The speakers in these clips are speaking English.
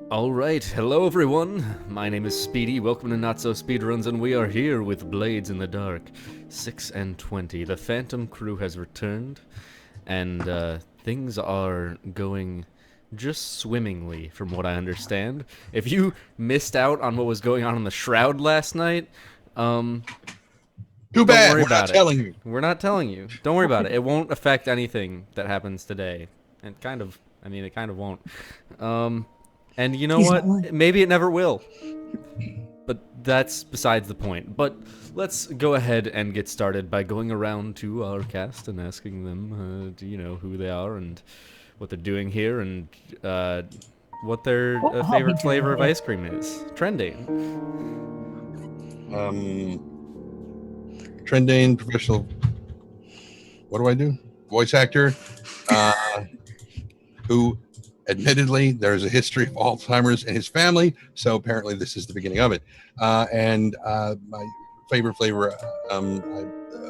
Alright, hello everyone. My name is Speedy. Welcome to NotSoSpeedRuns, and we are here with Blades in the Dark 6 and 20. The Phantom crew has returned, and things are going just swimmingly, from what I understand. If you missed out on what was going on in the Shroud last night, Too don't bad. worry We're about not it. telling you. We're not telling you. Don't worry about it. It won't affect anything that happens today. It kind of won't. And you know what? Maybe it never will. But that's besides the point. But let's go ahead and get started by going around to our cast and asking them, who they are and what they're doing here and what their favorite flavor of ice cream is. Trendane. Trendane, professional. What do I do? Voice actor, who, admittedly, there's a history of Alzheimer's in his family, so apparently this is the beginning of it. And my favorite flavor,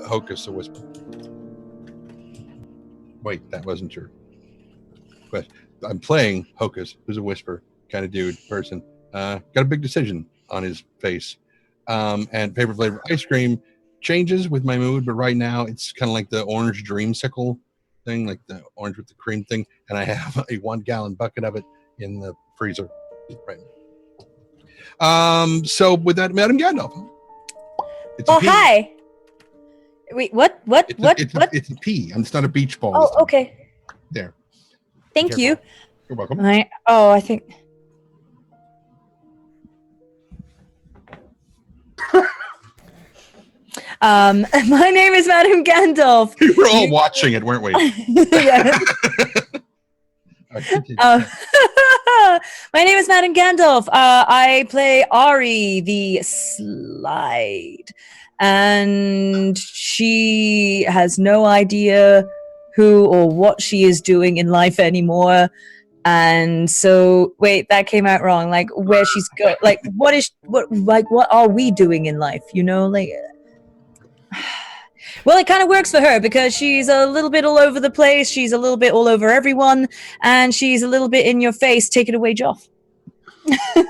Hocus, a whisper. Wait, that wasn't your question. I'm playing Hocus, who's a whisper kind of dude, person. Got a big decision on his face. And favorite flavor ice cream changes with my mood, but right now it's kind of like the orange dreamsicle thing, like the orange with the cream thing, and I have a 1 gallon bucket of it in the freezer right now. So with that, Madam Gandalf. It's a P. Hi. Wait, what? It's a P. It's not a beach ball. Oh, okay. There. Thank you. You're welcome. I think. My name is Madam Gandalf. We were all watching it, weren't we? Yeah. My name is Madam Gandalf. I play Ari, the Slide, and she has no idea who or what she is doing in life anymore. And so, wait, that came out wrong. Like, where she's go, like, what are we doing in life? You know, like. Well, it kind of works for her because she's a little bit all over the place. She's a little bit all over everyone, and she's a little bit in your face. Take it away, Joff. Thank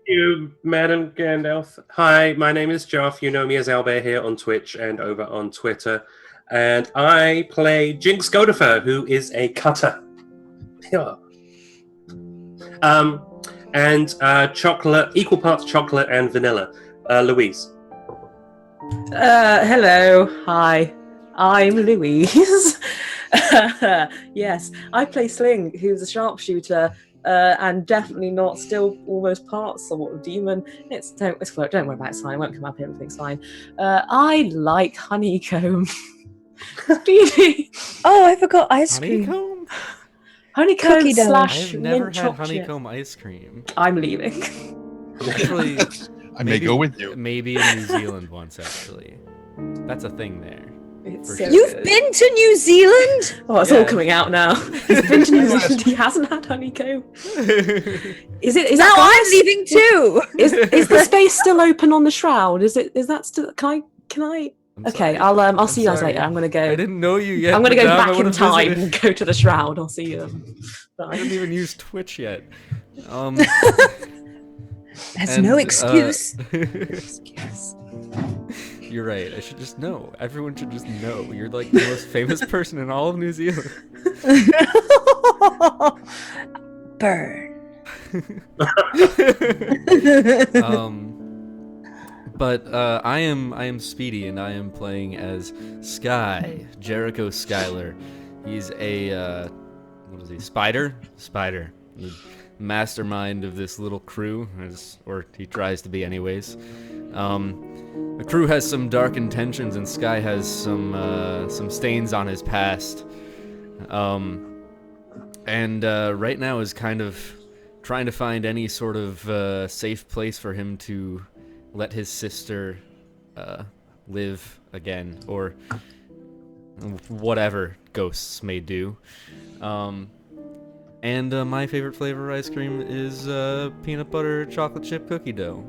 you, Madam Gandalf. Hi, my name is Joff. You know me as Owlbare here on Twitch and over on Twitter. And I play Jinx Godifer, who is a cutter. Yeah. And chocolate, equal parts chocolate and vanilla. Louise. Hello, hi, I'm Louise. Yes, I play Sling, who's a sharpshooter, and definitely not still almost part sort of demon. Don't worry about it, it's fine, it won't come up, everything's fine. I like honeycomb. Speedy. Oh, I forgot ice cream. Honeycomb? Honeycomb Cookie dough. slash I've never mint had chocolate. honeycomb ice cream. I'm leaving. Actually, I may go with you. Maybe in New Zealand once, actually. That's a thing there. It's For so sure. You've good. been to New Zealand? Oh, it's all coming out now. He's been to New Zealand. He hasn't had honeycomb. Is Now that I'm leaving too. Is the space still open on the shroud? Is that still? Can I? I'm Okay, sorry. I'll see you guys sorry. later. I'm gonna I go. didn't know you yet. I'm gonna go madame. I back in would've time visited. and go to the shroud. I'll see you. I Bye. didn't even use Twitch yet. That's and, no excuse. Excuse. You're right. I should just know. Everyone should just know. You're like the most famous person in all of New Zealand. Burn. But I am Speedy, and I am playing as Sky, Jericho Schuyler. He's a what is he? Spider, the mastermind of this little crew, or he tries to be, anyways. The crew has some dark intentions, and Sky has some stains on his past. And right now is kind of trying to find any sort of safe place for him to let his sister live again, or whatever ghosts may do. And my favorite flavor of ice cream is peanut butter chocolate chip cookie dough.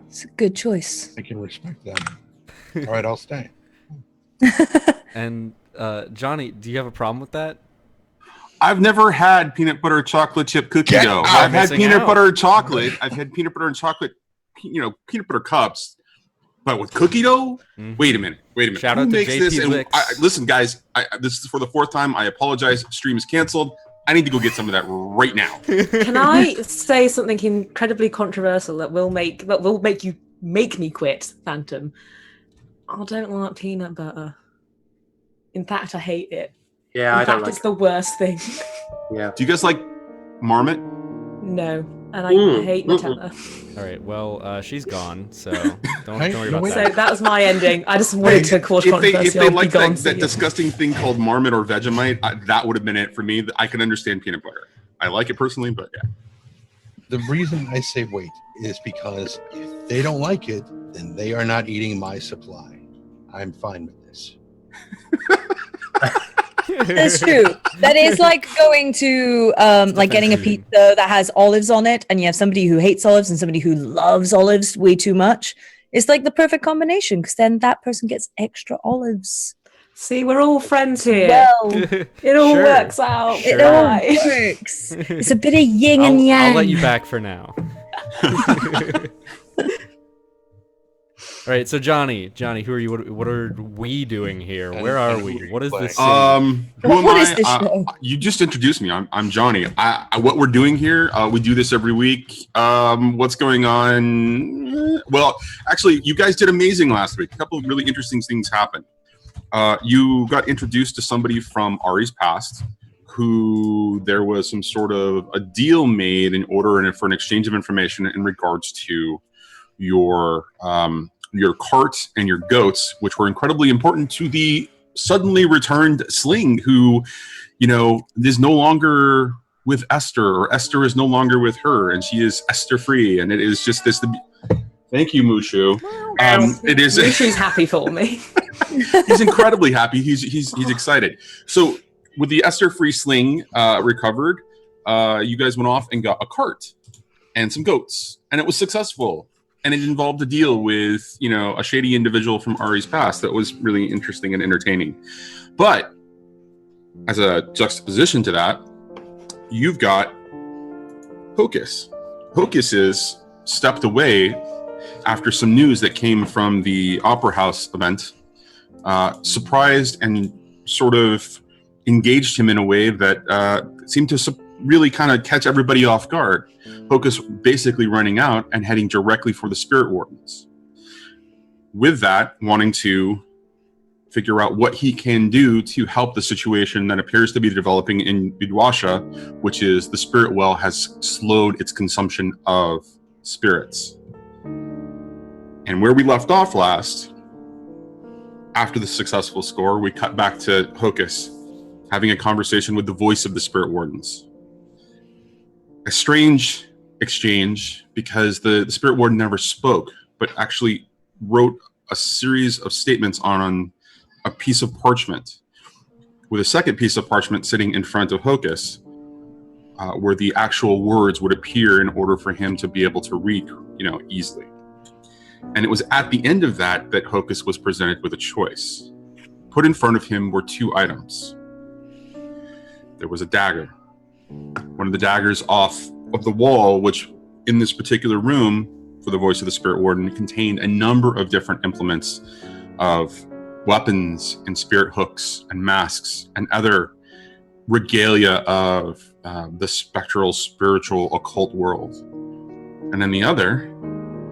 It's a good choice. I can respect that. All right, I'll stay. And Johnny, do you have a problem with that? I've never had peanut butter chocolate chip cookie Get dough. out. I've had Missing peanut out. butter chocolate. I've had peanut butter and chocolate, peanut butter cups. But with cookie dough? Mhm. Wait a minute. Shout Who out to makes JP this? And Licks. listen, guys, this is for the 4th time. I apologize. Stream is canceled. I need to go get some of that right now. Can I say something incredibly controversial that will make me quit Phantom? I don't like peanut butter. In fact, I hate it. Yeah, In I don't fact, like it's the worst thing. Yeah. Do you guys like Marmot? No, and I hate Mm-mm. Nutella. All right. Well, she's gone, so don't Hey, worry no, about wait. So that. that was my ending. I just wanted to cause If controversy. they I'll be like gone, that, see that you. disgusting thing called Marmot or Vegemite, that would have been it for me. I can understand peanut butter. I like it personally, but yeah. The reason I say wait is because if they don't like it, then they are not eating my supply. I'm fine with this. That's true. That is like going to like getting a defensive. pizza that has olives on it, and you have somebody who hates olives and somebody who loves olives way too much. It's like the perfect combination because then that person gets extra olives. See, we're all friends here. Well, It all Sure. works out. it Sure. all Right. works. It's a bit of yin and yang. I'll let you back for now. All right, so Johnny, who are you? What are we doing here? Where are we? What is this? city? Who am What I? is this show? You just introduced me. I'm Johnny. What we're doing here, we do this every week. What's going on? Well, actually, you guys did amazing last week. A couple of really interesting things happened. You got introduced to somebody from Ari's past, who there was some sort of a deal made in order and for an exchange of information in regards to your cart and your goats, which were incredibly important to the suddenly returned Sling, who, is no longer with Esther, or Esther is no longer with her, and she is Esther free. And it is just this. Thank you, Mushu. It is. Mushu's happy for me. He's incredibly happy. He's excited. So with the Esther free Sling recovered, you guys went off and got a cart and some goats, and it was successful. And it involved a deal with, a shady individual from Ari's past that was really interesting and entertaining. But as a juxtaposition to that, you've got Hocus. Hocus is stepped away after some news that came from the Opera House event, surprised and sort of engaged him in a way that seemed to really kind of catch everybody off guard. Hocus basically running out and heading directly for the Spirit Wardens. With that, wanting to figure out what he can do to help the situation that appears to be developing in Bidwasha, which is the Spirit Well has slowed its consumption of spirits. And where we left off last, after the successful score, we cut back to Hocus having a conversation with the voice of the Spirit Wardens. A strange exchange, because the Spirit Warden never spoke, but actually wrote a series of statements on a piece of parchment, with a second piece of parchment sitting in front of Hocus, where the actual words would appear in order for him to be able to read, easily. And it was at the end of that Hocus was presented with a choice. Put in front of him were two items. There was a dagger. One of the daggers off of the wall, which in this particular room, for the voice of the Spirit Warden, contained a number of different implements of weapons and spirit hooks and masks and other regalia of the spectral, spiritual, occult world. And then the other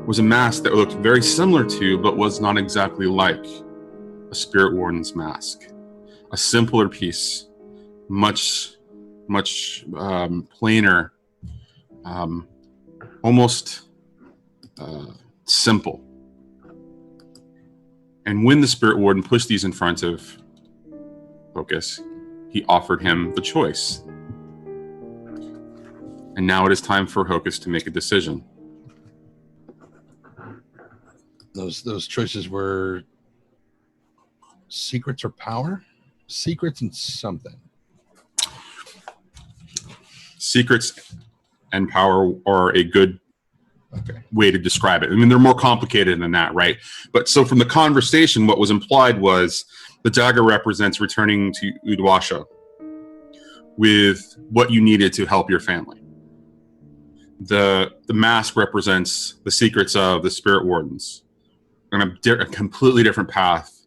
was a mask that looked very similar to, but was not exactly like, a Spirit Warden's mask. A simpler piece, much plainer, almost simple. And when the Spirit Warden pushed these in front of Hocus, he offered him the choice. And now it is time for Hocus to make a decision. Those choices were secrets or power? Secrets and something. Secrets and power are a good way to describe it. I mean, they're more complicated than that, right? But so from the conversation, what was implied was the dagger represents returning to Udwasha, with what you needed to help your family. The mask represents the secrets of the spirit wardens on a completely different path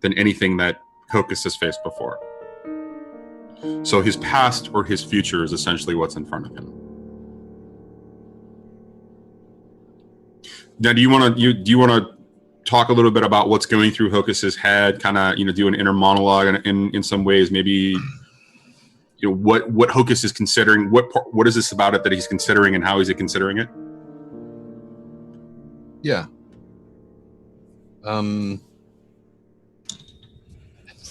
than anything that Hocus has faced before. So his past or his future is essentially what's in front of him. Now, do you want to talk a little bit about what's going through Hocus's head? Kind of, do an inner monologue in some ways. Maybe, what Hocus is considering. What is this about it that he's considering, and how is he considering it? Yeah. As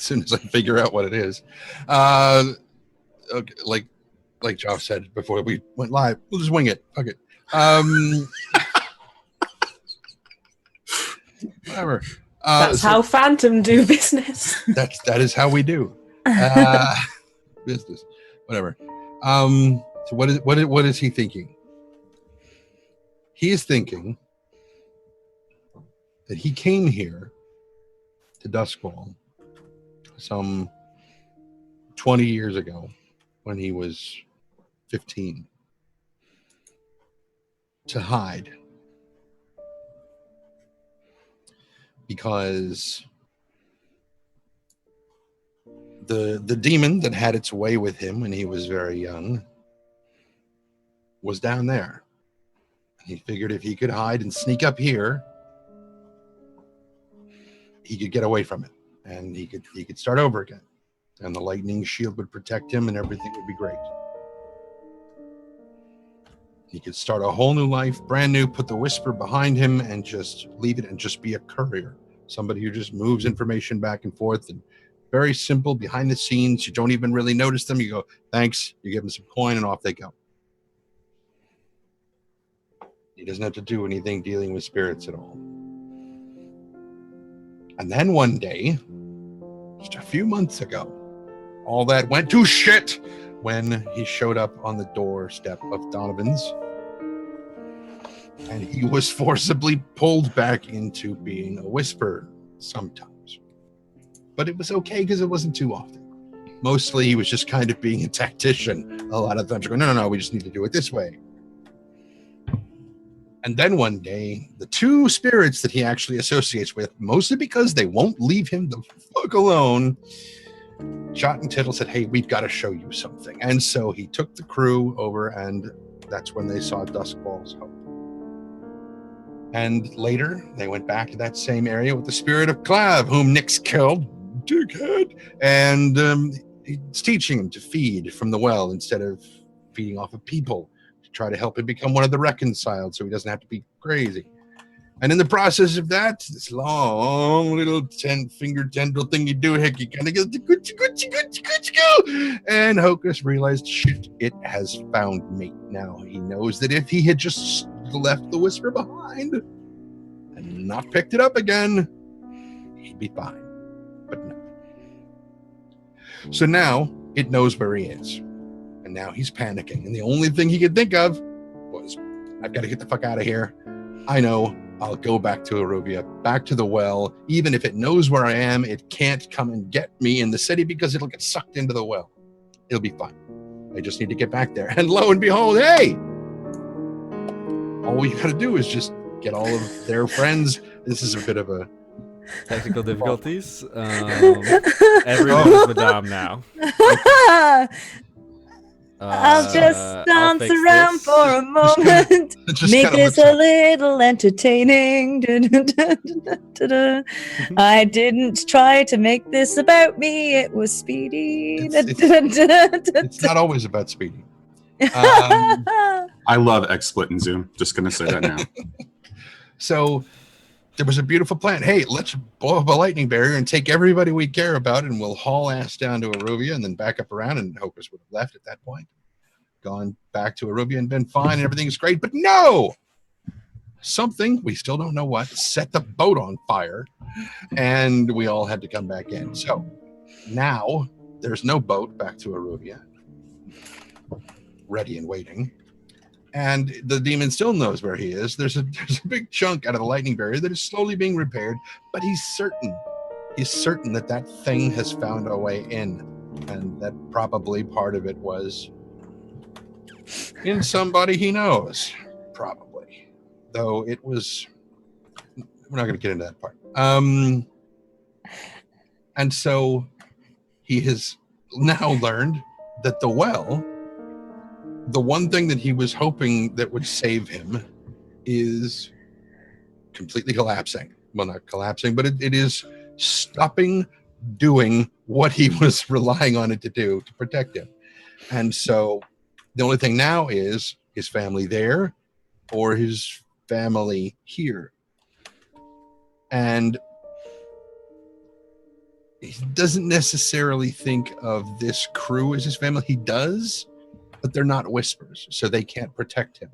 soon as I figure out what it is, okay, like Josh said before we went live, we'll just wing it. Fuck it. Whatever. That's how Phantom do business. That is how we do business. Whatever. So what is he thinking? He is thinking that he came here to Duskwall some 20 years ago when he was 15 to hide, because the demon that had its way with him when he was very young was down there. He figured if he could hide and sneak up here, he could get away from it, and he could start over again, and the lightning shield would protect him and everything would be great. He could start a whole new life, brand new, put the whisper behind him and just leave it and just be a courier, somebody who just moves information back and forth, and very simple, behind the scenes. You don't even really notice them. You go, thanks, you give them some coin and off they go. He doesn't have to do anything dealing with spirits at all. And then one day, just a few months ago, all that went to shit when he showed up on the doorstep of Donovan's, and he was forcibly pulled back into being a whisperer sometimes. But it was okay because it wasn't too often. Mostly he was just kind of being a tactician. A lot of times going, no, we just need to do it this way. And then one day, the two spirits that he actually associates with, mostly because they won't leave him the fuck alone, Jot and Tittle said, hey, we've got to show you something. And so he took the crew over, and that's when they saw Duskwall's Hope. And later, they went back to that same area with the spirit of Clav, whom Nyx killed, dickhead, and he's teaching him to feed from the well instead of feeding off of people, to try to help him become one of the reconciled so he doesn't have to be crazy. And in the process of that, this long little 10-finger tendril thing you do, heck, you kind of get the go. And Hocus realized, shit, it has found mate. Now he knows that if he had just left the whisper behind and not picked it up again, he'd be fine. But no. So now it knows where he is. And now he's panicking. And the only thing he could think of was, I've got to get the fuck out of here. I know. I'll go back to Aruvia, back to the well. Even if it knows where I am, it can't come and get me in the city because it'll get sucked into the well. It'll be fine. I just need to get back there. And lo and behold, hey! All we got to do is just get all of their friends. This is a bit of a... Technical difficulties. Everyone is Madame now. I'll just dance around this. for a moment. Make this a little entertaining. I didn't try to make this about me. It was Speedy. It's not always about Speedy. I love XSplit and Zoom. Just going to say that now. So there was a beautiful plan. Hey, let's blow up a lightning barrier and take everybody we care about, and we'll haul ass down to Aruvia and then back up around, and Hocus would have left at that point. Gone back to Aruvia and been fine and everything's great. But no! Something, we still don't know what, set the boat on fire, and we all had to come back in. So now there's no boat back to Aruvia, ready and waiting. And the demon still knows where he is. There's a big chunk out of the lightning barrier that is slowly being repaired, but he's certain that that thing has found a way in. And that probably part of it was in somebody he knows, probably. Though it was, we're not going to get into that part. And so he has now learned that the well, the one thing that he was hoping that would save him, is completely collapsing. Well, not collapsing, but it is stopping doing what he was relying on it to do to protect him. And so the only thing now is his family there or his family here. And he doesn't necessarily think of this crew as his family. He does, but they're not whispers, so they can't protect him.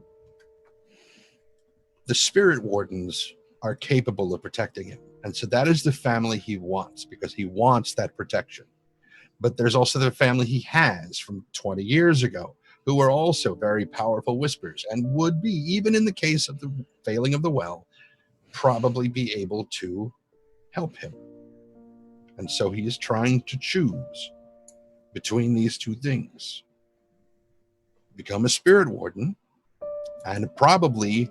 The spirit wardens are capable of protecting him. And so that is the family he wants, because he wants that protection. But there's also the family he has from 20 years ago, who are also very powerful whispers and would be, even in the case of the failing of the well, probably be able to help him. And so he is trying to choose between these two things. Become a spirit warden and probably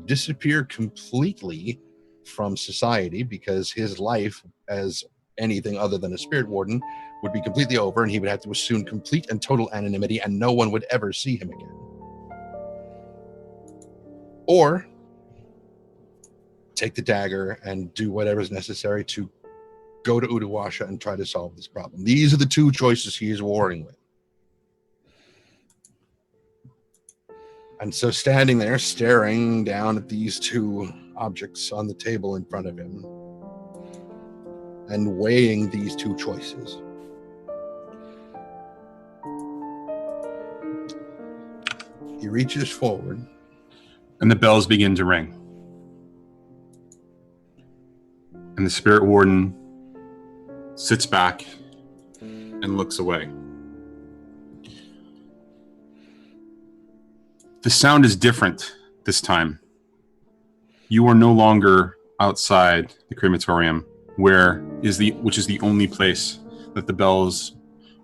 disappear completely from society, because his life as anything other than a spirit warden would be completely over, and he would have to assume complete and total anonymity, and no one would ever see him again. Or take the dagger and do whatever is necessary to go to Udawasha and try to solve this problem. These are the two choices he is warring with. And so standing there, staring down at these two objects on the table in front of him and weighing these two choices, he reaches forward. And the bells begin to ring. And the spirit warden sits back and looks away. The sound is different this time. You are no longer outside the crematorium, which is the only place that the bells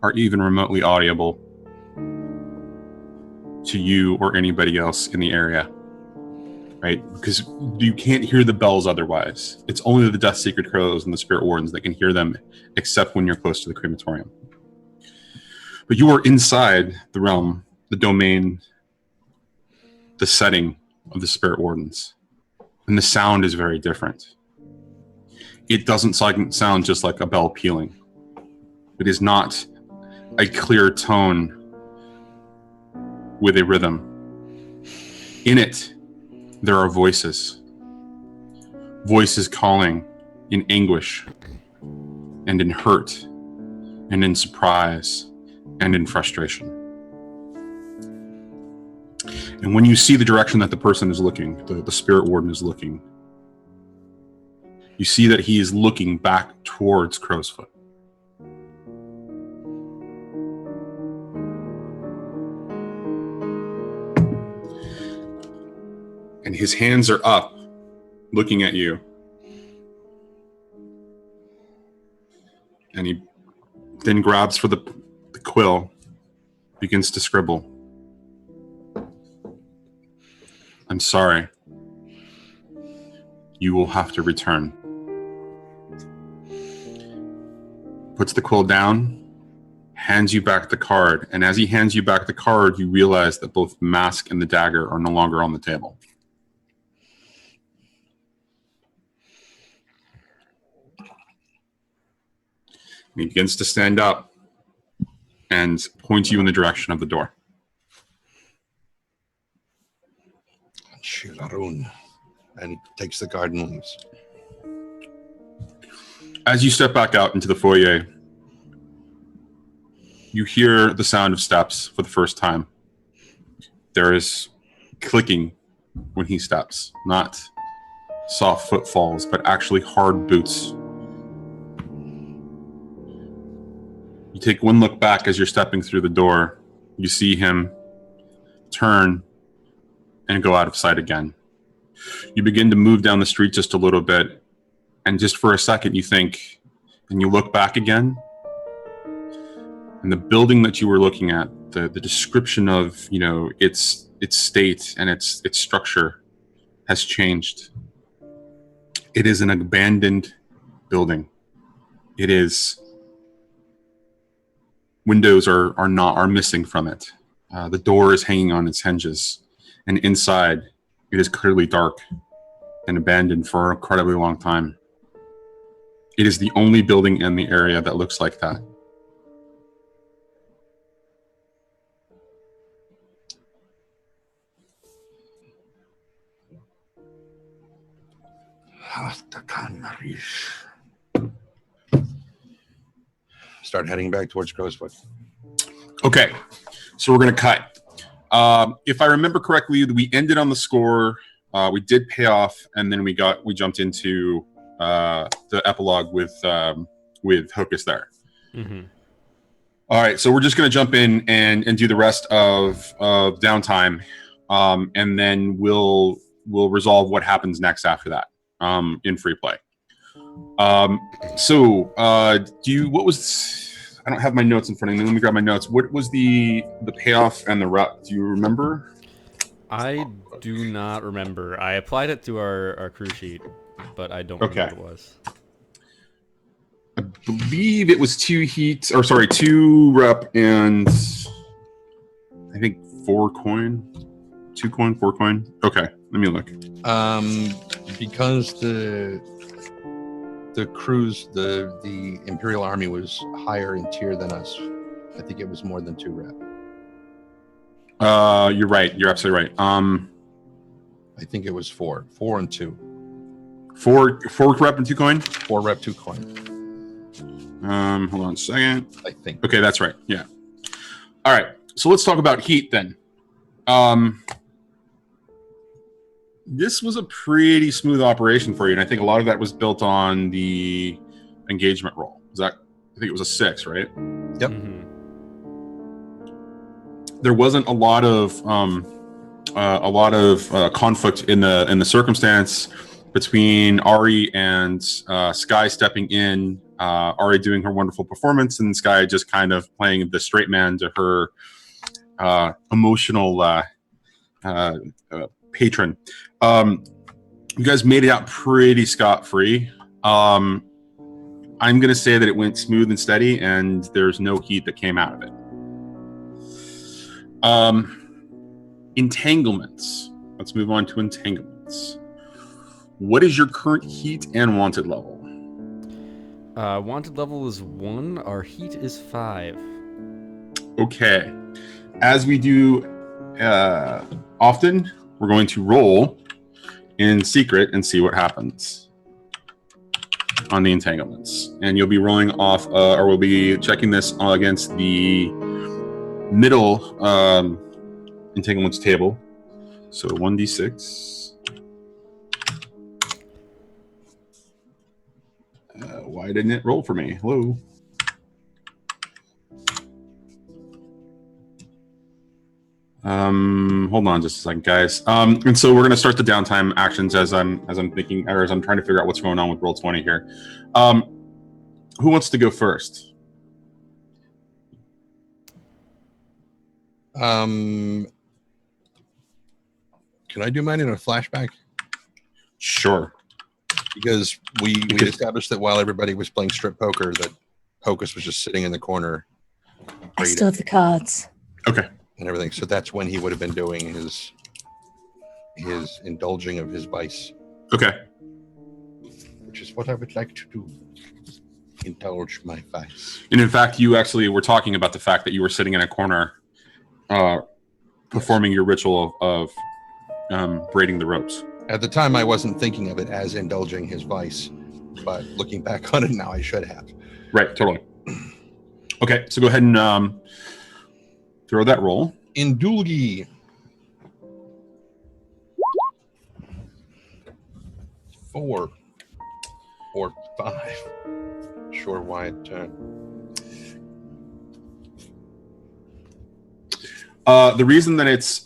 are even remotely audible to you or anybody else in the area, right? Because you can't hear the bells otherwise. It's only the Death Secret Crows and the Spirit Wardens that can hear them, except when you're close to the crematorium. But you are inside the realm, the domain, the setting of the Spirit Wardens. And the sound is very different. It doesn't sound just like a bell pealing. It is not a clear tone with a rhythm. In it, there are voices. Voices calling in anguish and in hurt and in surprise and in frustration. And when you see the direction that the person is looking, the spirit warden is looking, you see that he is looking back towards Crowsfoot. And his hands are up, looking at you. And he then grabs for the quill, begins to scribble. I'm sorry. You will have to return. Puts the quill down, hands you back the card, and as he hands you back the card, you realize that both the mask and the dagger are no longer on the table. And he begins to stand up and point you in the direction of the door. Shilarun, and he takes the card and leaves. As you step back out into the foyer, you hear the sound of steps for the first time. There is clicking when he steps, not soft footfalls, but actually hard boots. You take one look back as you're stepping through the door. You see him turn and go out of sight again. You begin to move down the street just a little bit, and just for a second you think, and you look back again, And the building that you were looking at, the description of, you know, its state and its structure has changed. It is an abandoned building. It is, windows are missing from it. The door is hanging on its hinges, and inside it is clearly dark and abandoned for an incredibly long time. It is the only building in the area that looks like that. Start heading back towards Crowsfoot. Okay, so we're going to cut. If I remember correctly, we ended on the score. We did pay off, and then we jumped into the epilogue with Hocus there. Mm-hmm. All right, so we're just going to jump in and do the rest of downtime, and then we'll resolve what happens next after that in free play. What was? I don't have my notes in front of me. Let me grab my notes. What was the payoff and the rep? Do you remember? I do not remember. I applied it to our crew sheet, but I don't remember what it was. I believe it was 2 rep, and I think 4 coin. 2 coin, 4 coin. Okay, let me look. Because the crews, the Imperial Army was higher in tier than us. I think it was more than 2 rep. You're right. You're absolutely right. I think it was 4 and 2. 4 rep and 2 coin. 4 rep, 2 coin. Hold on a second. I think. Okay, that's right. Yeah. All right. So let's talk about heat then. This was a pretty smooth operation for you, and I think a lot of that was built on the engagement roll. I think it was a 6, right? Yep. Mm-hmm. There wasn't a lot of conflict in the circumstance between Ari and Sky stepping in. Ari doing her wonderful performance, and Sky just kind of playing the straight man to her emotional patron. You guys made it out pretty scot-free. I'm going to say that it went smooth and steady, and there's no heat that came out of it. Entanglements. Let's move on to entanglements. What is your current heat and wanted level? Wanted level is 1. Our heat is 5. Okay. As we do often, we're going to roll in secret and see what happens on the entanglements. And you'll be rolling off, or we'll be checking this against the middle entanglements table. So 1d6. Why didn't it roll for me? Hello. Hold on just a second, guys. And so we're gonna start the downtime actions as I'm thinking, or as I'm trying to figure out what's going on with Roll20 here. Who wants to go first? Can I do mine in a flashback? Sure. Because we established that while everybody was playing strip poker, that Hocus was just sitting in the corner. I still have the cards. Okay. And everything. So that's when he would have been doing his indulging of his vice. Okay. Which is what I would like to do. Indulge my vice. And in fact, you actually were talking about the fact that you were sitting in a corner performing your ritual of braiding the ropes. At the time, I wasn't thinking of it as indulging his vice, but looking back on it now, I should have. Right, totally. Okay, so go ahead and throw that roll. Indulgi. 4 or 5. Sure why it the reason that it's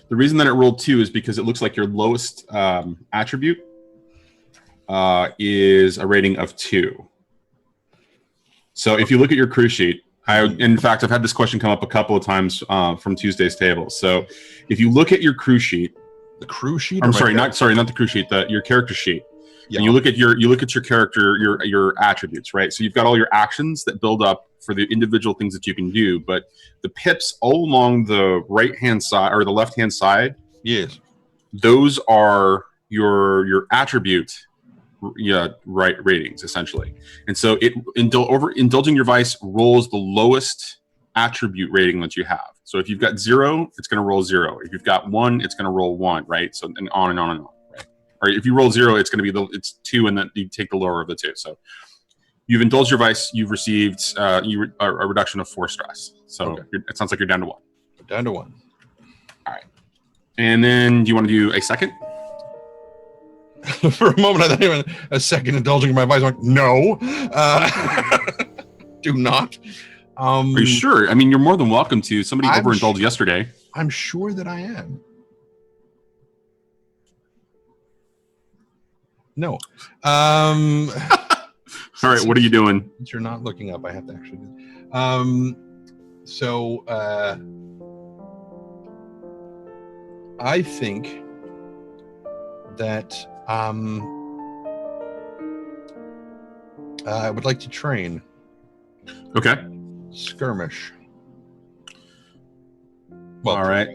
the reason that it rolled 2 is because it looks like your lowest attribute is a rating of 2. So if you look at your crew sheet, in fact, I've had this question come up a couple of times from Tuesday's table. So if you look at your crew sheet, The crew sheet. not the crew sheet, your character sheet. Yeah. And you look at your character, your attributes, right? So you've got all your actions that build up for the individual things that you can do, but the pips all along the right-hand side or the left-hand side, Yes. those are your attribute ratings essentially. And so indulging your vice rolls the lowest attribute rating that you have. So if you've got 0, it's going to roll 0. If you've got 1, it's going to roll 1, right? So and on and on and on. Or if you roll 0, it's going to be it's 2, and then you take the lower of the 2. So you've indulged your vice. You've received a reduction of 4 stress. So it sounds like you're down to 1. Down to 1. All right. And then do you want to do a second? For a moment, I thought even a second indulging in my vice. I'm like, no, do not. Are you sure? I mean, you're more than welcome to. Somebody overindulged yesterday. I'm sure that I am. No. All right, what are you doing? Since you're not looking up, I have to actually do. So I think that I would like to train. Okay. Skirmish. Well, all right.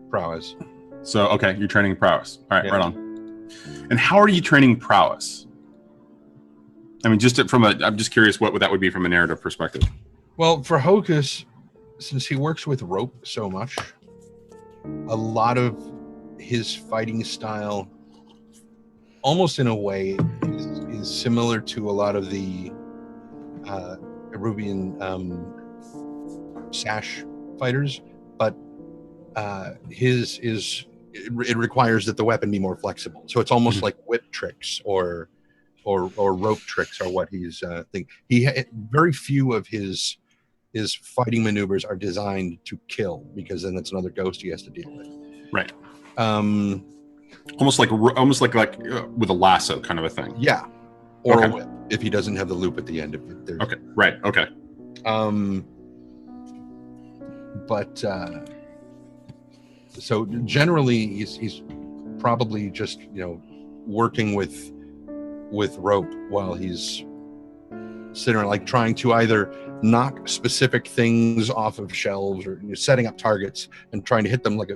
Prowess. So, okay, you're training prowess. All right, Yeah. right on. And how are you training prowess? I mean, I'm just curious what that would be from a narrative perspective. Well, for Hocus, since he works with rope so much, a lot of his fighting style, almost in a way, is similar to a lot of the Erubian sash fighters, but it requires that the weapon be more flexible. So it's almost like whip tricks or rope tricks are what he's thinking. Very few of his fighting maneuvers are designed to kill, because then it's another ghost he has to deal with. Right. Almost like with a lasso kind of a thing. Yeah. Or a whip, if he doesn't have the loop at the end of it. Okay. Right. Okay. So generally he's probably just working with rope while he's sitting around, like trying to either knock specific things off of shelves, or setting up targets and trying to hit them like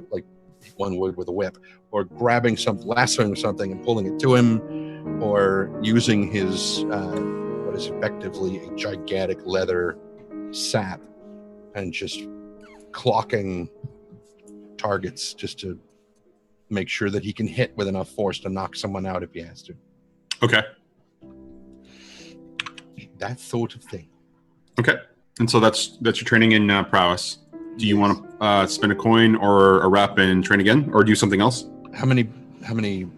one would with a whip, or grabbing lassoing something and pulling it to him, or using his what is effectively a gigantic leather sap and just clocking targets just to make sure that he can hit with enough force to knock someone out if he has to. Okay. That sort of thing. Okay. And so that's your training in prowess. Do you want to spend a coin or a rep and train again, or do something else? How many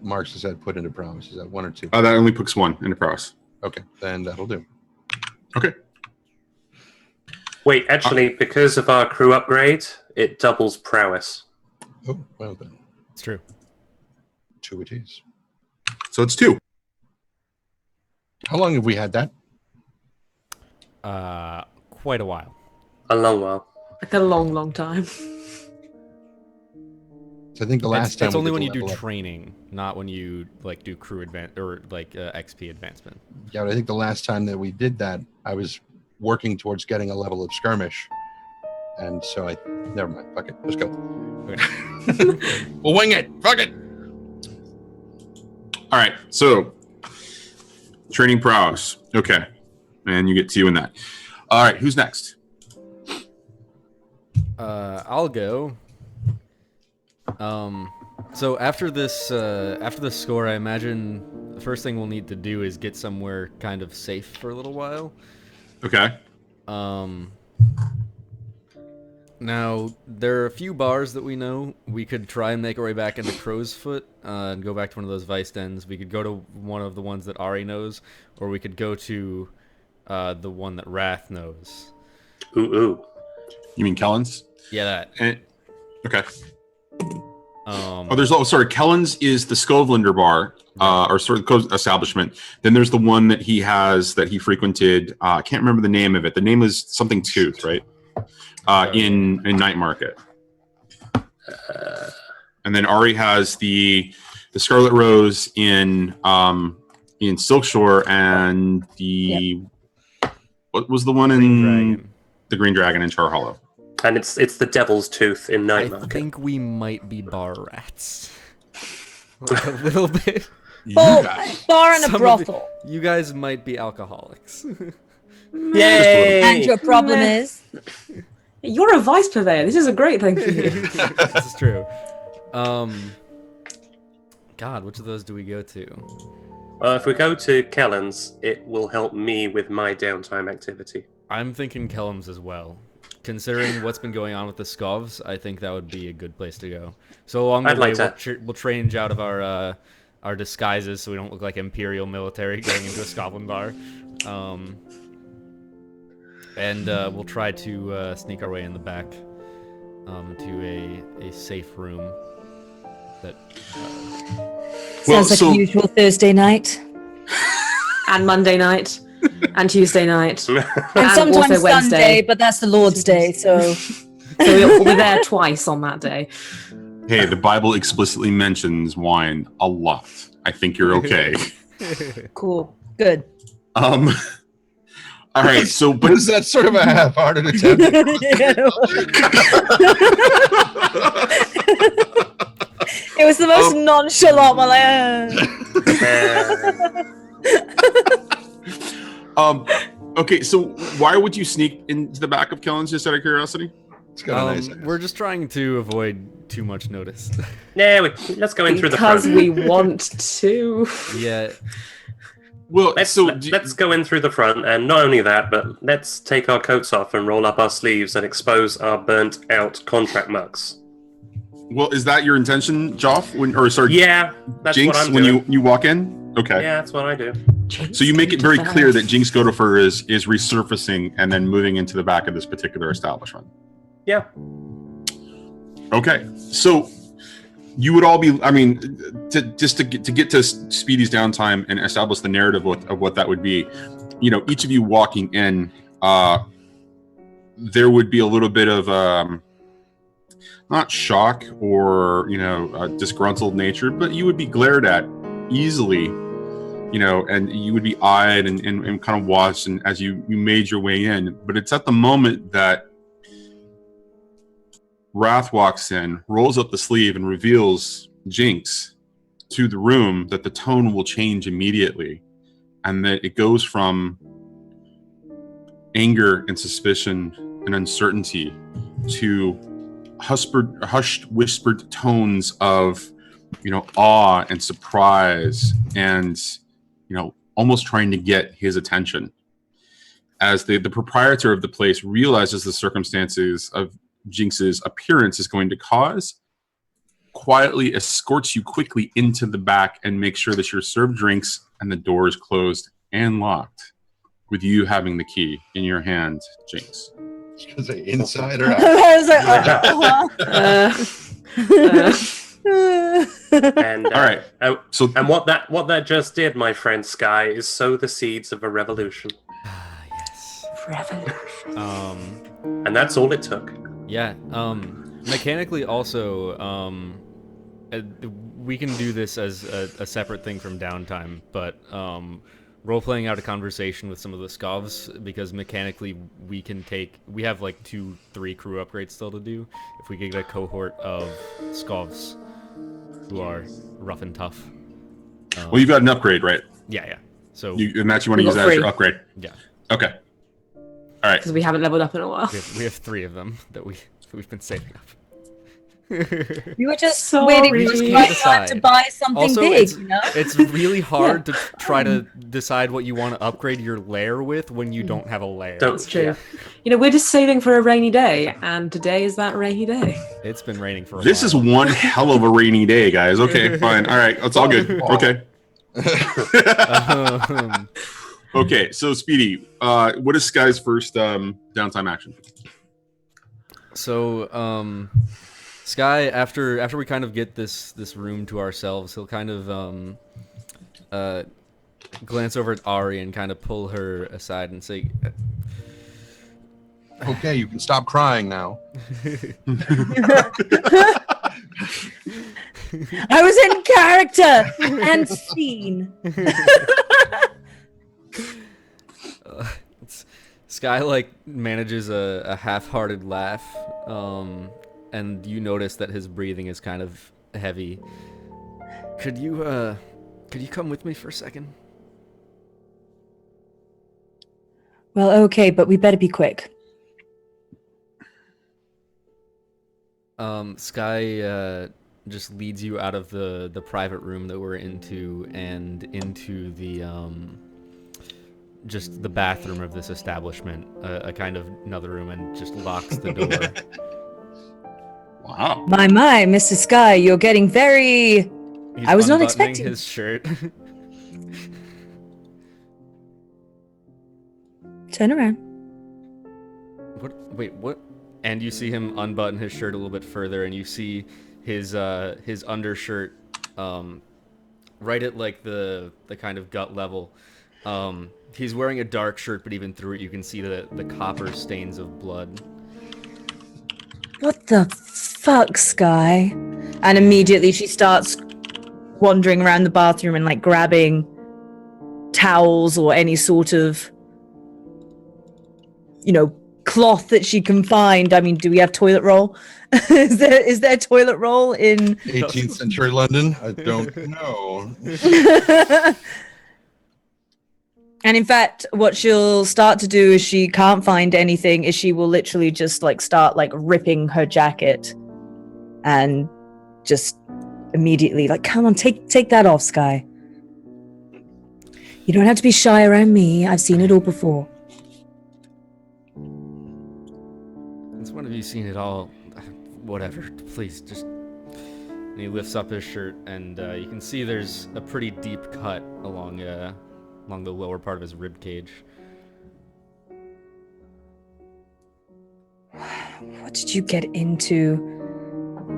marks does that put into prowess? Is that 1 or 2? That only puts 1 into prowess. Okay, then that'll do. Okay. Wait, actually, because of our crew upgrade, it doubles prowess. Oh, well then. It's true. 2 it is. So it's 2. How long have we had that? Quite a while. A long while. Like a long, long time. So I think the last time it's only we when did you the do level up. training, not when you do crew advance or XP advancement. Yeah, but I think the last time that we did that, I was working towards getting a level of skirmish, and so never mind. Fuck it, let's go. Okay. We'll wing it. Fuck it. All right. So training prowess. Okay. And you get 2 in that. All right. Who's next? I'll go. So after this score, I imagine the first thing we'll need to do is get somewhere kind of safe for a little while. Okay. Now there are a few bars that we know. We could try and make our way back into Crow's Foot and go back to one of those vice dens. We could go to one of the ones that Ari knows, or we could go to the one that Wrath knows. Ooh. You mean Kellen's? Yeah, that. Okay. Kellen's is the Skovlander bar, or sort of establishment. Then there's the one that he has that he frequented. I can't remember the name of it. The name is something Tooth, right? In Night Market. And then Ari has the Scarlet Rose in Silkshore, and what was the one in the Green Dragon in Char Hollow? And it's the Devil's Tooth in Night Market. I think we might be bar rats. Like a little bit. Bar and a brothel. You guys might be alcoholics. Yay! And your problem is? You're a vice purveyor. This is a great thing for you. This is true. God, which of those do we go to? Well, if we go to Kellen's, it will help me with my downtime activity. I'm thinking Kellum's as well. Considering what's been going on with the Skovs, I think that would be a good place to go. So along the way, we'll change out of our disguises so we don't look like Imperial military going into a Scotland bar. And we'll try to sneak our way in the back to a safe room. That sounds like a usual Thursday night. And Monday night. And Tuesday night. And sometimes Sunday, but that's the Lord's Day, so we'll be there twice on that day. Hey, the Bible explicitly mentions wine a lot. I think you're okay. Cool. Good. All right, so but is that sort of a half-hearted attempt? It was the most nonchalant one. Okay, so why would you sneak into the back of Kellen's, just out of curiosity? It's got a nice ass. We're just trying to avoid too much notice. Yeah, let's go in through the front. Because we want to. Yeah. Well, let's go in through the front, and not only that, but let's take our coats off and roll up our sleeves and expose our burnt-out contract mugs. Well, is that your intention, Joff? Yeah, that's Jinx, what I'm doing. when you walk in? Okay. Yeah, that's what I do. So you make it very clear that Jinx Godopher is resurfacing and then moving into the back of this particular establishment. Yeah. Okay, so you would all be, I mean, to get to Speedy's downtime and establish the narrative of what that would be, each of you walking in, there would be a little bit of not shock or a disgruntled nature, but you would be glared at easily, and you would be eyed and kind of watched, and as you made your way in. But it's at the moment that Wrath walks in, rolls up the sleeve, and reveals Jinx to the room that the tone will change immediately, and that it goes from anger and suspicion and uncertainty to hushed, whispered tones of, awe and surprise, and, almost trying to get his attention. As the proprietor of the place realizes the circumstances of Jinx's appearance is going to cause, quietly escorts you quickly into the back and makes sure that you're served drinks and the door is closed and locked, with you having the key in your hand, Jinx. Is it inside or out? I was like, And all right. And what that just did, my friend Sky, is sow the seeds of a revolution. Yes. Revolution. And that's all it took. Yeah. Mechanically, also, we can do this as a separate thing from downtime, but role-playing out a conversation with some of the Skovs, because mechanically we have like 2-3 crew upgrades still to do. If we could get a cohort of Skovs who are rough and tough. Well, you've got an upgrade, right? Yeah. So and that's you want to use that as your upgrade? Yeah. Okay. All right. Because we haven't leveled up in a while. We have 3 of them that we've been saving up. you were just Sorry. waiting for to buy something also, big, it's really hard to try to decide what you want to upgrade your lair with when you don't have a lair. That's true. We're just saving for a rainy day, and today is that rainy day. It's been raining for a while. This is one hell of a rainy day, guys. Okay, fine. All right, it's all good. Okay. Okay, so Speedy, what is Sky's first downtime action? So, Sky, after we kind of get this room to ourselves, he'll kind of glance over at Ari and kind of pull her aside and say, Okay, you can stop crying now. I was in character and scene. Sky like manages a half-hearted laugh, and you notice that his breathing is kind of heavy. Could you come with me for a second? Well, okay, but we better be quick. Sky just leads you out of the private room that we're into and into the just the bathroom of this establishment, a kind of another room, and just locks the door. Wow. My, Mr. Sky, you're getting very... He's I was not unbuttoning expecting... his shirt. Turn around. What? Wait, what? And you see him unbutton his shirt a little bit further, and you see his undershirt, right at like the kind of gut level. He's wearing a dark shirt, but even through it, you can see the copper stains of blood. What the fuck, Sky? And immediately she starts wandering around the bathroom and like grabbing towels or any sort of, cloth that she can find. I mean, do we have toilet roll? is there toilet roll in 18th century London? I don't know. And in fact, what she'll start to do is she can't find anything, is she will literally just like start like ripping her jacket and just immediately like, come on, take that off, Sky. You don't have to be shy around me. I've seen it all before. Since when have you seen it all? Whatever, please, just... And he lifts up his shirt, and you can see there's a pretty deep cut along the lower part of his rib cage. What did you get into?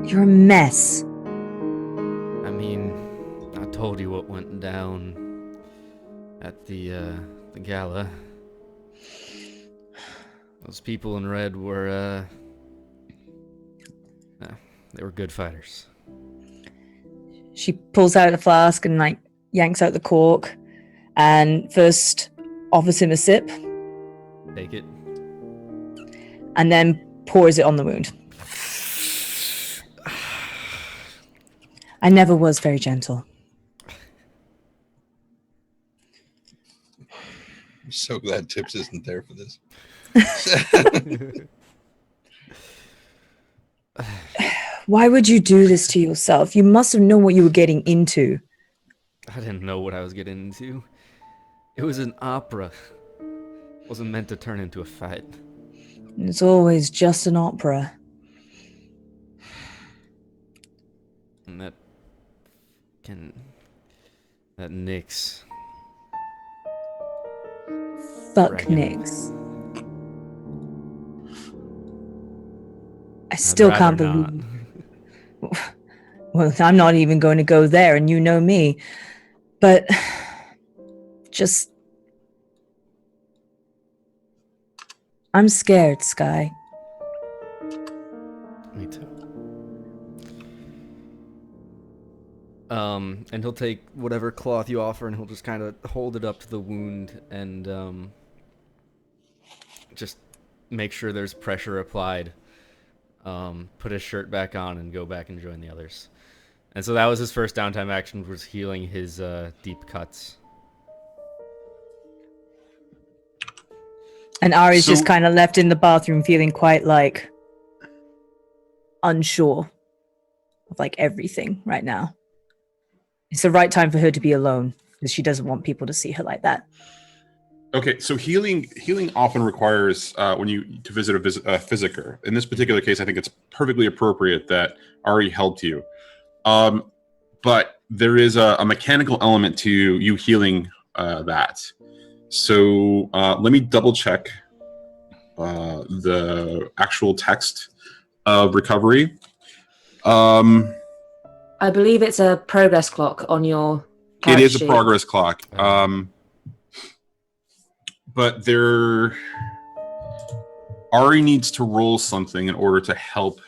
You're a mess. I mean, I told you what went down at the gala. Those people in red were, they were good fighters. She pulls out a flask and like yanks out the cork and first offers him a sip Take it. and then pours it on the wound. I never was very gentle. I'm so glad Tips isn't there for this. Why would you do this to yourself? You must have known what you were getting into. I didn't know what I was getting into. It was an opera. It wasn't meant to turn into a fight. It's always just an opera. And that Nyx. Fuck Dragon. Nyx. I still I'd can't rather believe. Well, I'm not even going to go there, and you know me. But just. I'm scared, Sky. Me too. And he'll take whatever cloth you offer and he'll just kind of hold it up to the wound and just make sure there's pressure applied. Put his shirt back on and go back and join the others. And so that was his first downtime action, was healing his deep cuts. And Ari's So- just kind of left in the bathroom feeling quite like unsure of like everything right now. It's the right time for her to be alone because she doesn't want people to see her like that. Okay, so healing often requires when you to visit a physiker. In this particular case, I think it's perfectly appropriate that Ari helped you. But there is a mechanical element to you healing that. So let me double check the actual text of recovery. I believe it's a progress clock on your It character is a sheet. progress clock. But Ari needs to roll something in order to help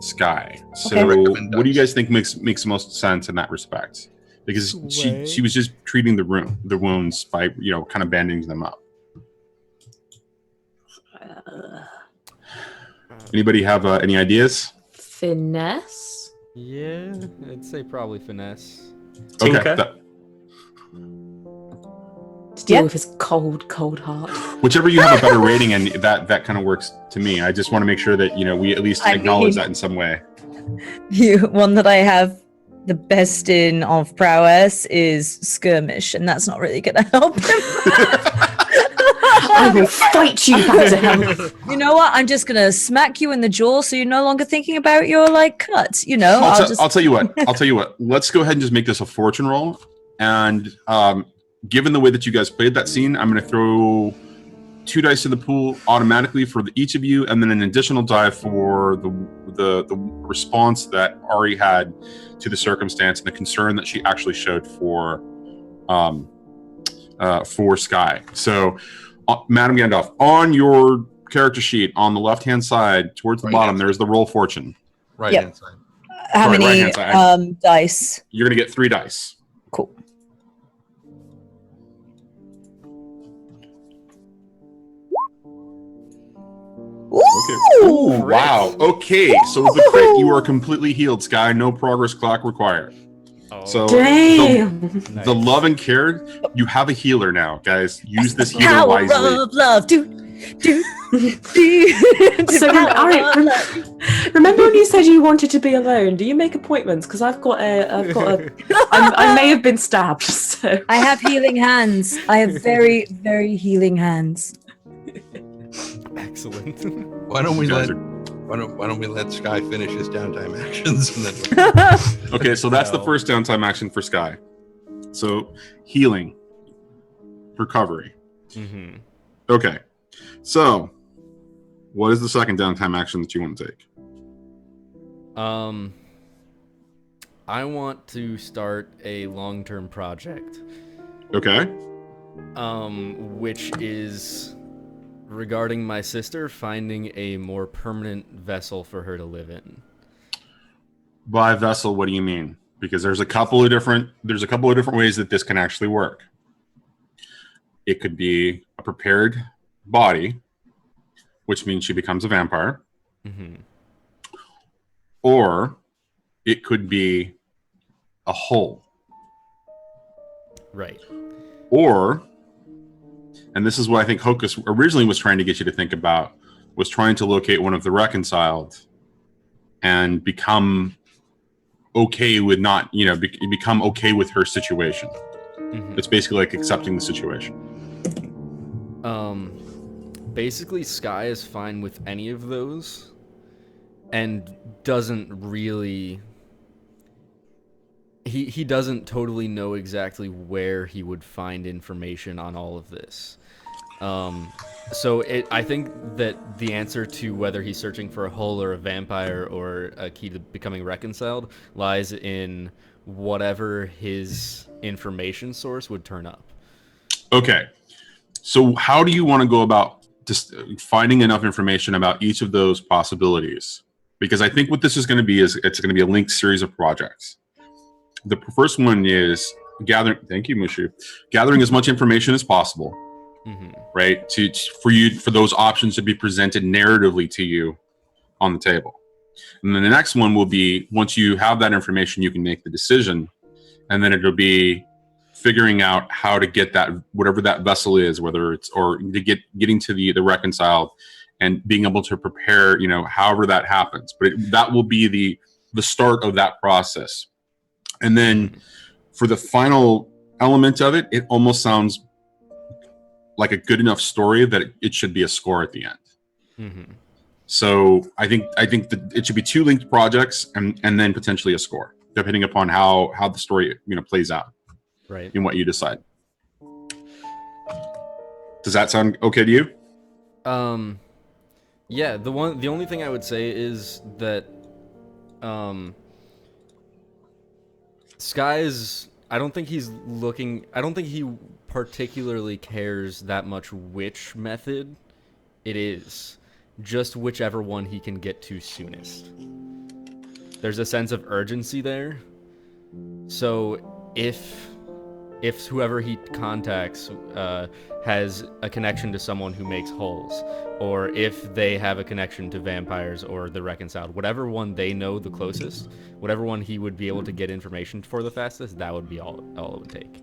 Sky. So Recommend what do you dice. guys think makes most sense in that respect? Because Sway. she was just treating the wounds by kind of bandaging them up. Anybody have any ideas? Finesse? Yeah, I'd say probably finesse. Tinker. Okay, To deal Yeah. with his cold heart. whichever you have a better rating, and that kind of works to me. I just want to make sure that we at least I acknowledge mean- that in some way. One that I have the best in of prowess is skirmish, and that's not really going to help him. I will fight you back to health. You know what? I'm just going to smack you in the jaw so you're no longer thinking about your cuts. I'll tell you what. Let's go ahead and just make this a fortune roll. And given the way that you guys played that scene, I'm going to throw 2 dice in the pool automatically for each of you, and then an additional die for the response that Ari had to the circumstance and the concern that she actually showed for Sky. So, Madam Gandalf, on your character sheet on the left-hand side, towards the bottom, there's the roll fortune. Right Yep. hand side. How Sorry, many right-hand side. dice? You're going to get 3 dice. Cool. Okay. Ooh, wow. Okay, so with the crit, you are completely healed, Sky. No progress clock required. Oh, So Damn. nice. the love and care, you have a healer now, guys. Use this healer Power wisely. of love. Do. So, remember when you said you wanted to be alone? Do you make appointments? Because I've got I may have been stabbed. So I have healing hands. I have very, very healing hands. Excellent. Why don't we You guys let are- why don't we let Sky finish his downtime actions and then Okay, so that's the No. first downtime action for Sky. So healing, recovery. Mm-hmm. Okay, so what is the second downtime action that you want to take? I want to start a long-term project, Okay, which is regarding my sister finding a more permanent vessel for her to live in. by vessel, what do you mean? Because there's a couple of different ways that this can actually work. It could be a prepared body, which means she becomes a vampire, Mm-hmm. or it could be a hole, Right. or, and this is what I think Hocus originally was trying to get you to think about, was trying to locate one of the reconciled and become okay with not, become okay with her situation. Mm-hmm. It's basically like accepting the situation. Basically, Sky is fine with any of those, and doesn't really. He doesn't totally know exactly where he would find information on all of this. So I think that the answer to whether he's searching for a hole or a vampire or a key to becoming reconciled lies in whatever his information source would turn up. Okay. So how do you want to go about just finding enough information about each of those possibilities? Because I think what this is going to be is it's going to be a linked series of projects. The first one is gathering. Thank you, Mushu. Gathering as much information as possible, Mm-hmm. right? For those options to be presented narratively to you on the table. And then the next one will be, once you have that information, you can make the decision, and then it'll be figuring out how to get that, whatever that vessel is, whether it's, or to getting to the reconciled and being able to prepare, however that happens. But that will be the start of that process. And then for the final element of it, it almost sounds like a good enough story that it should be a score at the end. Mm-hmm. So I think that it should be 2 linked projects and then potentially a score, depending upon how the story plays out. Right. In what you decide. Does that sound okay to you? Yeah, the only thing I would say is that Sky's, I don't think he particularly cares that much which method it is, just whichever one he can get to soonest. There's a sense of urgency there. So if whoever he contacts has a connection to someone who makes hulls, or if they have a connection to vampires or the reconciled, whatever one they know the closest, whatever one he would be able to get information for the fastest, that would be all it would take.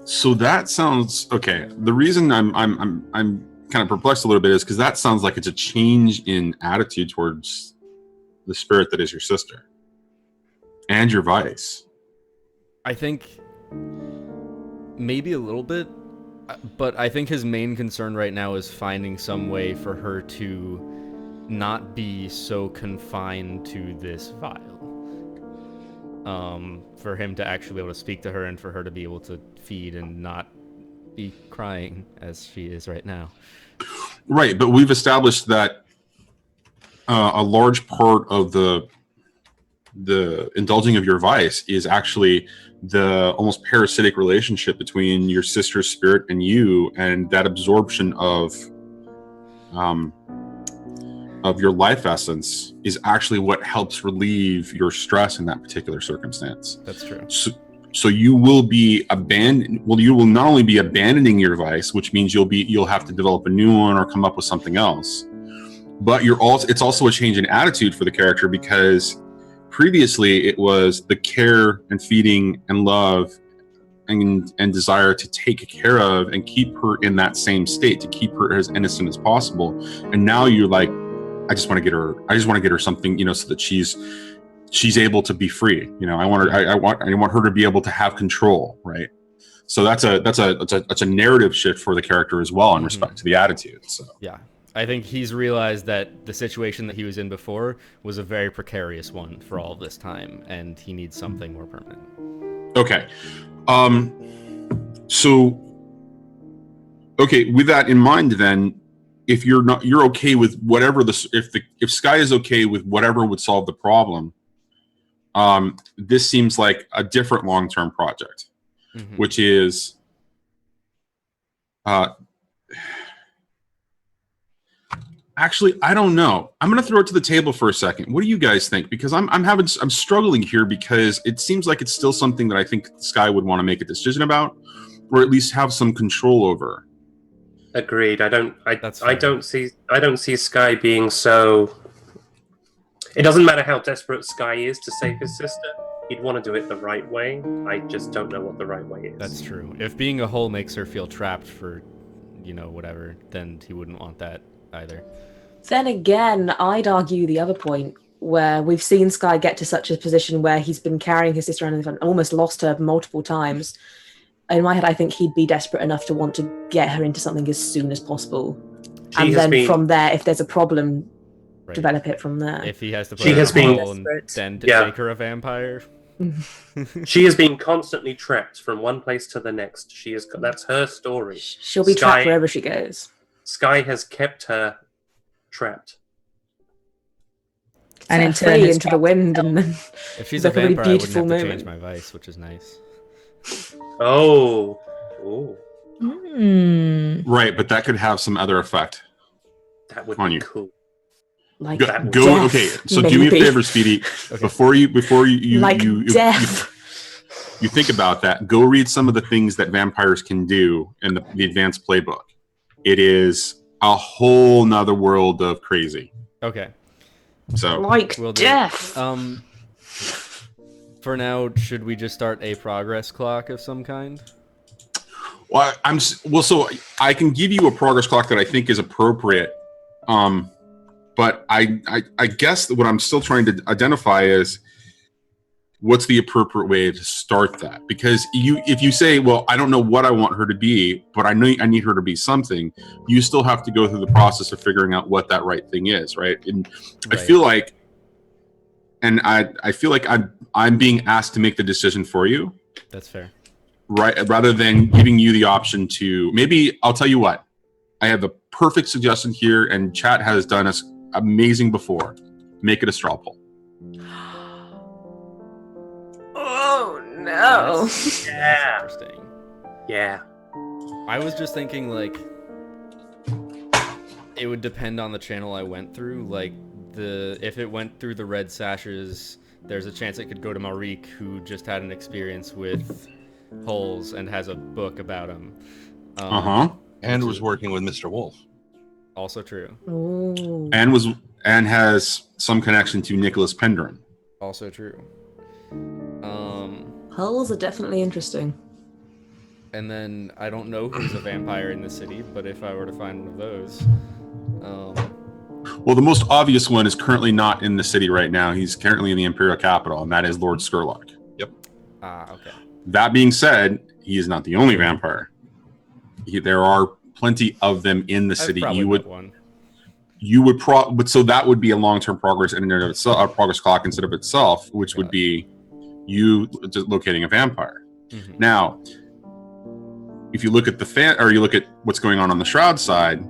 So that sounds okay. The reason I'm kind of perplexed a little bit is because that sounds like it's a change in attitude towards the spirit that is your sister and your vice. I think maybe a little bit, but I think his main concern right now is finding some way for her to not be so confined to this vial. For him to actually be able to speak to her and for her to be able to feed and not be crying as she is right now. Right, but we've established that a large part of the indulging of your vice is actually the almost parasitic relationship between your sister's spirit and you, and that absorption of your life essence is actually what helps relieve your stress in that particular circumstance. That's true. So you will be you will not only be abandoning your vice, which means you'll have to develop a new one or come up with something else, but it's also a change in attitude for the character, because previously it was the care and feeding and love and desire to take care of and keep her in that same state, to keep her as innocent as possible. And now you're like, I just want to get her something, so that she's able to be free. I want her to be able to have control, right? So that's a narrative shift for the character as well in respect to the attitude. So yeah, I think he's realized that the situation that he was in before was a very precarious one for all this time, and he needs something more permanent. Okay. With that in mind, then, if you're okay with whatever if Sky is okay with whatever would solve the problem, this seems like a different long-term project, which is actually, I don't know. I'm going to throw it to the table for a second. What do you guys think? Because I'm struggling here, because it seems like it's still something that I think Sky would want to make a decision about, or at least have some control over. Agreed. I don't see Sky being so. It doesn't matter how desperate Sky is to save his sister. He'd want to do it the right way. I just don't know what the right way is. That's true. If being a whole makes her feel trapped for, whatever, then he wouldn't want that either. Then again, I'd argue the other point, where we've seen Sky get to such a position where he's been carrying his sister around and almost lost her multiple times. In my head, I think he'd be desperate enough to want to get her into something as soon as possible. From there, if there's a problem, develop it from there. If he has to put her in a hole and then make her a vampire. She has been constantly trapped from one place to the next. That's her story. She'll be trapped wherever she goes. Sky has kept her trapped. And in turn into the wind, and then if she's a vampire, I wouldn't have to change my vice, which is nice. Oh. Right, but that could have some other effect. That would on be you. cool. Like go. Death, okay, so maybe. do me a favor, Speedy. Okay. Before you like death. You think about that. Go read some of the things that vampires can do in the advanced playbook. It is a whole nother world of crazy. Okay. So Like death. For now, should we just start a progress clock of some kind? Well, so I can give you a progress clock that I think is appropriate. But I guess that what I'm still trying to identify is what's the appropriate way to start that. Because if you say, well, I don't know what I want her to be, but I know I need her to be something, you still have to go through the process of figuring out what that right thing is, right? And Right. I feel like I'm being asked to make the decision for you. That's fair. Right, rather than giving you the option to, maybe I'll tell you what, I have the perfect suggestion here, and chat has done us amazing before. Make it a straw poll. Oh no! That's Yeah. interesting. Yeah. I was just thinking, like, it would depend on the channel I went through. Like, if it went through the red sashes, there's a chance it could go to Marik, who just had an experience with holes and has a book about them. And Which was is working with Mr. Wolf. also true. Ooh. And has some connection to Nicholas Pendrin. Also true. Hulls are definitely interesting. And then I don't know who's a vampire in the city, but if I were to find one of those, Well, the most obvious one is currently not in the city right now. He's currently in the Imperial capital, and that is Lord Skurlock. okay. That being said, he is not the only vampire. There are plenty of them in the city. I've probably met one. But so that would be a long-term progress in and of itself, a progress clock instead of itself, which would be you just locating a vampire. Mm-hmm. Now, if you look at you look at what's going on the Shroud side,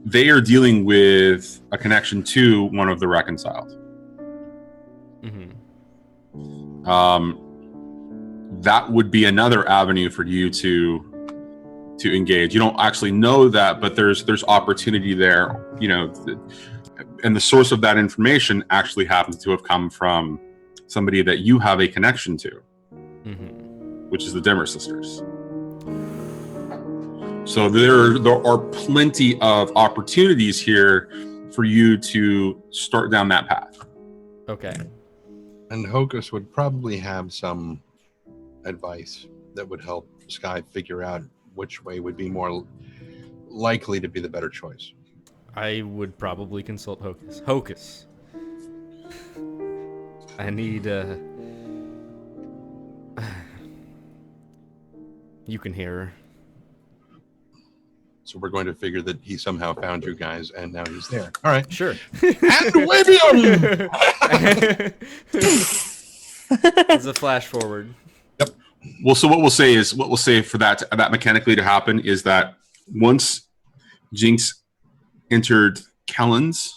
they are dealing with a connection to one of the reconciled. Mm-hmm. That would be another avenue for you to engage. You don't actually know that, but there's opportunity there, you know, and the source of that information actually happens to have come from somebody that you have a connection to, which is the Dimmer sisters. So there are plenty of opportunities here for you to start down that path. Okay. And Hocus would probably have some advice that would help Sky figure out which way would be more likely to be the better choice. I would probably consult Hocus. Hocus. I need, you can hear her. So we're going to figure that he somehow found you guys, and now he's there. All right. Sure. And Wibium! It's a flash forward. Yep. Well, so what we'll say for that mechanically to happen is that once Jinx entered Kellen's,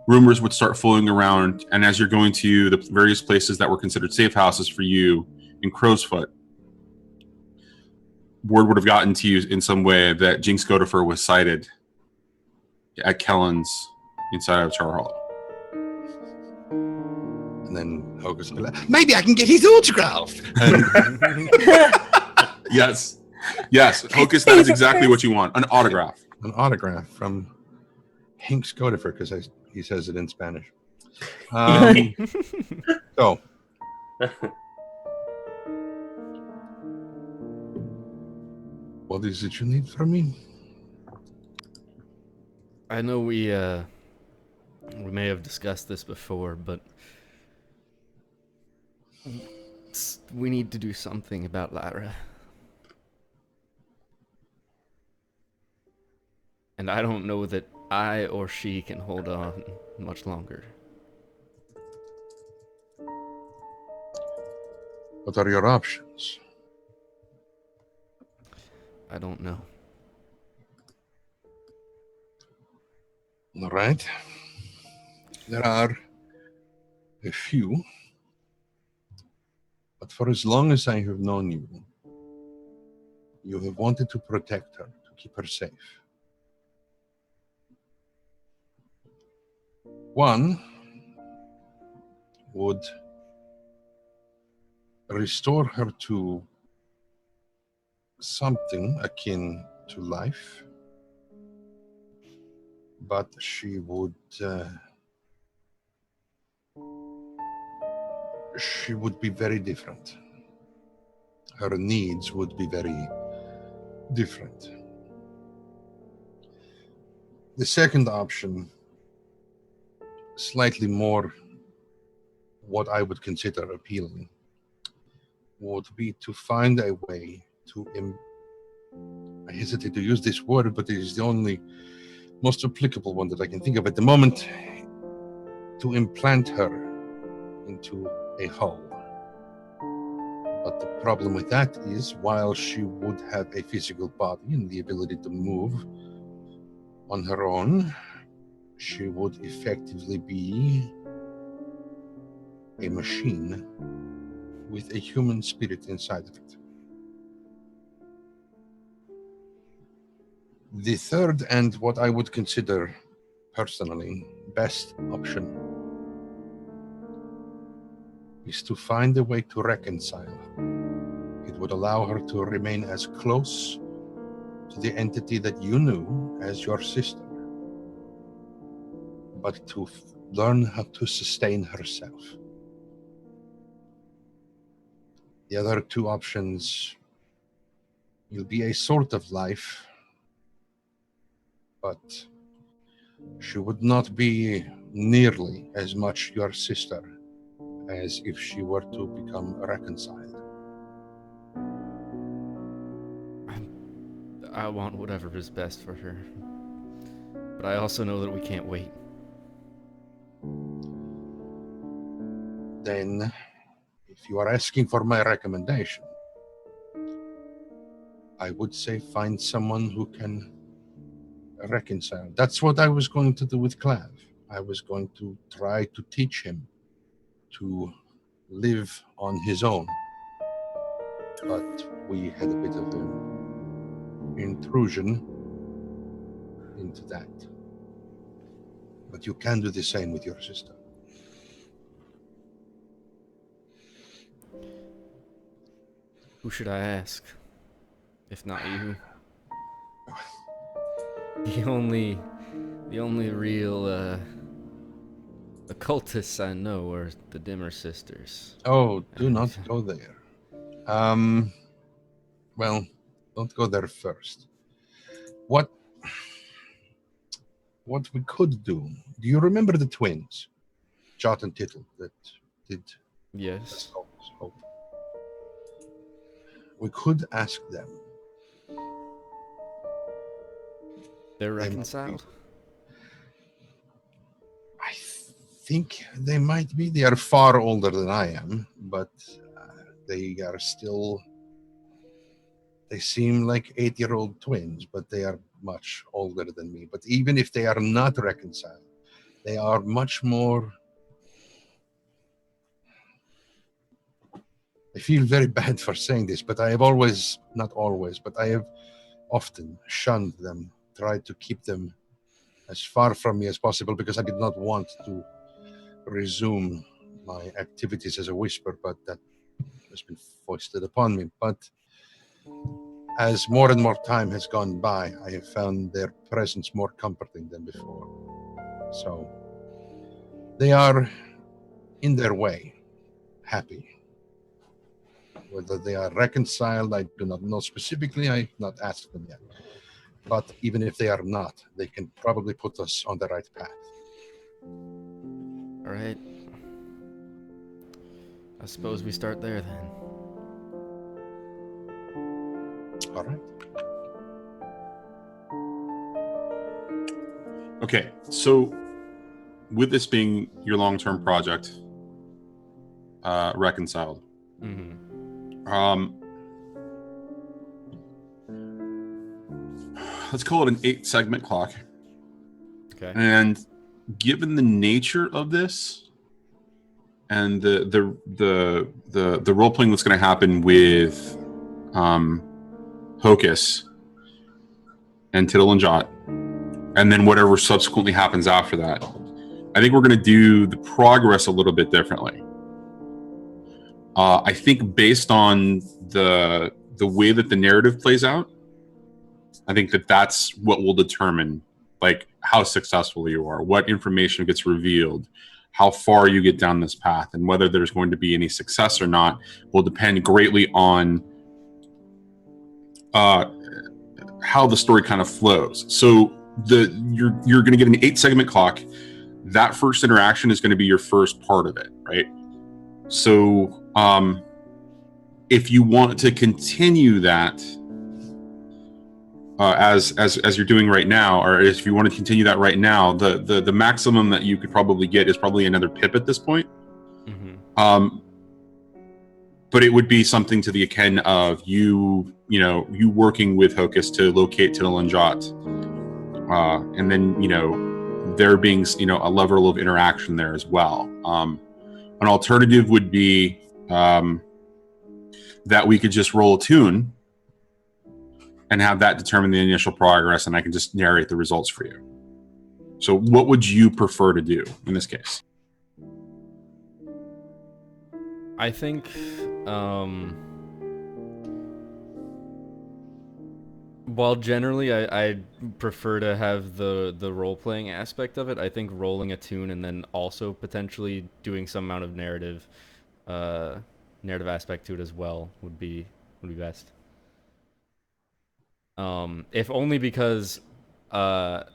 rumors would start flowing around, and as you're going to the various places that were considered safe houses for you in Crowsfoot, word would have gotten to you in some way that Jinx Godefroy was sighted at Kellen's inside of Char Hall. And then Hocus would be like, maybe I can get his autograph. Yes. Hocus, that is exactly what you want. An autograph. An autograph from Hinks Godefroy, because he says it in Spanish. So. What is it you need from me? I know we may have discussed this before, but we need to do something about Lyra. And I don't know that I or she can hold on much longer. What are your options? I don't know. All right. There are a few, but for as long as I have known you, you have wanted to protect her, to keep her safe. One would restore her to something akin to life, but she would be very different. Her needs would be very different. The second option, slightly more what I would consider appealing, would be to find a way to, I hesitate to use this word, but it is the only most applicable one that I can think of at the moment, to implant her into a hull. But the problem with that is, while she would have a physical body and the ability to move on her own, she would effectively be a machine with a human spirit inside of it. The third, and what I would consider personally best option, is to find a way to reconcile. It would allow her to remain as close to the entity that you knew as your sister, but to learn how to sustain herself. The other two options will be a sort of life, but she would not be nearly as much your sister as if she were to become reconciled. I want whatever is best for her. But I also know that we can't wait. Then, if you are asking for my recommendation, I would say find someone who can reconcile. That's what I was going to do with Clav. I was going to try to teach him to live on his own. But we had a bit of an intrusion into that. But you can do the same with your sister. Who should I ask? If not you. The only real occultists I know are the Dimmer sisters. Oh, do not go there. Well, don't go there first. What we could do you remember the twins, Jot and Tittle, that did Yes. Hope? We could ask them. They're reconciled? I think they might be. They are far older than I am, but they are still... They seem like 8-year-old twins, but they are much older than me. But even if they are not reconciled, they are much more... I feel very bad for saying this, but I have always, not always, but I have often shunned them, tried to keep them as far from me as possible because I did not want to resume my activities as a whisper, but that has been foisted upon me. But as more and more time has gone by, I have found their presence more comforting than before. So they are, in their way, happy. Whether they are reconciled, I do not know specifically. I have not asked them yet. But even if they are not, they can probably put us on the right path. All right. I suppose we start there then. All right. Okay, so with this being your long-term project, reconciled, let's call it an 8-segment clock. Okay. And given the nature of this and the role playing that's going to happen with Hocus and Tittle and Jot, and then whatever subsequently happens after that, I think we're going to do the progress a little bit differently. I think based on the way that the narrative plays out, I think that's what will determine like how successful you are, what information gets revealed, how far you get down this path, and whether there's going to be any success or not will depend greatly on how the story kind of flows. So you're going to get an 8-segment clock. That first interaction is going to be your first part of it, right? So if you want to continue that as you're doing right now, or if you want to continue that right now, the maximum that you could probably get is probably another pip at this point. But it would be something to the akin of you working with Hocus to locate Tittle and Jot, and then there being a level of interaction there as well. An alternative would be that we could just roll a tune and have that determine the initial progress, and I can just narrate the results for you. So what would you prefer to do in this case? I think while generally I prefer to have the role-playing aspect of it, I think rolling a tune and then also potentially doing some amount of narrative aspect to it as well would be best. If only because a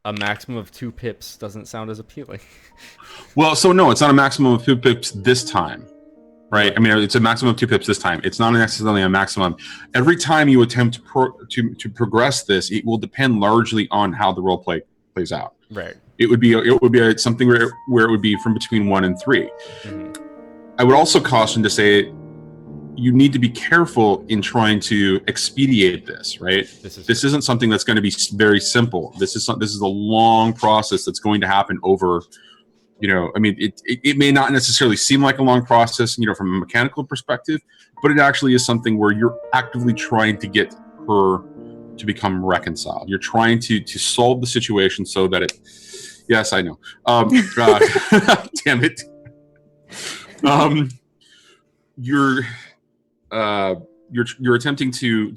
maximum of 2 pips doesn't sound as appealing. Well, so no, it's not a maximum of 2 pips this time, right? I mean, it's a maximum of 2 pips this time. It's not necessarily a maximum. Every time you attempt to progress this, it will depend largely on how the role play plays out. Right. It would be something where it would be from between 1 and 3. Mm-hmm. I would also caution to say you need to be careful in trying to expedite this, right? This isn't something that's going to be very simple. This is a long process that's going to happen over, I mean, it may not necessarily seem like a long process, from a mechanical perspective, but it actually is something where you're actively trying to get her to become reconciled. You're trying to solve the situation so that yes, I know. Damn it. You're attempting to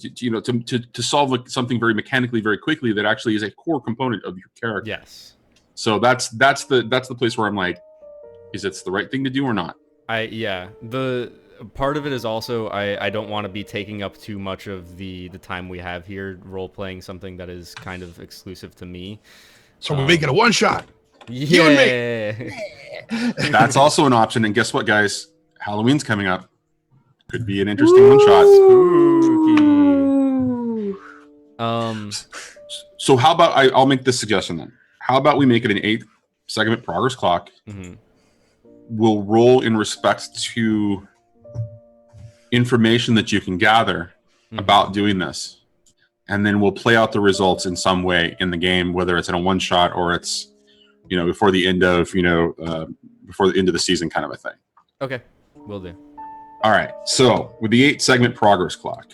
solve something very mechanically, very quickly that actually is a core component of your character. Yes. So that's the place where I'm like, is it the right thing to do or not? The part of it is also I don't want to be taking up too much of the time we have here role playing something that is kind of exclusive to me. So we make it a one shot. Yeah. You and me. That's also an option. And guess what, guys? Halloween's coming up. Could be an interesting one shot. So how about I'll make this suggestion then. How about we make it an 8-segment progress clock? Mm-hmm. We'll roll in respect to information that you can gather about doing this, and then we'll play out the results in some way in the game, whether it's in a one shot or it's before the end of the season kind of a thing. Okay, will do. All right, so with the 8-segment progress clock,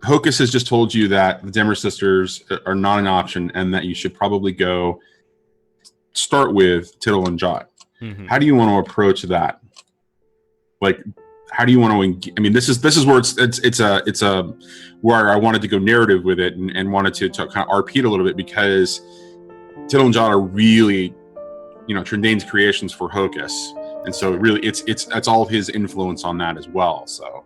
Hocus has just told you that the Dimmer Sisters are not an option and that you should probably start with Tittle and Jot. Mm-hmm. How do you want to approach that? Like, how do you want to? I mean, this is where it's where I wanted to go narrative with it and wanted to kind of RP it a little bit, because Tittle and Jot are really, Trendane's creations for Hocus, and so really it's all his influence on that as well. So.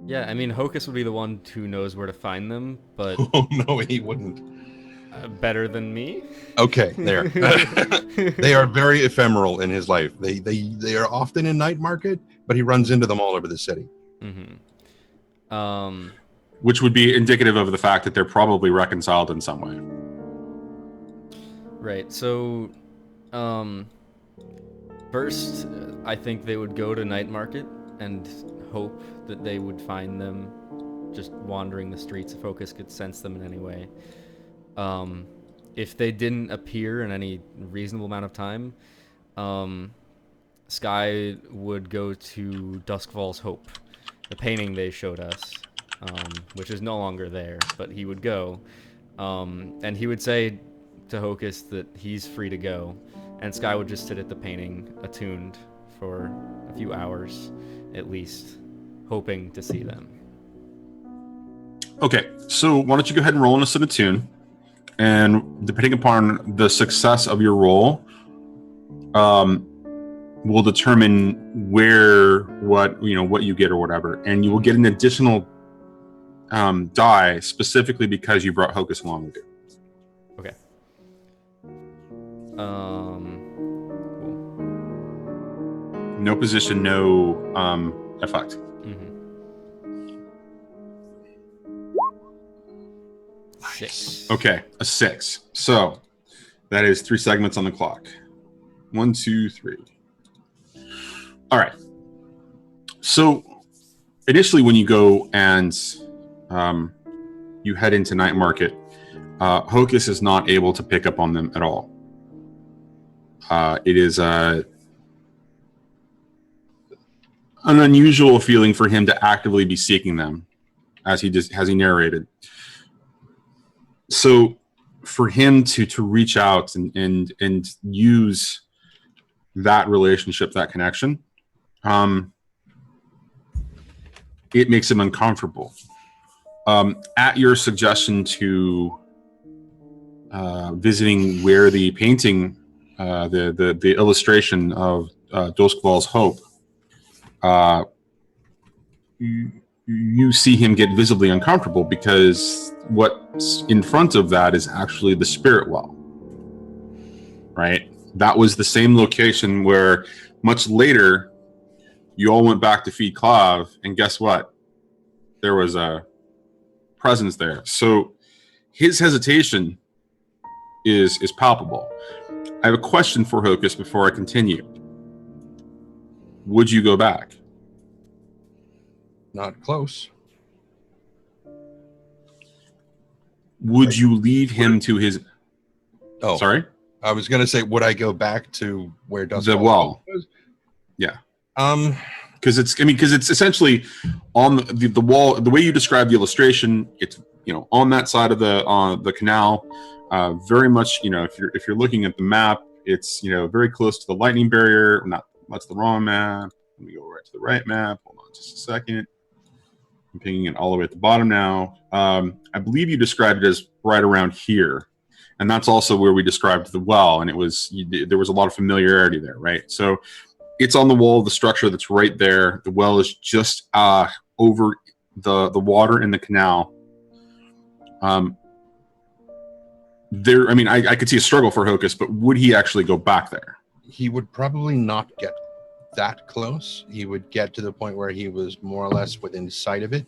Yeah, I mean, Hocus would be the one who knows where to find them, but Oh no, he wouldn't. Better than me. Okay, there. They are very ephemeral in his life. They are often in night market, but he runs into them all over the city. Mm-hmm. Which would be indicative of the fact that they're probably reconciled in some way. Right. So, first, I think they would go to night market and hope that they would find them just wandering the streets if Hocus could sense them in any way. If they didn't appear in any reasonable amount of time, Sky would go to Duskfall's Hope, the painting they showed us, which is no longer there, but he would go, and he would say to Hocus that he's free to go, and Sky would just sit at the painting attuned for a few hours at least, hoping to see them. Okay, so why don't you go ahead and roll us in a tune, and depending upon the success of your roll, will determine what you get or whatever, and you will get an additional die specifically because you brought Hocus along with you. Okay. Cool. No position, no effect. Mm-hmm. 6. Okay, a 6. So that is 3 segments on the clock. 1, 2, 3. All right. So initially, when you go and you head into night market, Hocus is not able to pick up on them at all. It is an unusual feeling for him to actively be seeking them, as he narrated. So, for him to reach out and use that relationship, that connection, it makes him uncomfortable. At your suggestion to visiting where the painting, the illustration of Doskval's Hope, you see him get visibly uncomfortable because what's in front of that is actually the spirit well. Right? That was the same location where much later you all went back to feed Clav, and guess what? There was a presence there. So his hesitation is palpable. I have a question for Hocus before I continue. Would you go back? Not close. Would you leave him to his... Oh, sorry? I was going to say, would I go back to where Dusk the well was? Yeah. Because it's essentially on the wall. The way you describe the illustration, it's on that side of the canal. Very much, if you're looking at the map, it's very close to the lightning barrier. Not that's the wrong map. Let me go right to the right map. Hold on just a second. I'm pinging it all the way at the bottom now. I believe you described it as right around here. And that's also where we described the well, and there was a lot of familiarity there, right? So it's on the wall of the structure that's right there. The well is just over the water in the canal. I could see a struggle for Hocus, but would he actually go back there? He would probably not get that close. He would get to the point where he was more or less within sight of it.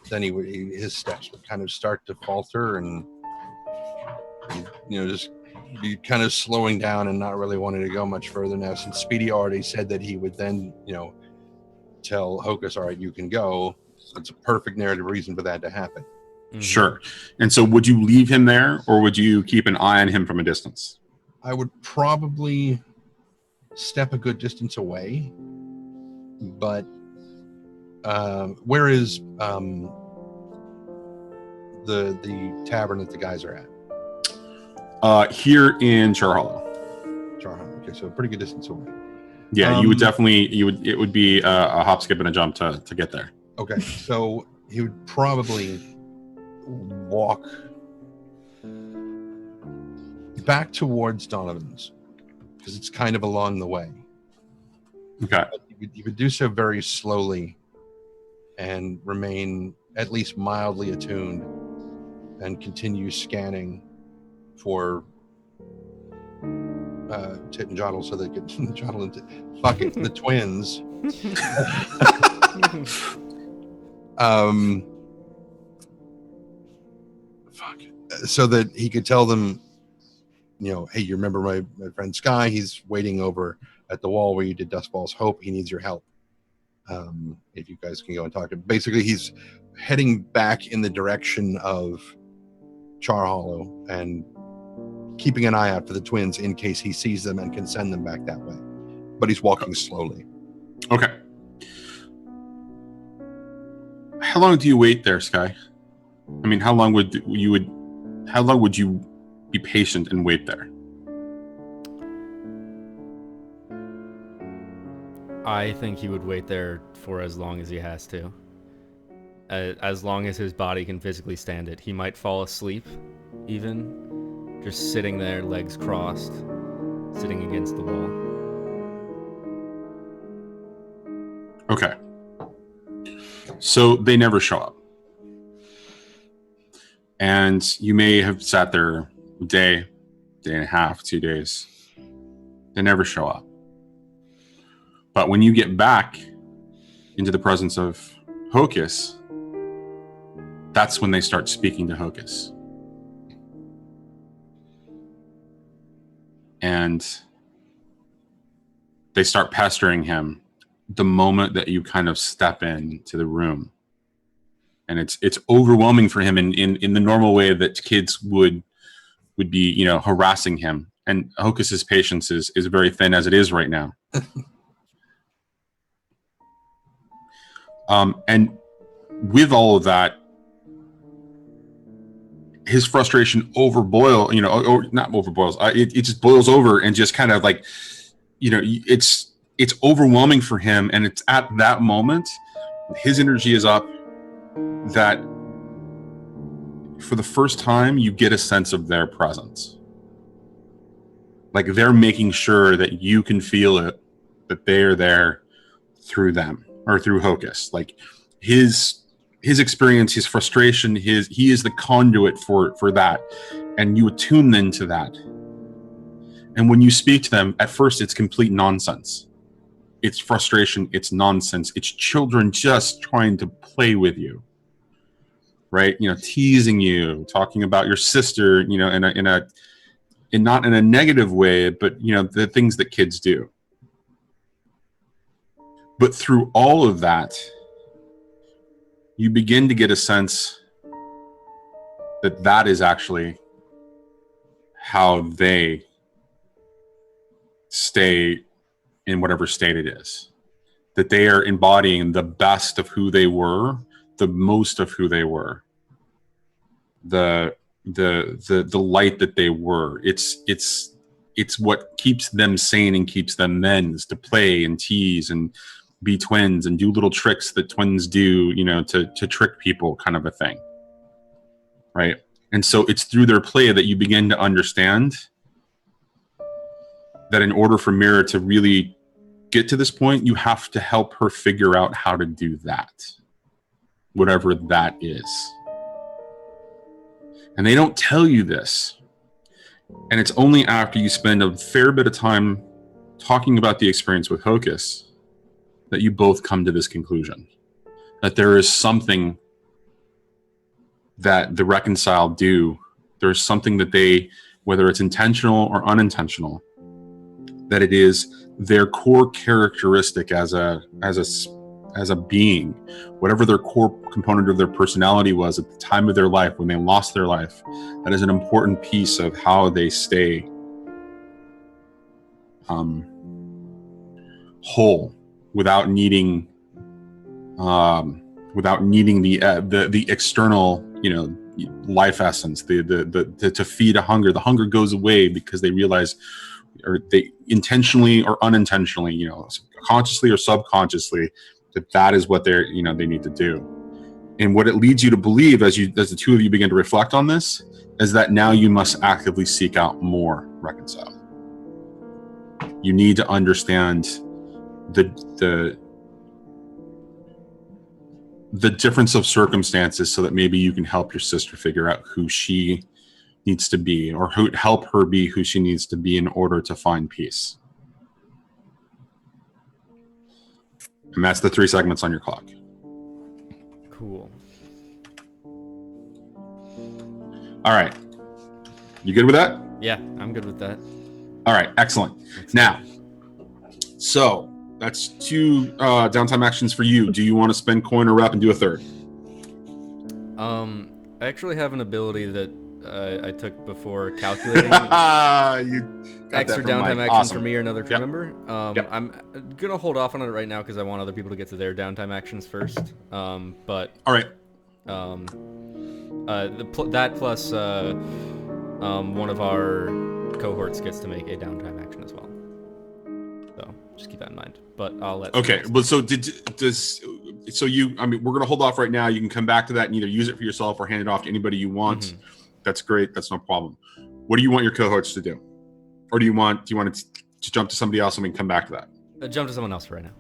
Then his steps would kind of start to falter, and just be kind of slowing down and not really wanting to go much further now, since Speedy already said that he would then tell Hocus, all right, you can go. It's a perfect narrative reason for that to happen. Mm-hmm. Sure. And so would you leave him there, or would you keep an eye on him from a distance? I would probably step a good distance away, but where is the tavern that the guys are at? Here in Char Hollow. Char Hollow. Okay, so a pretty good distance away. Yeah, you would definitely. It would be a hop, skip, and a jump to get there. Okay, so he would probably walk back towards Donovan's because it's kind of along the way. Okay. He would do so very slowly and remain at least mildly attuned and continue scanning for Tit and Jottle so they could Jottle and fuck it, the twins. So that he could tell them, hey, you remember my friend Sky? He's waiting over at the wall where you did Dustfall's Hope. He needs your help. If you guys can go and talk to him. Basically, he's heading back in the direction of Char Hollow and keeping an eye out for the twins in case he sees them and can send them back that way. But he's walking slowly. Okay. How long do you wait there, Sky? I mean, how long would you be patient and wait there? I think he would wait there for as long as he has to. As long as his body can physically stand it. He might fall asleep, even. Just sitting there, legs crossed, sitting against the wall. Okay. So they never show up. And you may have sat there a day and a half, 2 days. They never show up. But when you get back into the presence of Hocus, that's when they start speaking to Hocus. And they start pestering him the moment that you kind of step into the room. and it's overwhelming for him in the normal way that kids would be, harassing him. And Hocus's patience is very thin as it is right now. And with all of that, his frustration or not overboils. It just boils over and just kind of like, it's overwhelming for him. And it's at that moment, his energy is up, that for the first time, you get a sense of their presence. Like they're making sure that you can feel it, that they are there through them or through Hocus. Like his experience, his frustration, he is the conduit for that. And you attune then to that. And when you speak to them, at first it's complete nonsense. It's frustration, it's nonsense. It's children just trying to play with you. Right? Teasing you, talking about your sister, not in a negative way, but the things that kids do. But through all of that, you begin to get a sense that is actually how they stay in whatever state it is. That they are embodying the best of who they were, the most of who they were, the light that they were. It's what keeps them sane and keeps them men, is to play and tease and be twins and do little tricks that twins do, to trick people, kind of a thing. Right? And so it's through their play that you begin to understand that in order for Mira to really get to this point, you have to help her figure out how to do that, whatever that is. And they don't tell you this. And it's only after you spend a fair bit of time talking about the experience with Hocus that you both come to this conclusion. That there is something that the reconciled do. There's something that they, whether it's intentional or unintentional, that it is their core characteristic as a being, whatever their core component of their personality was at the time of their life, when they lost their life, that is an important piece of how they stay whole without needing the external, life essence, to feed a hunger. The hunger goes away because they realize, or they intentionally or unintentionally, consciously or subconsciously, that is what they need to do. And what it leads you to believe, as the two of you begin to reflect on this, is that now you must actively seek out more reconciled. You need to understand the difference of circumstances so that maybe you can help your sister figure out who she needs to be, or help her be who she needs to be in order to find peace. And that's the 3 segments on your clock. Cool. All right. You good with that? Yeah, I'm good with that. All right, excellent. Now, so that's 2 downtime actions for you. Do you want to spend coin or rep and do a third? I actually have an ability that I took before calculating extra downtime actions for me or another crew member. I'm gonna hold off on it right now because I want other people to get to their downtime actions first. But all right. That plus one of our cohorts gets to make a downtime action as well. So just keep that in mind. But I'll let. Okay, but so we're gonna hold off right now. You can come back to that and either use it for yourself or hand it off to anybody you want. Mm-hmm. That's great. That's no problem. What do you want your cohorts to do? Or do you want it to jump to somebody else and we can come back to that? Jump to someone else for right now.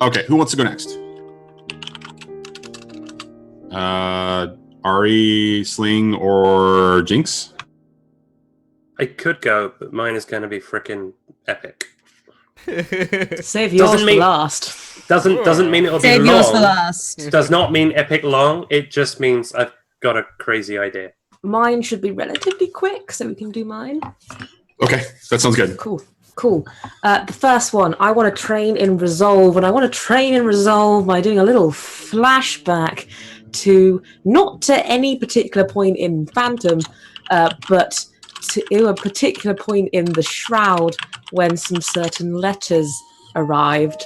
Okay, who wants to go next? Ari, Sling, or Jinx? I could go, but mine is going to be freaking epic. Save yours for last. Doesn't mean it'll Save be long. yours for last. Does not mean epic long. It just means I've got a crazy idea. Mine should be relatively quick, so we can do mine. Okay, that sounds good. Cool. The first one, I want to train in resolve, and I want to train in resolve by doing a little flashback to not to any particular point in Phantom, but to a particular point in the Shroud when some certain letters arrived.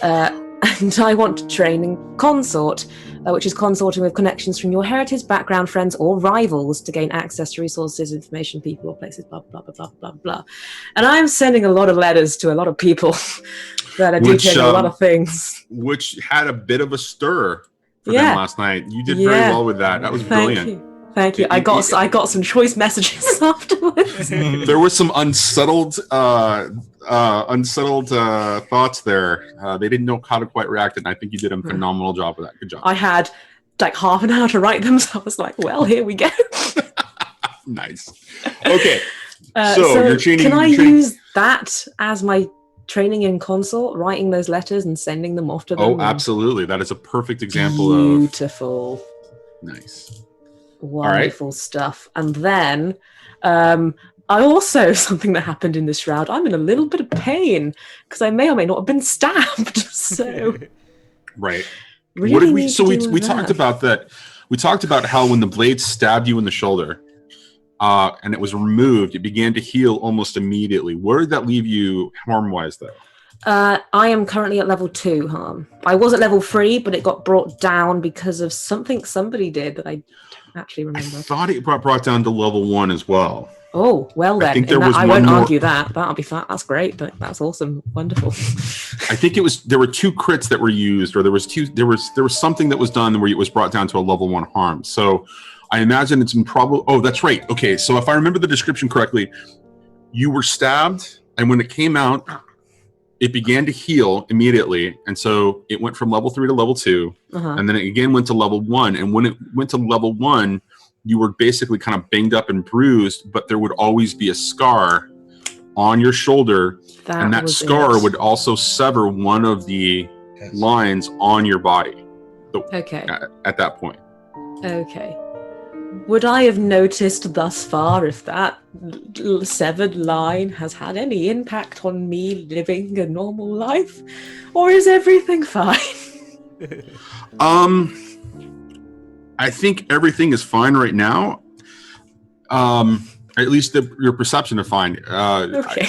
And I want to train in Consort, which is consorting with connections from your heritage, background, friends, or rivals to gain access to resources, information, people, or places, blah, blah, blah, blah, blah, blah. And I'm sending a lot of letters to a lot of people that are detailing a lot of things. Which had a bit of a stir for them last night. You did very well with that. That was brilliant. Thank you. I got some choice messages afterwards. There was some unsettled thoughts there. They didn't know how to quite react, and I think you did a phenomenal job with that. Good job. I had like half an hour to write them, so I was like, "Well, here we go." Nice. Okay. So you're training. Can I use that as my training in Consort, writing those letters and sending them off to them? Oh, absolutely. That is a perfect example Beautiful. Nice. Wonderful stuff. And then I also, something that happened in this Shroud, I'm in a little bit of pain because I may or may not have been stabbed. So right. Really what did we talked about that. We talked about how when the blade stabbed you in the shoulder and it was removed, it began to heal almost immediately. Where did that leave you harm-wise, though? I am currently at level 2 harm. I was at level 3, but it got brought down because of something somebody did that I don't actually remember. I thought it brought down to level 1 as well. Oh, well then. I think I won't argue that. That'll be fine. That's great. That's awesome. Wonderful. I think there were 2 crits that were used, or there was something that was done where it was brought down to a level 1 harm. So I imagine it's probably. Oh, that's right. Okay, so if I remember the description correctly, you were stabbed, and when it came out, it began to heal immediately, and so it went from level 3 to level 2, and then it again went to level 1. And when it went to level 1, you were basically kind of banged up and bruised, but there would always be a scar on your shoulder, and that scar would also sever one of the lines on your body. Okay. At that point. Okay. Would I have noticed thus far if that severed line has had any impact on me living a normal life? Or is everything fine? I think everything is fine right now. At least your perception of fine. Okay.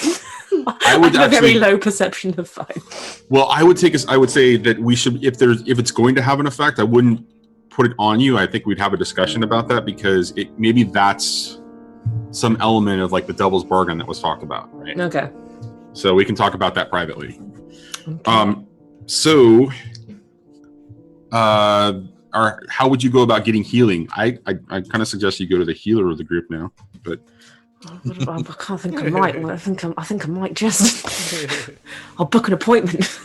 I would have a very low perception of fine. Well, I would say that we should, if it's going to have an effect, I wouldn't put it on you. I think we'd have a discussion about that, because maybe that's some element of like the devil's bargain that was talked about, right? Okay. So we can talk about that privately. Okay. How would you go about getting healing? I kind of suggest you go to the healer of the group now, but I can't think I might. I think I might just. I'll book an appointment.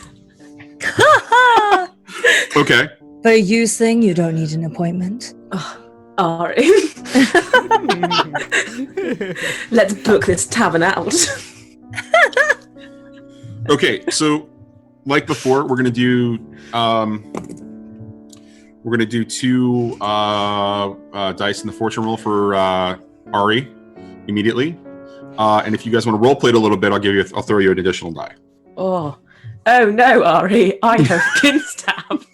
Okay. For you, Sling, you don't need an appointment. Alright. Let's book this tavern out. Okay, so like before, we're gonna do 2 dice in the fortune roll for Ari immediately, and if you guys want to role play it a little bit, I'll throw you an additional die. Oh no, Ari! I have been stabbed.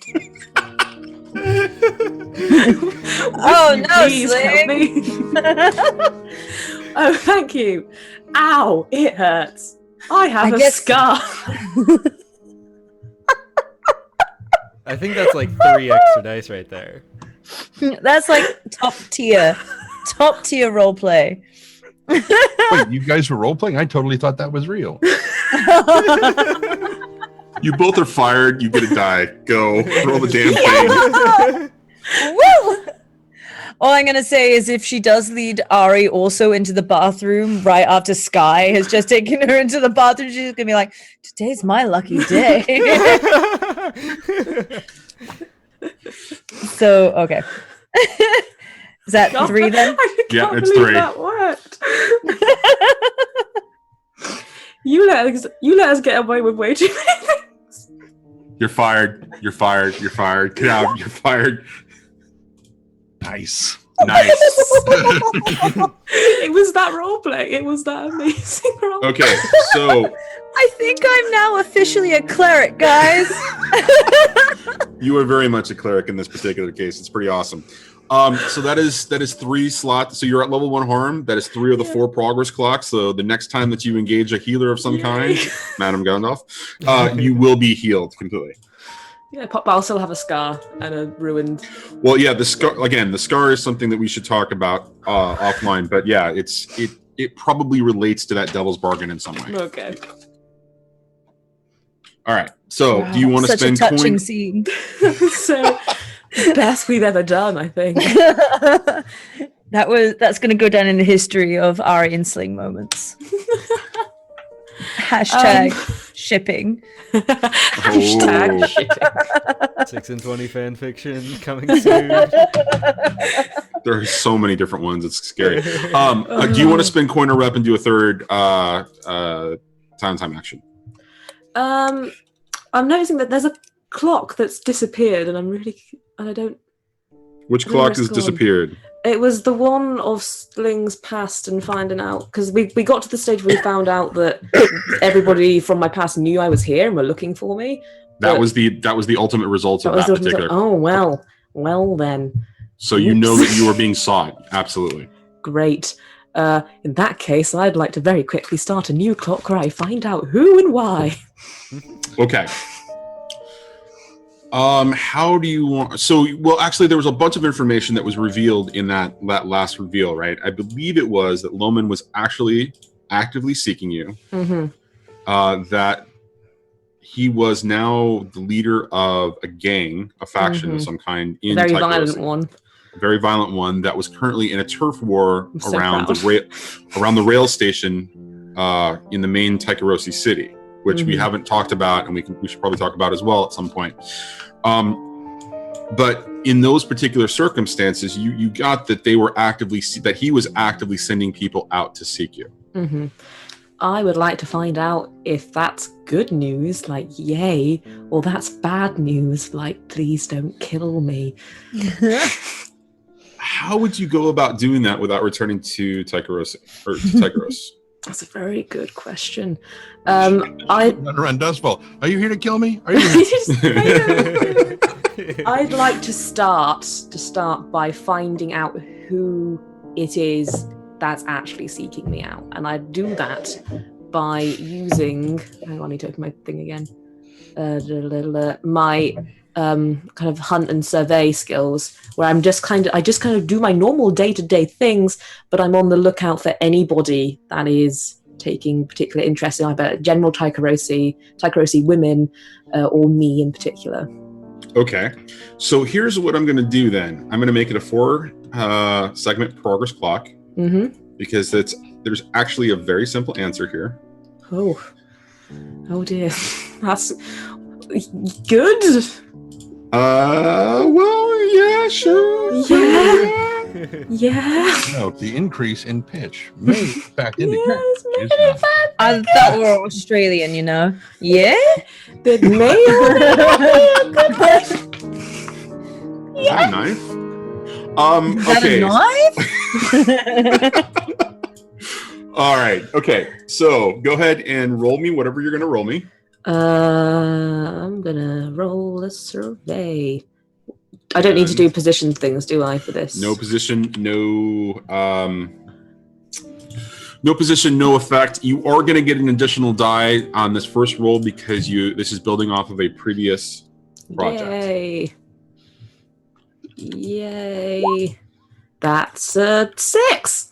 Oh no, please help me. Oh, thank you. Ow, it hurts. I have a scar. I think that's like 3 extra dice right there. That's like top tier roleplay. Wait, you guys were role playing? I totally thought that was real. You both are fired. You get a die. Go roll the damn thing. Woo! All I'm gonna say is, if she does lead Ari also into the bathroom right after Sky has just taken her into the bathroom, she's gonna be like, "Today's my lucky day." So okay, is that 3 then? Yeah, it's 3. That worked. You let us get away with way too many things. You're fired. You're fired. You're fired. Get out. You're fired. Nice. Nice. It was that roleplay. It was that amazing roleplay. Okay, so I think I'm now officially a cleric, guys. you are very much a cleric in this particular case. It's pretty awesome. So that is 3 slots. So you're at level 1 harm. That is 3 of the 4 progress clocks. So the next time that you engage a healer of some kind, Madam Gandalf, you will be healed completely. Yeah, but I'll still have a scar and a ruined. Well, yeah, the scar is something that we should talk about offline. But yeah, it probably relates to that devil's bargain in some way. Okay. All right. So do you want to Such spend a touching coin? scene. So best we've ever done, I think. That's going to go down in the history of Ari and Sling moments. Hashtag shipping. Hashtag shipping. 6 and 20 fan fiction coming soon. There are so many different ones. It's scary. Do you want to spend coin or rep and do a third time action? I'm noticing that there's a clock that's disappeared, and I don't. Which I don't know clock where has it's gone. disappeared? It was the one of Sling's past and finding out, because we got to the stage where we found out that everybody from my past knew I was here and were looking for me. That was the ultimate result of that particular. Oh well then. So you know that you are being sought. Absolutely. Great. In that case, I'd like to very quickly start a new clock where I find out who and why. Okay. How do you want? So, well, actually, there was a bunch of information that was revealed in that last reveal, right? I believe it was that Loman was actually actively seeking you. Mm-hmm. That he was now the leader of a gang, a faction of some kind in Very Tychelosi. violent one. A very violent one that was currently in a turf war I'm so around proud. the rail station in the main Tychelosi city, which we haven't talked about, and we should probably talk about as well at some point. But in those particular circumstances, you got that he was actively sending people out to seek you. Mm-hmm. I would like to find out if that's good news, like yay, or that's bad news, like please don't kill me. How would you go about doing that without returning to Tychelosi or Tychelos? That's a very good question. Run around Dustfall. Are you here to kill me? Are you here? I'd like to start by finding out who it is that's actually seeking me out, and I'd do that by using. Hang on, I need to open my thing again. My kind of hunt and survey skills, where I just kind of do my normal day-to-day things, but I'm on the lookout for anybody that is taking particular interest in either general Tychelosi women, or me in particular. Okay, so here's what I'm going to do then. I'm going to make it a 4 segment progress clock, because there's actually a very simple answer here. Oh dear, that's good. Well, yeah, sure. Yeah. No, the increase in pitch may fact indicate. Yes, is not. I thought we were Australian, you know. Yeah. the Is that a knife? Is that Okay. a knife? All right. Okay. So go ahead and roll me whatever you're going to roll me. I'm gonna roll a survey. I don't need to do position things, do I, for this? No position, no position, no effect. You are going to get an additional die on this first roll because this is building off of a previous project. Yay. That's a 6.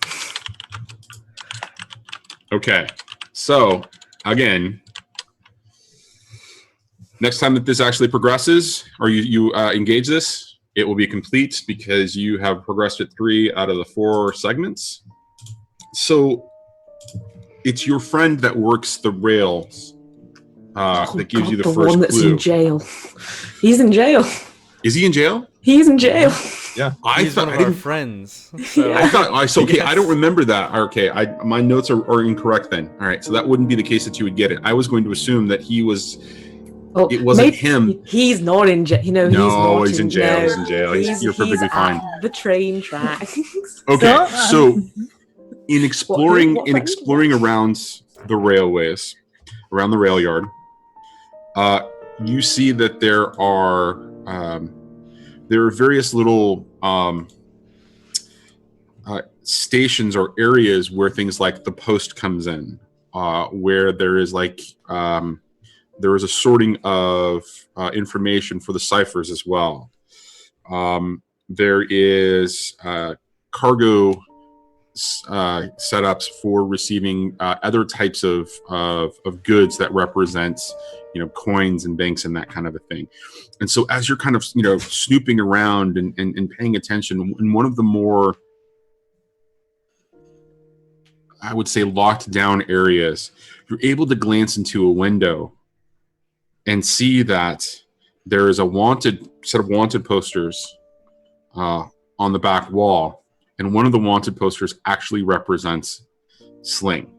Okay. So, again, next time that this actually progresses, or you engage this, it will be complete because you have progressed it 3 out of the 4 segments. So it's your friend that works the rails that gives you the first one that's clue. in jail. He's in jail. Is he in jail? He's in jail. Yeah, He's one of our friends. So. I thought okay. Yes. I don't remember that. Okay, my notes are incorrect then. All right, so that wouldn't be the case that you would get it. I was going to assume that he was Oh, it wasn't maybe him. He's not in jail. No, he's in jail. He's in jail. You're perfectly fine. At the train tracks. Okay, so in What exploring friend? around the railways, around the rail yard, you see that there are various little stations or areas where things like the post comes in, where there is like there is a sorting of information for the ciphers as well. There is cargo setups for receiving other types of goods that represent, coins and banks and that kind of a thing. And so as you're kind of, snooping around and paying attention, in one of the more, I would say, locked down areas, you're able to glance into a window and see that there is a set of wanted posters on the back wall. And one of the wanted posters actually represents Sling.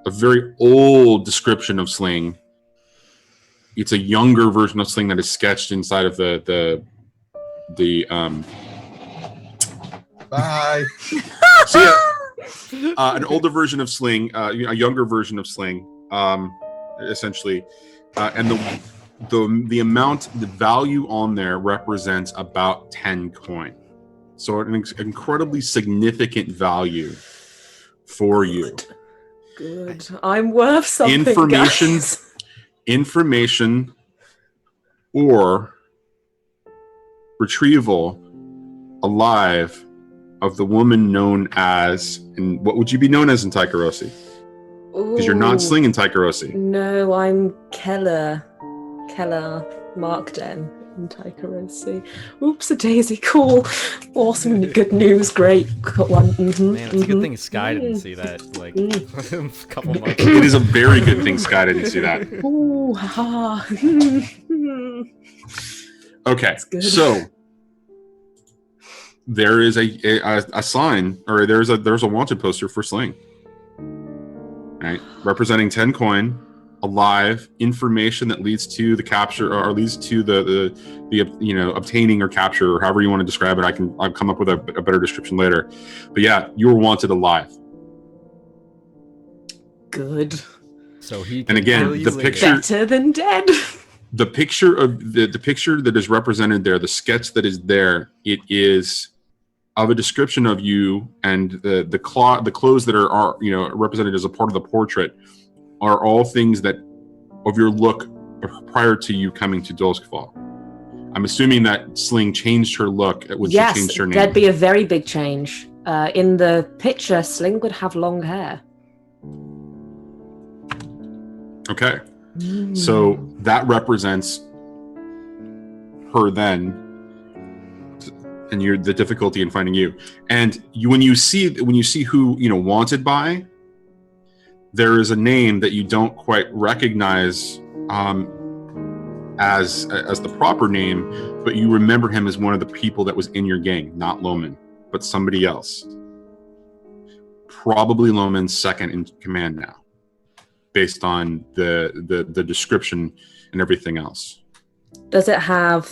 A very old description of Sling. It's a younger version of Sling that is sketched inside of the Bye. so yeah, an older version of Sling, a younger version of Sling, essentially, and the amount, the value on there represents about 10 coin. So an incredibly significant value for you. Good. I'm worth something. Information or retrieval alive of the woman known as, and what would you be known as in Tycherosi? Because you're not Sling in Tycherosi. No, I'm Keller Markden in Tycherosi. Oops, a daisy. Cool. Awesome. Good news. Great. Got one. Man, it's a good thing Sky didn't see that. Like a couple months ago. It is a very good thing Sky didn't see that. Ooh, haha. Okay, so there is a sign, or there's a wanted poster for Sling, right? Representing 10 coin, alive, information that leads to the capture, or leads to the obtaining or capture, or however you want to describe it. I'll come up with a better description later. But yeah, you were wanted alive. Good. So he can and again, the later. picture Better than dead. The picture of the picture that is represented there, the sketch that is there, it is of a description of you, and the clothes that are represented as a part of the portrait are all things that of your look prior to you coming to Dolskval. I'm assuming that Sling changed her look when she changed her name. There'd be a very big change. In the picture, Sling would have long hair. Okay. So that represents her then, and the difficulty in finding you. And when you see who wanted by, there is a name that you don't quite recognize as the proper name, but you remember him as one of the people that was in your gang, not Loman, but somebody else. Probably Loman's second in command now, based on the description and everything else. Does it have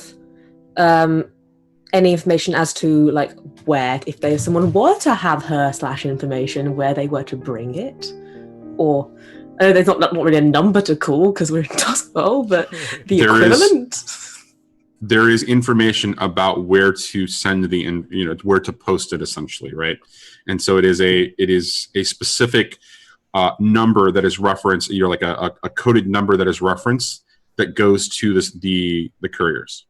any information as to where, if someone were to have her /information, where they were to bring it? Or there's not really a number to call because we're in Duskfall, but the equivalent. There is information about where to send where to post it, essentially, right? And so it is a specific number that is referenced, like a coded number that is referenced that goes to the couriers.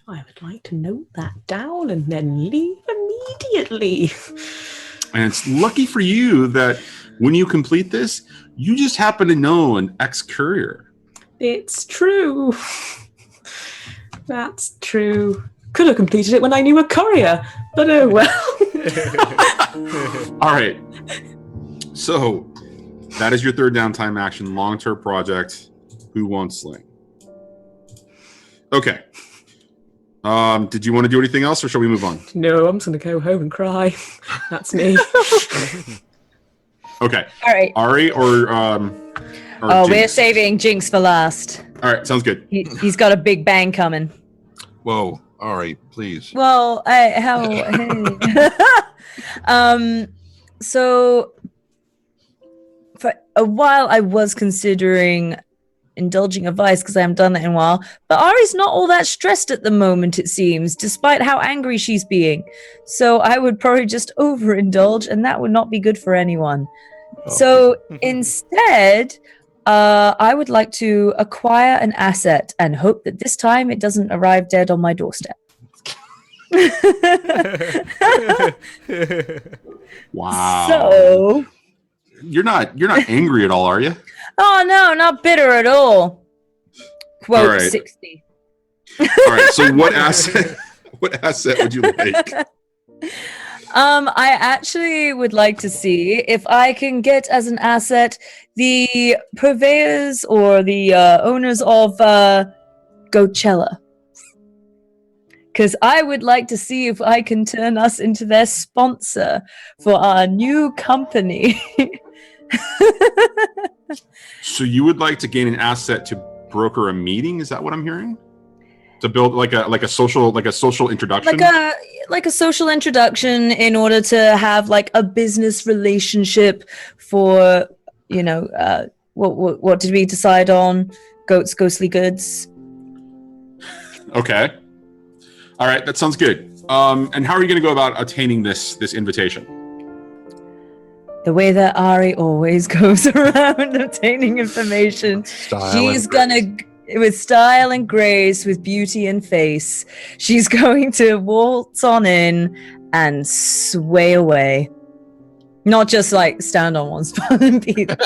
I would like to note that down and then leave immediately. And it's lucky for you that when you complete this, you just happen to know an ex-courier. It's true. That's true. Could have completed it when I knew a courier, but oh well. All right. So that is your third downtime action, long-term project. Who wants Sling? Okay. Did you want to do anything else, or shall we move on? No, I'm just going to go home and cry. That's me. Okay. All right. Ari or Oh, we're Jinx? saving Jinx for last. All right, sounds good. He's got a big bang coming. Whoa. All right, please. Well, hey. So for a while I was considering indulging a vice because I haven't done that in a while, but Ari's not all that stressed at the moment, it seems, despite how angry she's being. So I would probably just overindulge, and that would not be good for anyone. Oh. So instead, I would like to acquire an asset and hope that this time it doesn't arrive dead on my doorstep. Wow. So, You're not angry at all, are you? oh no, not bitter at all. Quote All right. 60. All right. So what asset would you like? I actually would like to see if I can get as an asset the purveyors or the owners of Coachella. Because I would like to see if I can turn us into their sponsor for our new company. So you would like to gain an asset to broker a meeting? Is that what I'm hearing? To build like a social introduction? Like a social introduction in order to have like a business relationship for, you know, what did we decide on? Ghostly goods. Okay. All right, that sounds good. And how are you going to go about attaining this invitation? The way that Ari always goes around obtaining information. She's gonna, with style and grace, with beauty and face, she's going to waltz on in and sway away. Not just like stand on one spot and be like.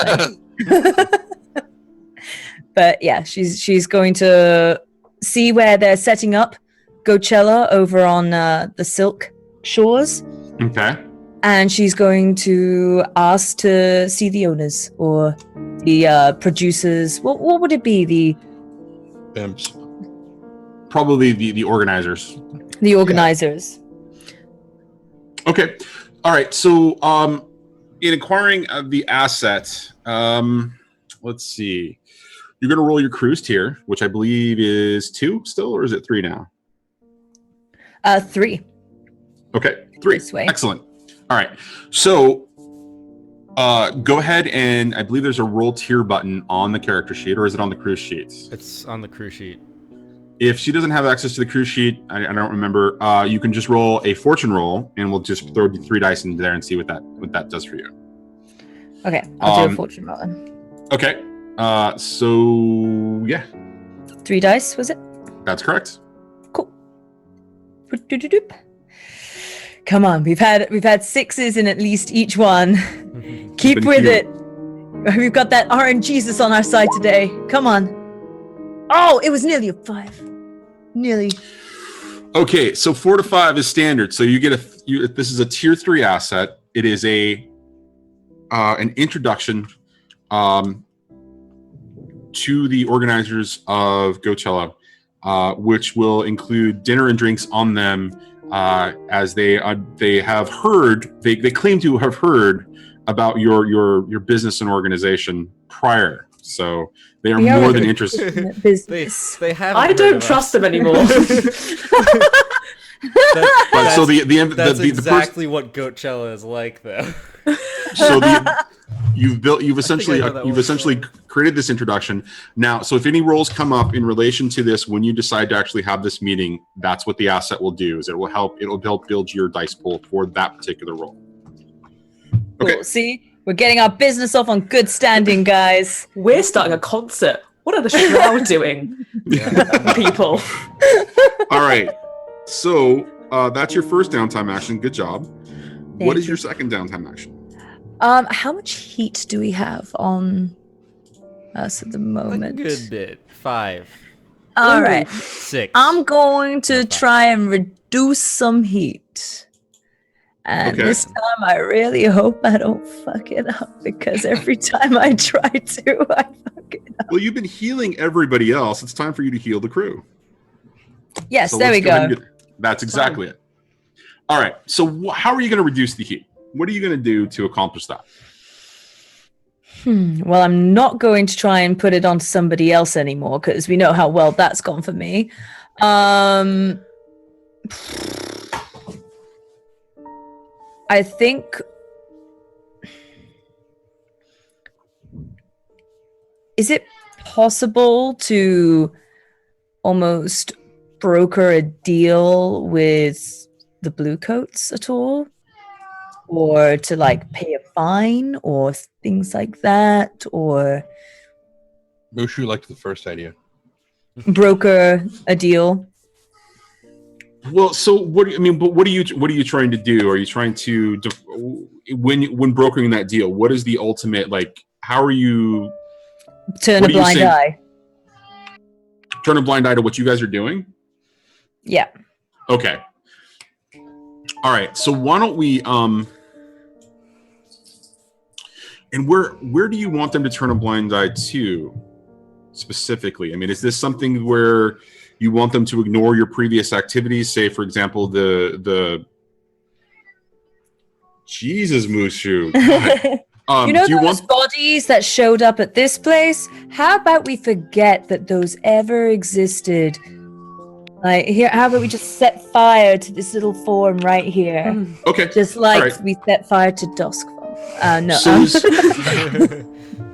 But yeah, she's going to see where they're setting up Coachella over on the Silk Shores. Okay. And she's going to ask to see the owners or the producers. What would it be? The Pimps. Probably the organizers. The organizers. Yeah. Okay. All right. So in acquiring the asset, let's see. You're going to roll your cruise tier, which I believe is 2 still, or is it 3 now? 3. Okay, 3. This way. Excellent. All right. So go ahead and I believe there's a roll tier button on the character sheet, or is it on the cruise sheets? It's on the cruise sheet. If she doesn't have access to the cruise sheet, I don't remember. You can just roll a fortune roll, and we'll just throw 3 dice into there and see what that does for you. Okay, I'll do a fortune roll then. Okay. So yeah, 3 dice, was it? that's correct. Cool. Doop. Come on, we've had 6s in at least each one. Keep with it. We've got that RNGesus on our side today. Come on. Oh, it was nearly a 5. Nearly. Okay, so 4 to 5 is standard. So you get this is a tier 3 asset. It is an introduction to the organizers of Coachella, which will include dinner and drinks on them, as they have heard, they claim to have heard about your business and organization prior. So they are more than interested. They have. I don't trust them anymore. That's exactly what Coachella is like, though. So you've essentially created this introduction. Now, so if any roles come up in relation to this, when you decide to actually have this meeting, that's what the asset will do. Is it'll help build your dice pool for that particular role. Okay. Cool. See, we're getting our business off on good standing, guys. We're starting a concert. What are the Shroud doing? People. All right. So that's your first downtime action. Good job. What is your second downtime action? How much heat do we have on us at the moment? A good bit. 5. All right. 6. I'm going to try and reduce some heat. And this time I really hope I don't fuck it up, because every time I try to, I fuck it up. Well, you've been healing everybody else. It's time for you to heal the crew. Yes, So there we go. That's exactly it. All right. So how are you going to reduce the heat? What are you going to do to accomplish that? Well, I'm not going to try and put it on somebody else anymore because we know how well that's gone for me. I think. Is it possible to almost broker a deal with the Bluecoats at all? Or to like pay a fine or things like that? Or Mushu liked the first idea. broker a deal? Well, so what? But what are you trying to do? Are you trying to when brokering that deal? What is the ultimate like? How are you Turn a blind eye. Turn a blind eye to what you guys are doing? Yeah. Okay. All right. So why don't we and where do you want them to turn a blind eye to specifically? I mean, is this something where you want them to ignore your previous activities? Say, for example, the Jesus Mushu. You know those bodies that showed up at this place? How about we forget that those ever existed? Like here, how about we just set fire to this little form right here? Okay. Just like right. we set fire to Duskfall. No.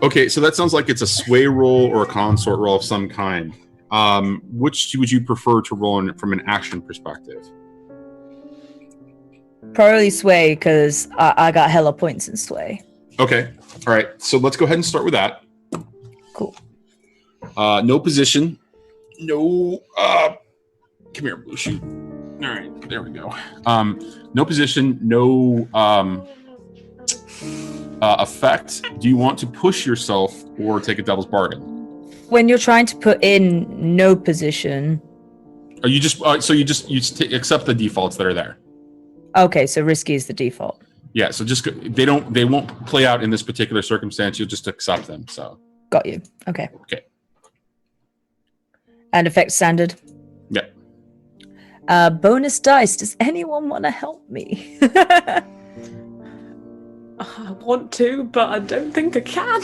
Okay, so that sounds like it's a sway roll or a consort roll of some kind. Which would you prefer to roll in from an action perspective? Probably sway, because I got hella points in sway. Okay. All right. So let's go ahead and start with that. Cool. No position. No. Come here, Blue Shoot. All right. There we go. No position. No effect. Do you want to push yourself or take a devil's bargain? When you're trying to put in no position. Are you just accept the defaults that are there? Okay, so risky is the default. Yeah, so just they won't play out in this particular circumstance. You'll just accept them. So got you. Okay. Okay. And effect standard. Yeah. Bonus dice. Does anyone want to help me? I want to, but I don't think I can.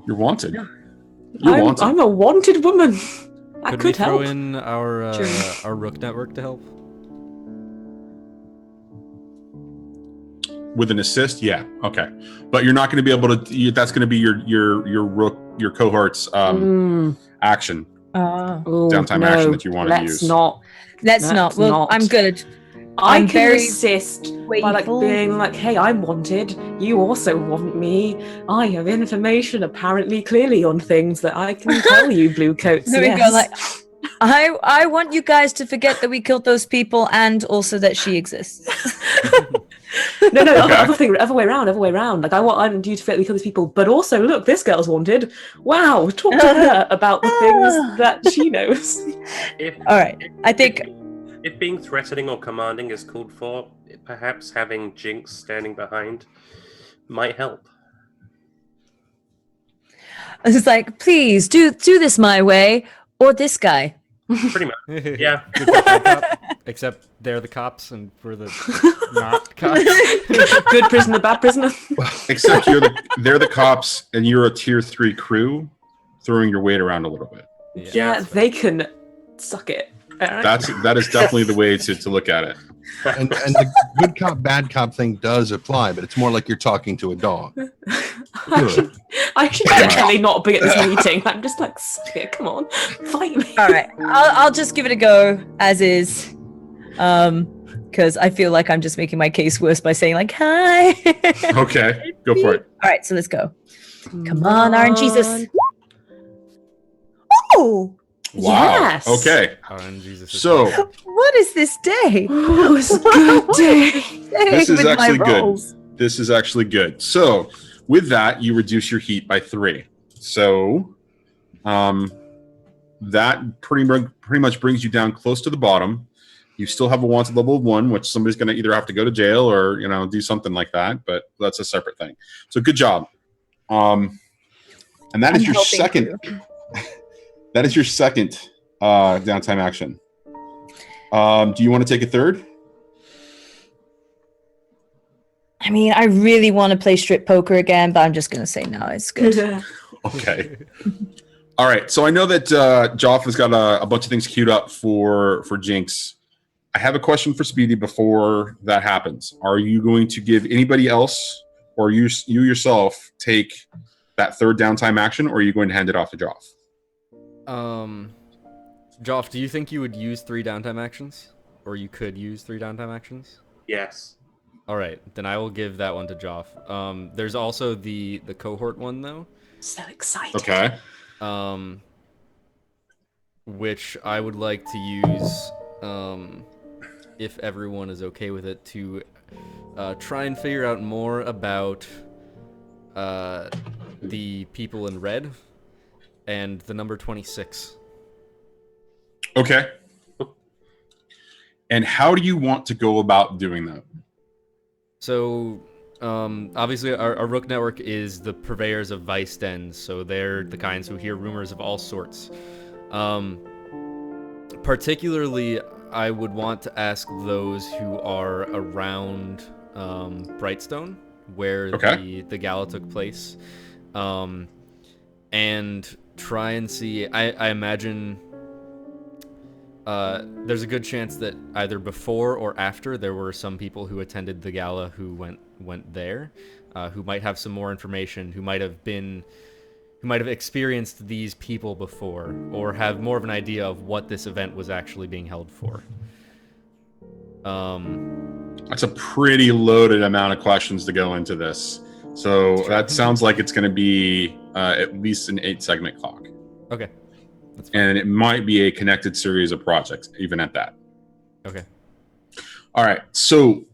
You're wanted. I'm a wanted woman. Could we throw in our Rook network to help? With an assist, yeah, okay, but you're not going to be able to. That's going to be your Rook, your cohort's action, downtime action that you want to use. Let's not. Well, I'm good. I can assist by like being like, hey, I'm wanted. You also want me. I have information apparently clearly on things that I can tell you, Bluecoats. There we go. Like, I want you guys to forget that we killed those people and also that she exists. No, other way around. Like I want you to forget we killed these people, but also look, this girl's wanted. Wow, talk to her about the things that she knows. All right, I think. If being threatening or commanding is called for, perhaps having Jinx standing behind might help. It's like, please do this my way or this guy. Pretty much, yeah. Except they're the cops and we're the not cops. Good prisoner, bad prisoner. Except they're the cops and you're a tier 3 crew throwing your weight around a little bit. Yeah, they can suck it. That is definitely the way to look at it. And the good cop, bad cop thing does apply, but it's more like you're talking to a dog. I should definitely not be at this meeting. I'm just like, suck it, come on, fight me. All right, I'll just give it a go as is, because I feel like I'm just making my case worse by saying like, hi. Okay, go for it. All right, so let's go. Come on, RNGesus. Oh. Wow. Yes. Okay. Jesus. So, what is this day? Oh, it was a good day. This is actually good. Rolls. This is actually good. So, with that, you reduce your heat by 3. So, that pretty much brings you down close to the bottom. You still have a wanted level of 1, which somebody's going to either have to go to jail or do something like that. But that's a separate thing. So, good job. And that is your second. That is your second downtime action. Do you want to take a third? I mean, I really want to play strip poker again, but I'm just going to say no, it's good. Okay. All right. So I know that Joff has got a bunch of things queued up for Jinx. I have a question for Speedy before that happens. Are you going to give anybody else, or you yourself take that third downtime action, or are you going to hand it off to Joff? Joff, do you think you would use 3 downtime actions? Or you could use 3 downtime actions? Yes. All right, then I will give that one to Joff. There's also the cohort one though. So excited. Okay. Which I would like to use, if everyone is okay with it, to try and figure out more about the people in red and the number 26. Okay. And how do you want to go about doing that? So, obviously, our Rook network is the purveyors of vice dens, so they're the kinds who hear rumors of all sorts. Particularly, I would want to ask those who are around Brightstone, where the gala took place, and try and see. I imagine there's a good chance that either before or after there were some people who attended the gala who went there, who might have some more information, who might have experienced these people before, or have more of an idea of what this event was actually being held for. That's a pretty loaded amount of questions to go into this. So that sounds like it's going to be at least an 8-segment clock. Okay. That's fine. And it might be a connected series of projects, even at that. Okay. All right. So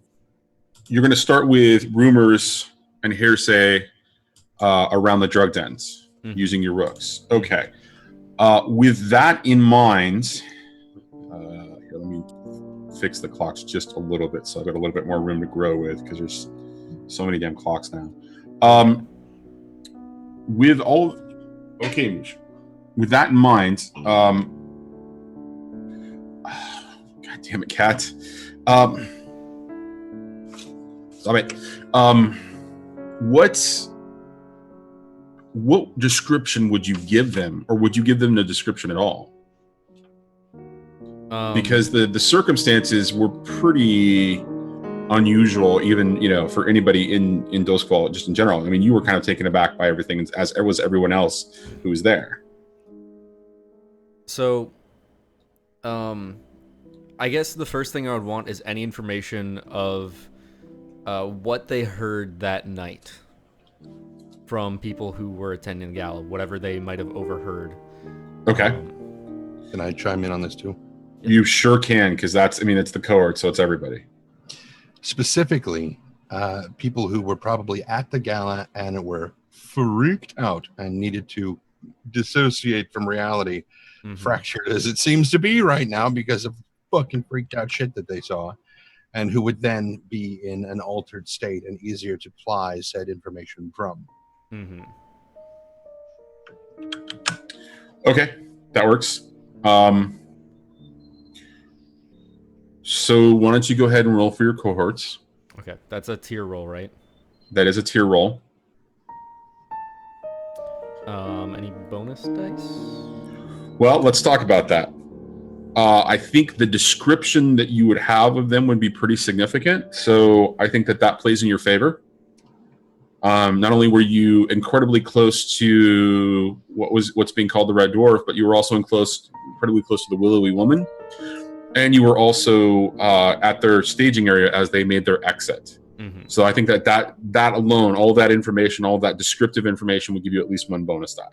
you're going to start with rumors and hearsay around the drug dens using your rooks. Okay. With that in mind, here, let me fix the clocks just a little bit so I've got a little bit more room to grow with, because there's so many damn clocks now. With all... Okay, Mish. With that in mind, God damn it, cat. Stop it. What description would you give them, or would you give them no description at all? Because the circumstances were pretty unusual, even for anybody in Dosqual, just in general. I mean, you were kind of taken aback by everything, as was everyone else who was there. So, I guess the first thing I would want is any information of what they heard that night from people who were attending the gala, whatever they might have overheard. Okay. Can I chime in on this too? You sure can, because it's the cohort, so it's everybody. Specifically, people who were probably at the gala and were freaked out and needed to dissociate from reality. Fractured as it seems to be right now because of fucking freaked out shit that they saw, and who would then be in an altered state and easier to ply said information from. Okay, that works. So why don't you go ahead and roll for your cohorts? Okay, that's a tier roll, right? That is a tier roll. Any bonus dice? Well, let's talk about that. I think the description that you would have of them would be pretty significant. So I think that plays in your favor. Not only were you incredibly close to what's being called the Red Dwarf, but you were also incredibly close to the Willowy Woman. And you were also at their staging area as they made their exit. So I think that alone, all that information, all that descriptive information would give you at least 1 bonus die.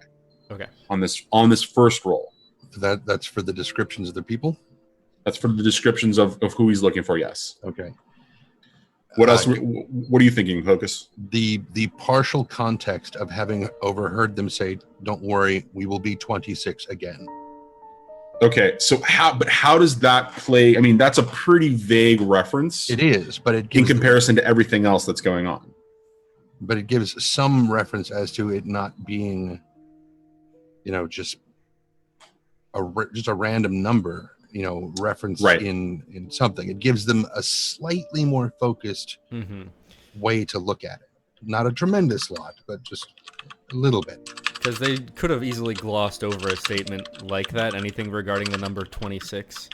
Okay. On this first roll. That's for the descriptions of the people? That's for the descriptions of who he's looking for, yes. Okay. What else? What are you thinking, Hocus? The partial context of having overheard them say, "Don't worry, we will be 26 again." Okay, so how does that play? I mean, that's a pretty vague reference. It is, but it gives in comparison to everything else that's going on. But it gives some reference as to it not being, just a random number, reference right. in something. It gives them a slightly more focused way to look at it. Not a tremendous lot, but just a little bit. Because they could have easily glossed over a statement like that, anything regarding the number 26.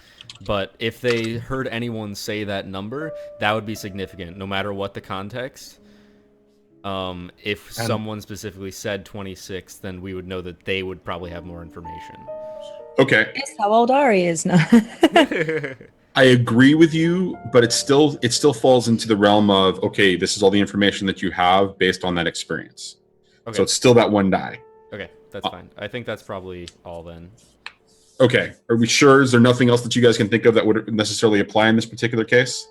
But if they heard anyone say that number, that would be significant, no matter what the context. If someone specifically said 26, then we would know that they would probably have more information. Okay. Guess how old Ari is now. I agree with you, but it still falls into the realm of, okay, this is all the information that you have based on that experience. Okay. So it's still that one die. Okay, that's fine. I think that's probably all then. Okay. Are we sure? Is there nothing else that you guys can think of that would necessarily apply in this particular case?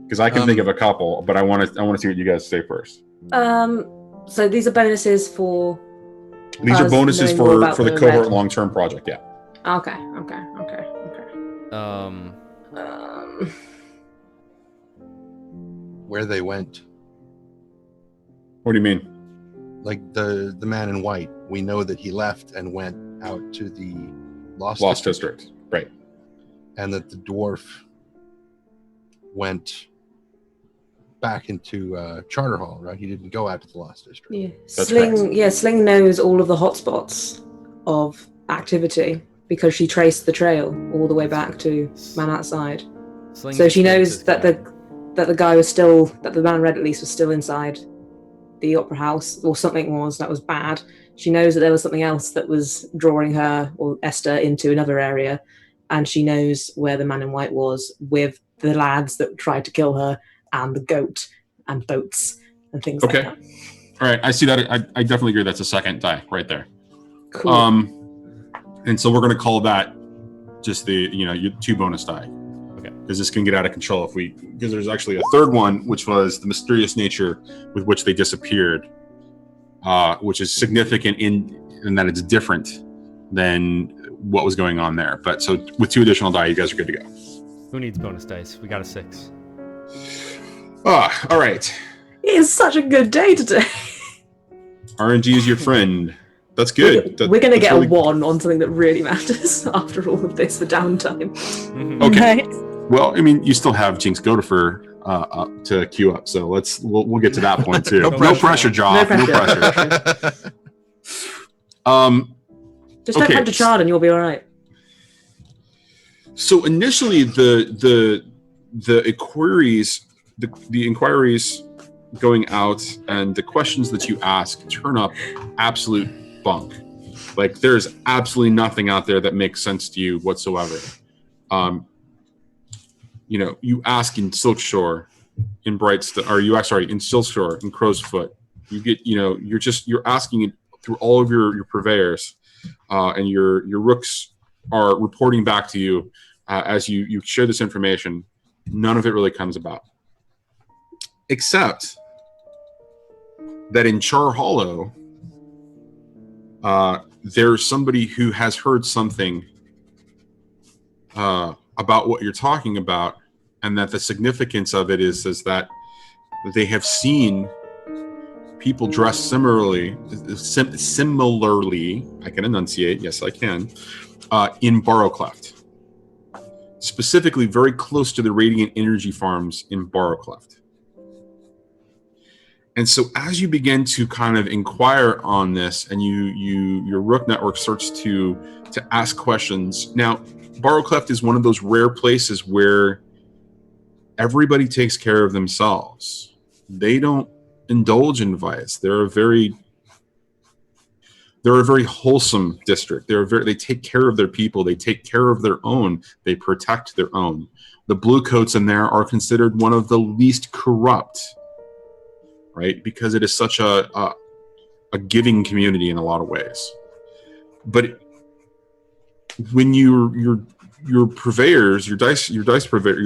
Because I can think of a couple, but I want to see what you guys say first. So these are bonuses for. These are bonuses for the cohort long-term project. Yeah. Okay. Where they went. What do you mean? Like the man in white. We know that he left and went out to the Lost District. Right. And that the dwarf went back into Charter Hall, right? He didn't go out to the Lost District. Yeah. That's Sling. correct. Yeah, Sling knows all of the hotspots of activity because she traced the trail all the way back to Man Outside. Sling So she knows that that the guy was still, that the man red at least was still inside the opera house, or something was that was bad. She knows that there was something else that was drawing her or Esther into another area, and she knows where the man in white was with the lads that tried to kill her and the goat and boats and things like that. All right, I see that. I definitely agree. That's a second die right there. Cool. And so we're going to call that just the your 2 bonus die. Okay. Because this can get out of control because there's actually a third one, which was the mysterious nature with which they disappeared, which is significant in that it's different than what was going on there. But so with 2 additional die, you guys are good to go. Who needs bonus dice? We got a 6. All right. It's such a good day today. RNG is your friend. That's good. We're going to get really a 1 on something that really matters after all of this for downtime. Okay. Right? Well, I mean, you still have Jinx Godifer up to queue up, so we'll get to that point too. No pressure, Joff. No pressure. Just don't come to Chard and you'll be all right. So initially, the inquiries, the inquiries going out and the questions that you ask turn up absolute bunk. Like there's absolutely nothing out there that makes sense to you whatsoever. You ask in Silkshore, in in Silkshore, in Crow's Foot. You get, you're asking it through all of your purveyors, and your rooks are reporting back to you as you share this information. None of it really comes about, except that in Char Hollow, there's somebody who has heard something about what you're talking about, and that the significance of it is that they have seen people dressed similarly, I can enunciate, yes I can, in Barrowcleft. Specifically very close to the radiant energy farms in Barrowcleft. And so as you begin to kind of inquire on this and your Rook network starts to ask questions. Now, Barrowcleft is one of those rare places where everybody takes care of themselves. They don't indulge in vice. They're a very wholesome district. They take care of their people. They take care of their own. They protect their own. The Bluecoats in there are considered one of the least corrupt, right? Because it is such a giving community in a lot of ways. But when your purveyors, your vice purveyors,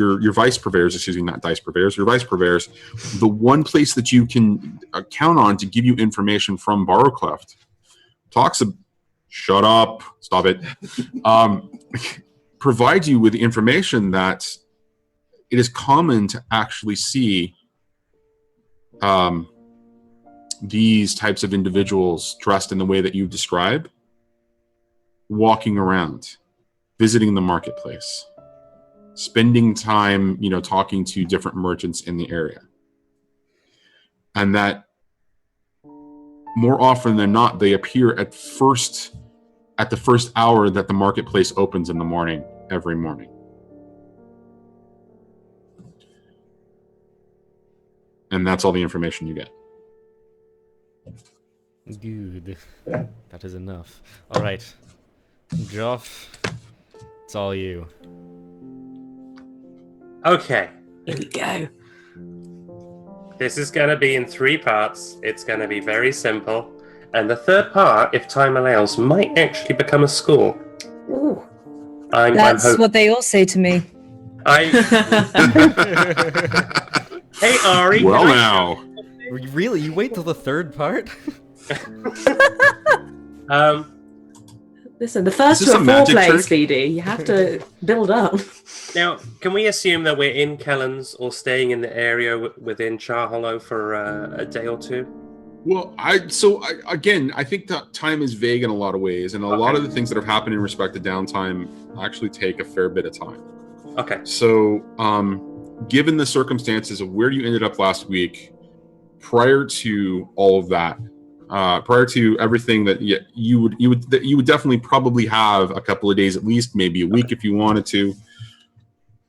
the one place that you can count on to give you information from Barrowcleft shut up, stop it, provides you with the information that it is common to actually see these types of individuals dressed in the way that you describe, walking around, visiting the marketplace, spending time, talking to different merchants in the area. and that more often than not, they appear at the first hour that the marketplace opens in the morning, every morning. And that's all the information you get. Good. That is enough. All right. Joff, it's all you. Okay. Here we go. This is going to be in 3 parts. It's going to be very simple. And the third part, if time allows, might actually become a score. Ooh. That's what they all say to me. Hey, Ari. Well, now. Really? You wait till the third part? Listen, the first Is two this are a magic foreplay, trick? Speedy. You have to build up. Now, can we assume that we're in Kellens or staying in the area within Char Hollow for a day or two? Well, I think that time is vague in a lot of ways, and a lot of the things that have happened in respect to downtime actually take a fair bit of time. Okay. So, given the circumstances of where you ended up last week, prior to all of that, prior to everything that you would definitely probably have a couple of days, at least maybe a week if you wanted to.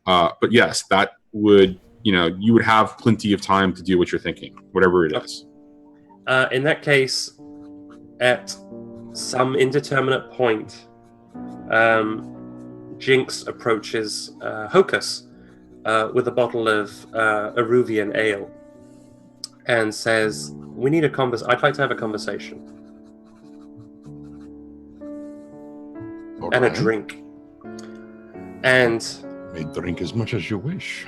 But yes, that would, you would have plenty of time to do what you're thinking, whatever it is. In that case, at some indeterminate point, Jinx approaches Hocus with a bottle of Eruvian ale and says, "We need I'd like to have a conversation and a drink." And may drink as much as you wish.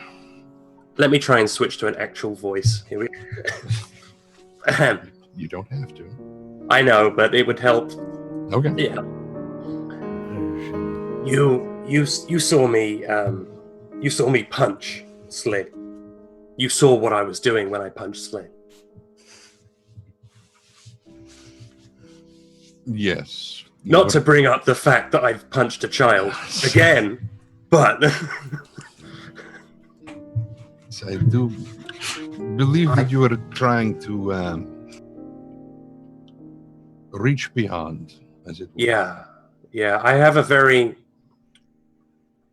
let me try and switch to an actual voice. Here we go. You don't have to. I know, but it would help. Okay. Yeah. You saw me. You saw me punch Sling. You saw what I was doing when I punched Sling. Yes. Not to bring up the fact that I've punched a child again, but I do believe that you are trying to reach beyond, as it were. Yeah.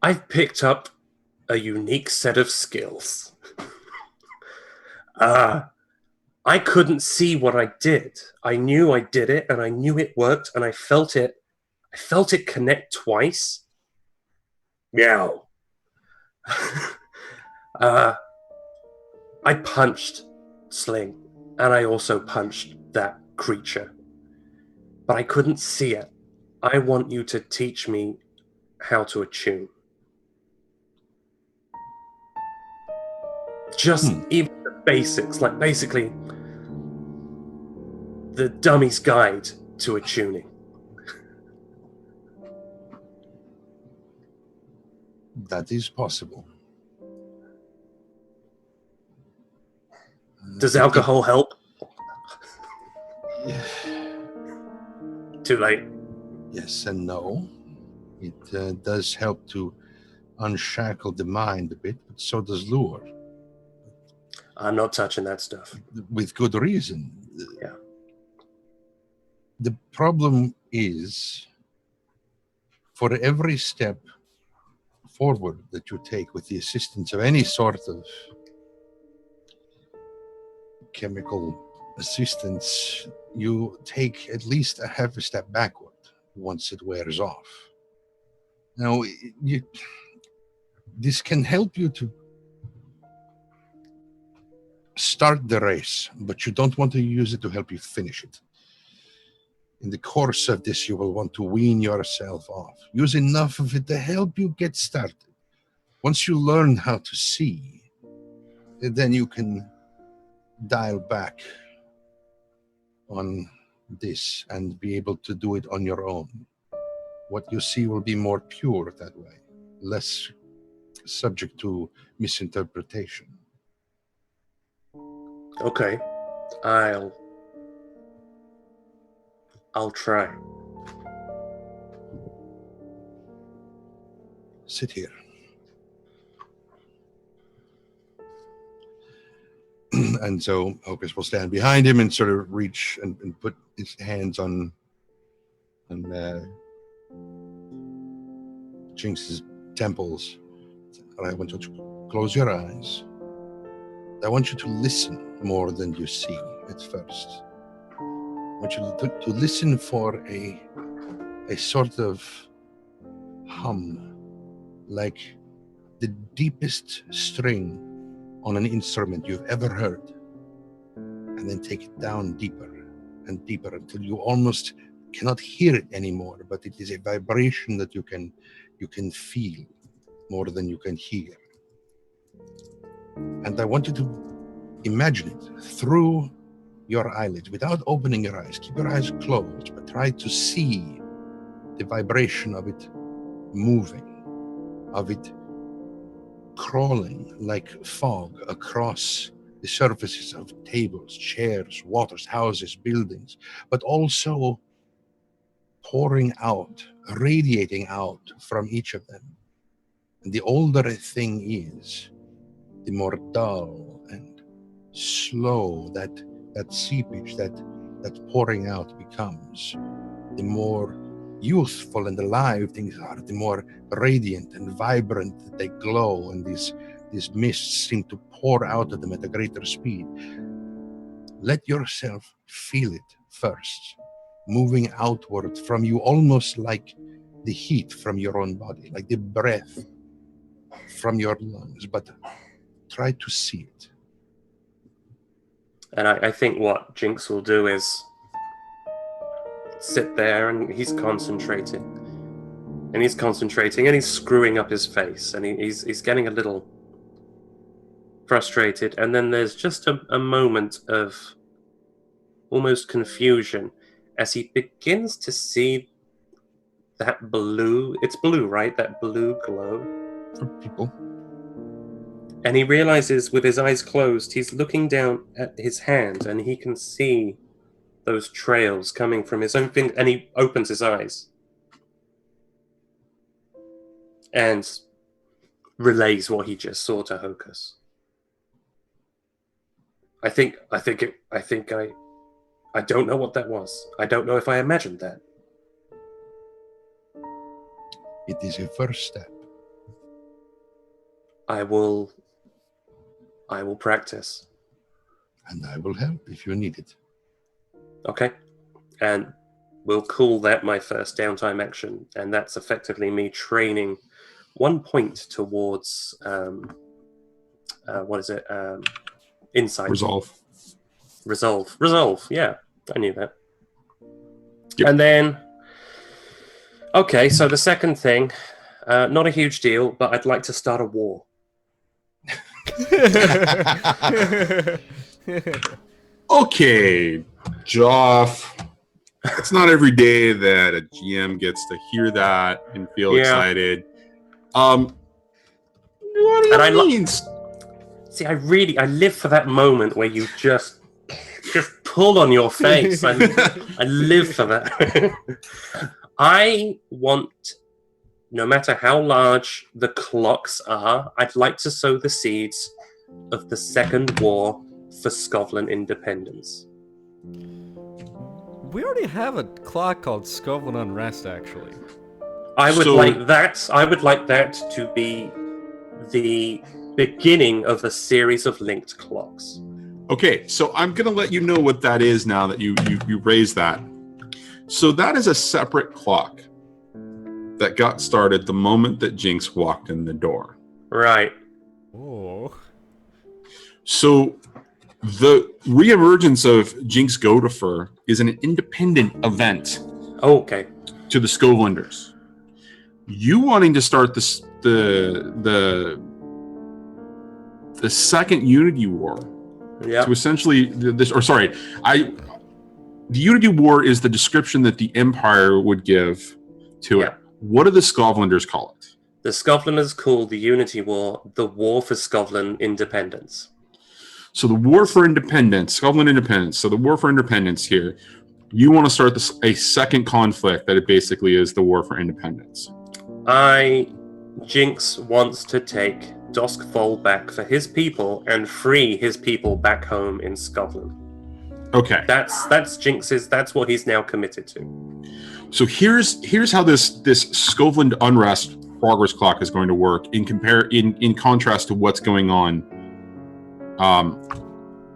I've picked up a unique set of skills. I couldn't see what I did. I knew I did it, and I knew it worked, and I felt it. I felt it connect twice. Meow. I punched Sling, and I also punched that creature. But I couldn't see it. I want you to teach me how to attune. Just even the basics, like basically the dummy's guide to attuning. That is possible. Does alcohol help? Too late. Yes and no. It does help to unshackle the mind a bit, but so does lure. I'm not touching that stuff. With good reason. Yeah. The problem is, for every step forward that you take with the assistance of any sort of chemical assistance, you take at least a half a step backward once it wears off. Now, this can help you to start the race, but you don't want to use it to help you finish it. In the course of this, you will want to wean yourself off. Use enough of it to help you get started. Once you learn how to see, then you can dial back on this and be able to do it on your own. What you see will be more pure that way, less subject to misinterpretation. Okay. I'll try. Sit here. And so Hocus will stand behind him and sort of reach and put his hands on Jinx's temples. And I want you to close your eyes. I want you to listen more than you see at first. I want you to listen for a sort of hum, like the deepest string on an instrument you've ever heard, and then take it down deeper and deeper until you almost cannot hear it anymore, but it is a vibration that you can feel more than you can hear. And I want you to imagine it through your eyelids without opening your eyes. Keep your eyes closed, but try to see the vibration of it moving, of it crawling like fog across the surfaces of tables, chairs, waters, houses, buildings, but also pouring out, radiating out from each of them. And the older a thing is, the more dull and slow that seepage, that pouring out becomes. The more youthful and alive things are, the more radiant and vibrant they glow, and these mists seem to pour out of them at a greater speed. Let yourself feel it first, moving outward from you, almost like the heat from your own body, like the breath from your lungs, but try to see it. And I think what Jinx will do is sit there, and he's concentrating. And he's concentrating, and he's screwing up his face, and he's getting a little frustrated. And then there's just a moment of almost confusion as he begins to see that blue, it's blue, right? That blue glow. For people. And he realizes with his eyes closed, he's looking down at his hand, and he can see those trails coming from his own finger, and he opens his eyes and relays what he just saw to Hocus. I don't know what that was. I don't know if I imagined that. It is a first step. I will practice. And I will help if you need it. Okay. And we'll call that my first downtime action. And that's effectively me training 1 point towards, what is it? Insight. Resolve. Yeah, I knew that. Yep. And then, okay, so the second thing, not a huge deal, but I'd like to start a war. Okay, Joff. It's not every day that a GM gets to hear that and feel excited. What do you mean? See, I live for that moment where you just pull on your face. I live for that. I want, no matter how large the clocks are, I'd like to sow the seeds of the second war for Scotland independence. We already have a clock called Scotland Unrest, actually. I would like that to be the beginning of a series of linked clocks. Okay, so I'm going to let you know what that is now that you raised that. So that is a separate clock that got started the moment that Jinx walked in the door. Right. Oh. So the reemergence of Jinx Godifer is an independent event. Oh, okay. To the Scotlanders. You wanting to start the second Unity War. Yeah. So essentially, the Unity War is the description that the Empire would give to it. What do the Scotlanders call it? The Scotlanders call the Unity War the War for Scotland Independence. So the War for Independence, Scotland Independence. So the War for Independence here, you want to start a second conflict that it basically is the War for Independence. Jinx wants to take Dosk Volback for his people and free his people back home in Scotland. Okay. That's Jinx's. That's what he's now committed to. So here's how this Scotland unrest progress clock is going to work in contrast to what's going on.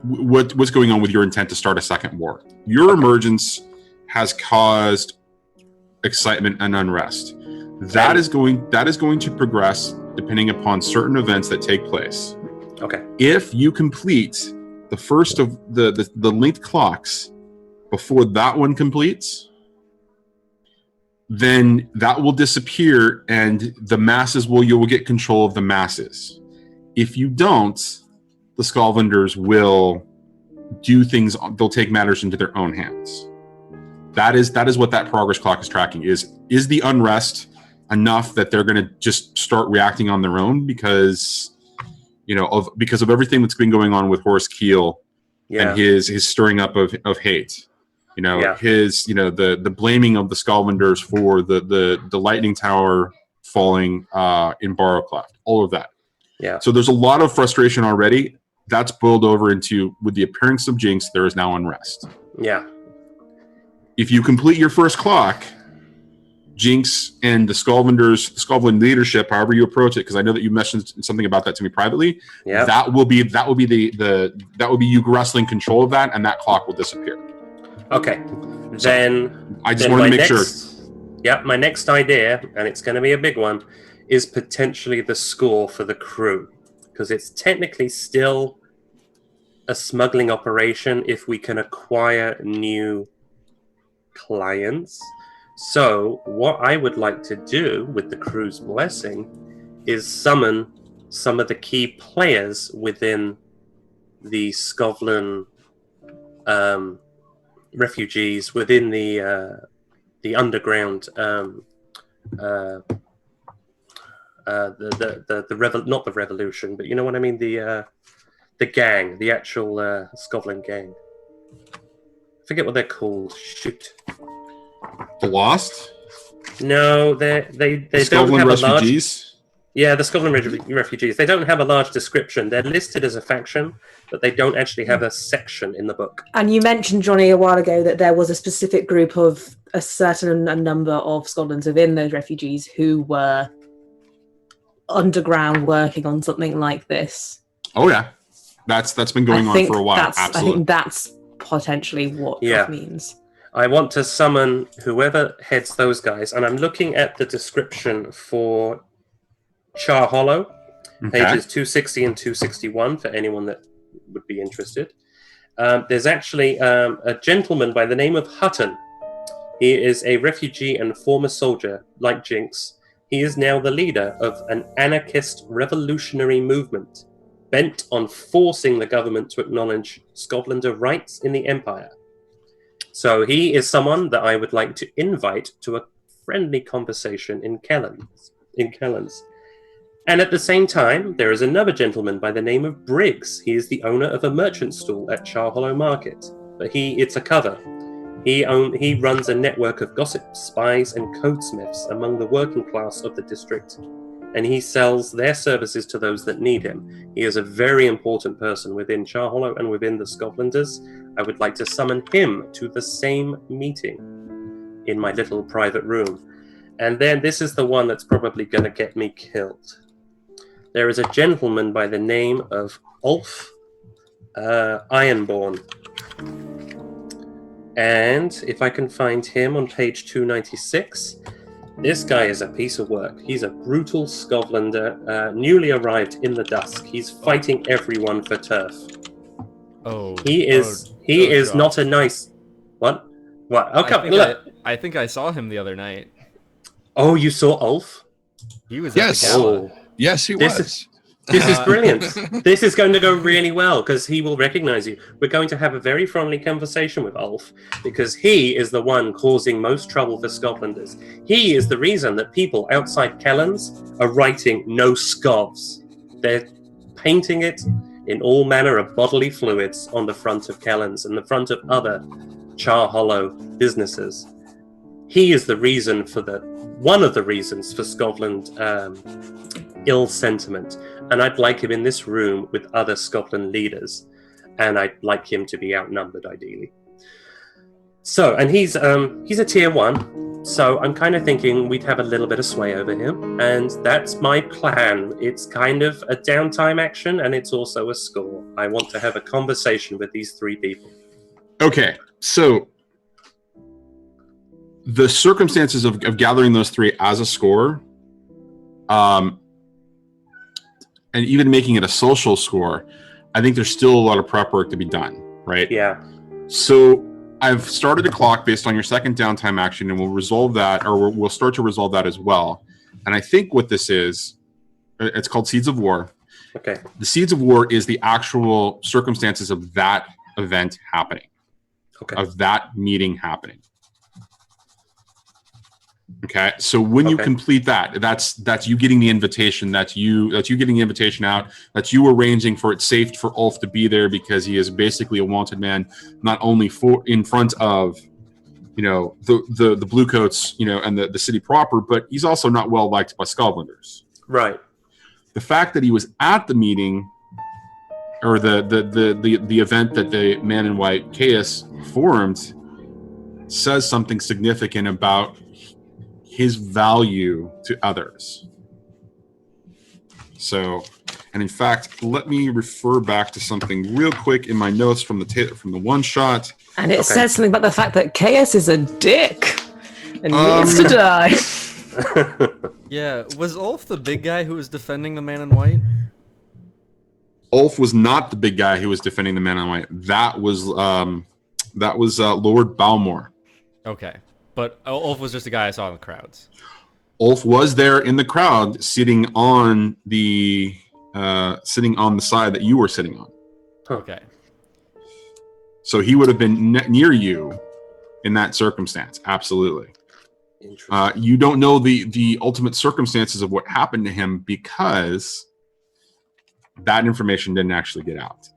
What's going on with your intent to start a second war? Your emergence has caused excitement and unrest. That is going to progress depending upon certain events that take place. Okay. If you complete the first of the linked clocks before that one completes, then that will disappear and you will get control of the masses. If you don't, the Scotlanders will do things, they'll take matters into their own hands. That is what that progress clock is tracking. Is the unrest enough that they're going to just start reacting on their own because of everything that's been going on with Horace Keel and his stirring up of hate. The blaming of the Scotlanders for the lightning tower falling in Barrowcleft, all of that. Yeah. So there's a lot of frustration already. That's boiled over into, with the appearance of Jinx, there is now unrest. Yeah. If you complete your first clock, Jinx and the Scotland leadership, however you approach it, because I know that you mentioned something about that to me privately. Yeah. That will be you wrestling control of that, and that clock will disappear. Okay. Then I just wanted to make sure. Yeah, my next idea, and it's going to be a big one, is potentially the score for the crew, because it's technically still a smuggling operation if we can acquire new clients. So what I would like to do with the crew's blessing is summon some of the key players within the Scotland refugees, within the underground not the revolution, but you know what I mean, the gang, the actual Scotland gang. I forget what they're called. Shoot. The Lost? No, they don't have refugees? a large. Yeah, the Scotland refugees. They don't have a large description. They're listed as a faction, but they don't actually have a section in the book. And you mentioned, Johnny, a while ago that there was a specific group of a certain number of Scotlanders within those refugees who were underground working on something like this. Oh yeah, that's been going on for a while. Absolutely. I think that's potentially what that means. I want to summon whoever heads those guys, and I'm looking at the description for Char Hollow, pages 260 and 261 for anyone that would be interested. There's actually a gentleman by the name of Hutton. He is a refugee and former soldier, like Jinx. He is now the leader of an anarchist revolutionary movement bent on forcing the government to acknowledge Scotlander rights in the Empire. So he is someone that I would like to invite to a friendly conversation in Kellens. And at the same time, there is another gentleman by the name of Briggs. He is the owner of a merchant stall at Char Hollow Market, but it's a cover. He runs a network of gossip spies and codesmiths among the working class of the district, and he sells their services to those that need him. He is a very important person within Char Hollow and within the Scotlanders. I would like to summon him to the same meeting in my little private room. And then this is the one that's probably going to get me killed. There is a gentleman by the name of Ulf Ironborn. And if I can find him on page 296, this guy is a piece of work. He's a brutal Scotlander, newly arrived in the dusk. He's fighting everyone for turf. He is not a nice... What? Okay, look. I think I saw him the other night. Oh, you saw Ulf? He was at the gala. Yes, he was. This is brilliant. This is going to go really well because he will recognize you. We're going to have a very friendly conversation with Ulf because he is the one causing most trouble for Scotlanders. He is the reason that people outside Kellens are writing no scovs. They're painting it in all manner of bodily fluids on the front of Kellens and the front of other Char Hollow businesses. He is the reason for one of the reasons for Scotland ill sentiment. and I'd like him in this room with other Scotland leaders, and I'd like him to be outnumbered, ideally. So, and he's a tier 1, so I'm kind of thinking we'd have a little bit of sway over him, and that's my plan. It's kind of a downtime action, and it's also a score. I want to have a conversation with these 3 people. Okay, so the circumstances of gathering those 3 as a score, and even making it a social score, I think there's still a lot of prep work to be done, right? Yeah. So I've started a clock based on your second downtime action, and we'll resolve that, or we'll start to resolve that as well. And I think what this is, it's called Seeds of War. Okay. The Seeds of War is the actual circumstances of that event happening, of that meeting happening. Okay, so when you complete that, that's you getting the invitation. That's you getting the invitation out. That's you arranging for it safe for Ulf to be there, because he is basically a wanted man, not only in front of, the Bluecoats, and the city proper, but he's also not well liked by Scotlanders. Right. The fact that he was at the meeting, or the event that the Man in White Chaos formed, says something significant about his value to others. So, and in fact, let me refer back to something real quick in my notes from the one shot. And it says something about the fact that Chaos is a dick and needs to die. Yeah, was Ulf the big guy who was defending the Man in White? Ulf was not the big guy who was defending the Man in White. That was Lord Balmore. Okay. But Ulf was just a guy I saw in the crowds. Ulf was there in the crowd, sitting on the side that you were sitting on. Okay. So he would have been near you in that circumstance. Absolutely. You don't know the ultimate circumstances of what happened to him, because that information didn't actually get out.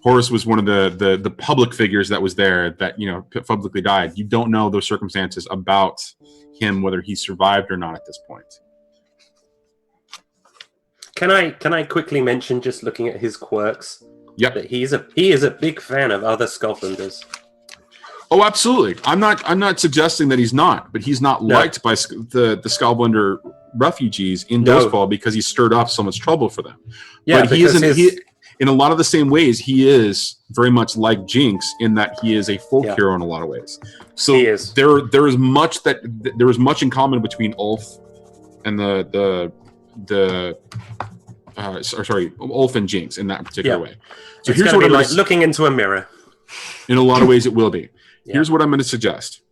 Horace was one of the public figures that was there that, publicly died. You don't know those circumstances about him, whether he survived or not at this point. Can I quickly mention, just looking at his quirks, that he is a big fan of other Scotlanders. Oh, absolutely. I'm not suggesting that he's not, but he's not liked by the Scotlander refugees in Dosefall because he stirred up so much trouble for them. Yeah, but in a lot of the same ways, he is very much like Jinx in that he is a folk hero in a lot of ways. So there is much in common between Ulf and Ulf and Jinx in that particular way. So here's what I'm like looking into a mirror. In a lot of ways, it will be. Here's what I'm going to suggest.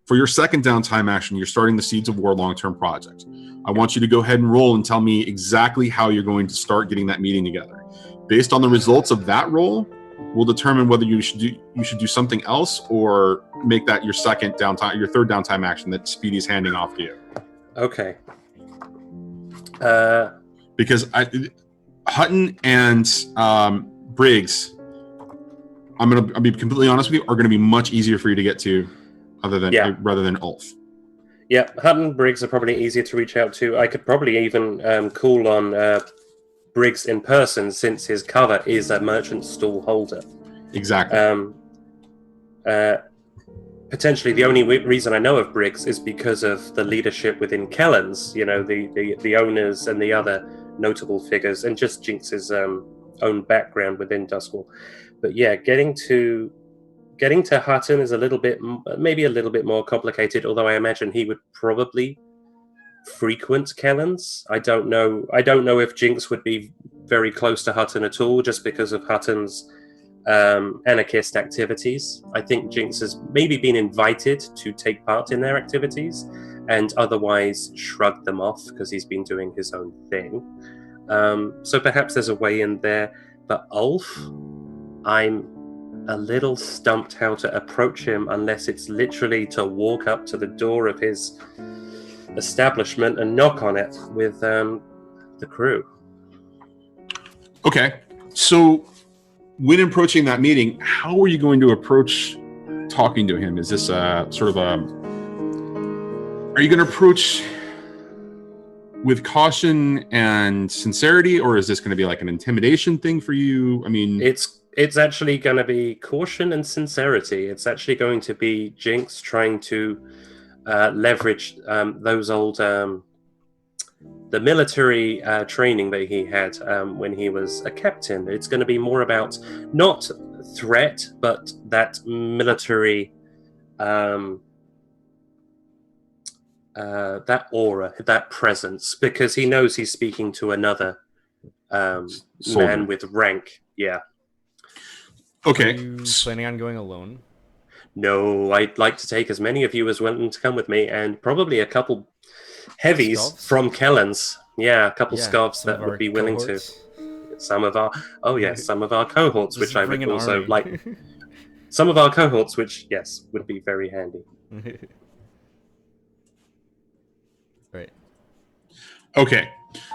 For your second downtime action, you're starting the Seeds of War long-term project. I want you to go ahead and roll and tell me exactly how you're going to start getting that meeting together. Based on the results of that roll, we'll determine whether you should do something else or make that your third downtime action that Speedy's handing off to you. Okay. Because Hutton and Briggs, I'll be completely honest with you, are going to be much easier for you to get to, rather than Ulf. Yeah, Hutton and Briggs are probably easier to reach out to. I could probably even call on Briggs in person, since his cover is a merchant stall holder. Exactly. Potentially the only reason I know of Briggs is because of the leadership within Kellen's, the owners and the other notable figures, and just Jinx's own background within Duskwall. But yeah, getting to Hutton is maybe a little bit more complicated, although I imagine he would probably frequent Kellen's. I don't know if Jinx would be very close to Hutton at all, just because of Hutton's anarchist activities. I think Jinx has maybe been invited to take part in their activities and otherwise shrugged them off because he's been doing his own thing. So perhaps there's a way in there. But Ulf, I'm a little stumped how to approach him, unless it's literally to walk up to the door of his establishment and knock on it with the crew. Okay, so when approaching that meeting, how are you going to approach talking to him? Is this are you going to approach with caution and sincerity, or is this going to be like an intimidation thing for you? I mean, it's actually going to be caution and sincerity. It's actually going to be Jinx trying to leverage those old the military training that he had when he was a captain. It's going to be more about not threat, but that military, that aura, that presence, because he knows he's speaking to another man with rank. Yeah. Okay. Are you planning on going alone? No, I'd like to take as many of you as willing to come with me, and probably a couple heavies Scarves? from Kellens. Yeah, a couple scarves some that of would our be willing cohorts. to. Some of our some of our cohorts, Just which I bring would an also army. like. Some of our cohorts, which yes, would be very handy. Right. Okay.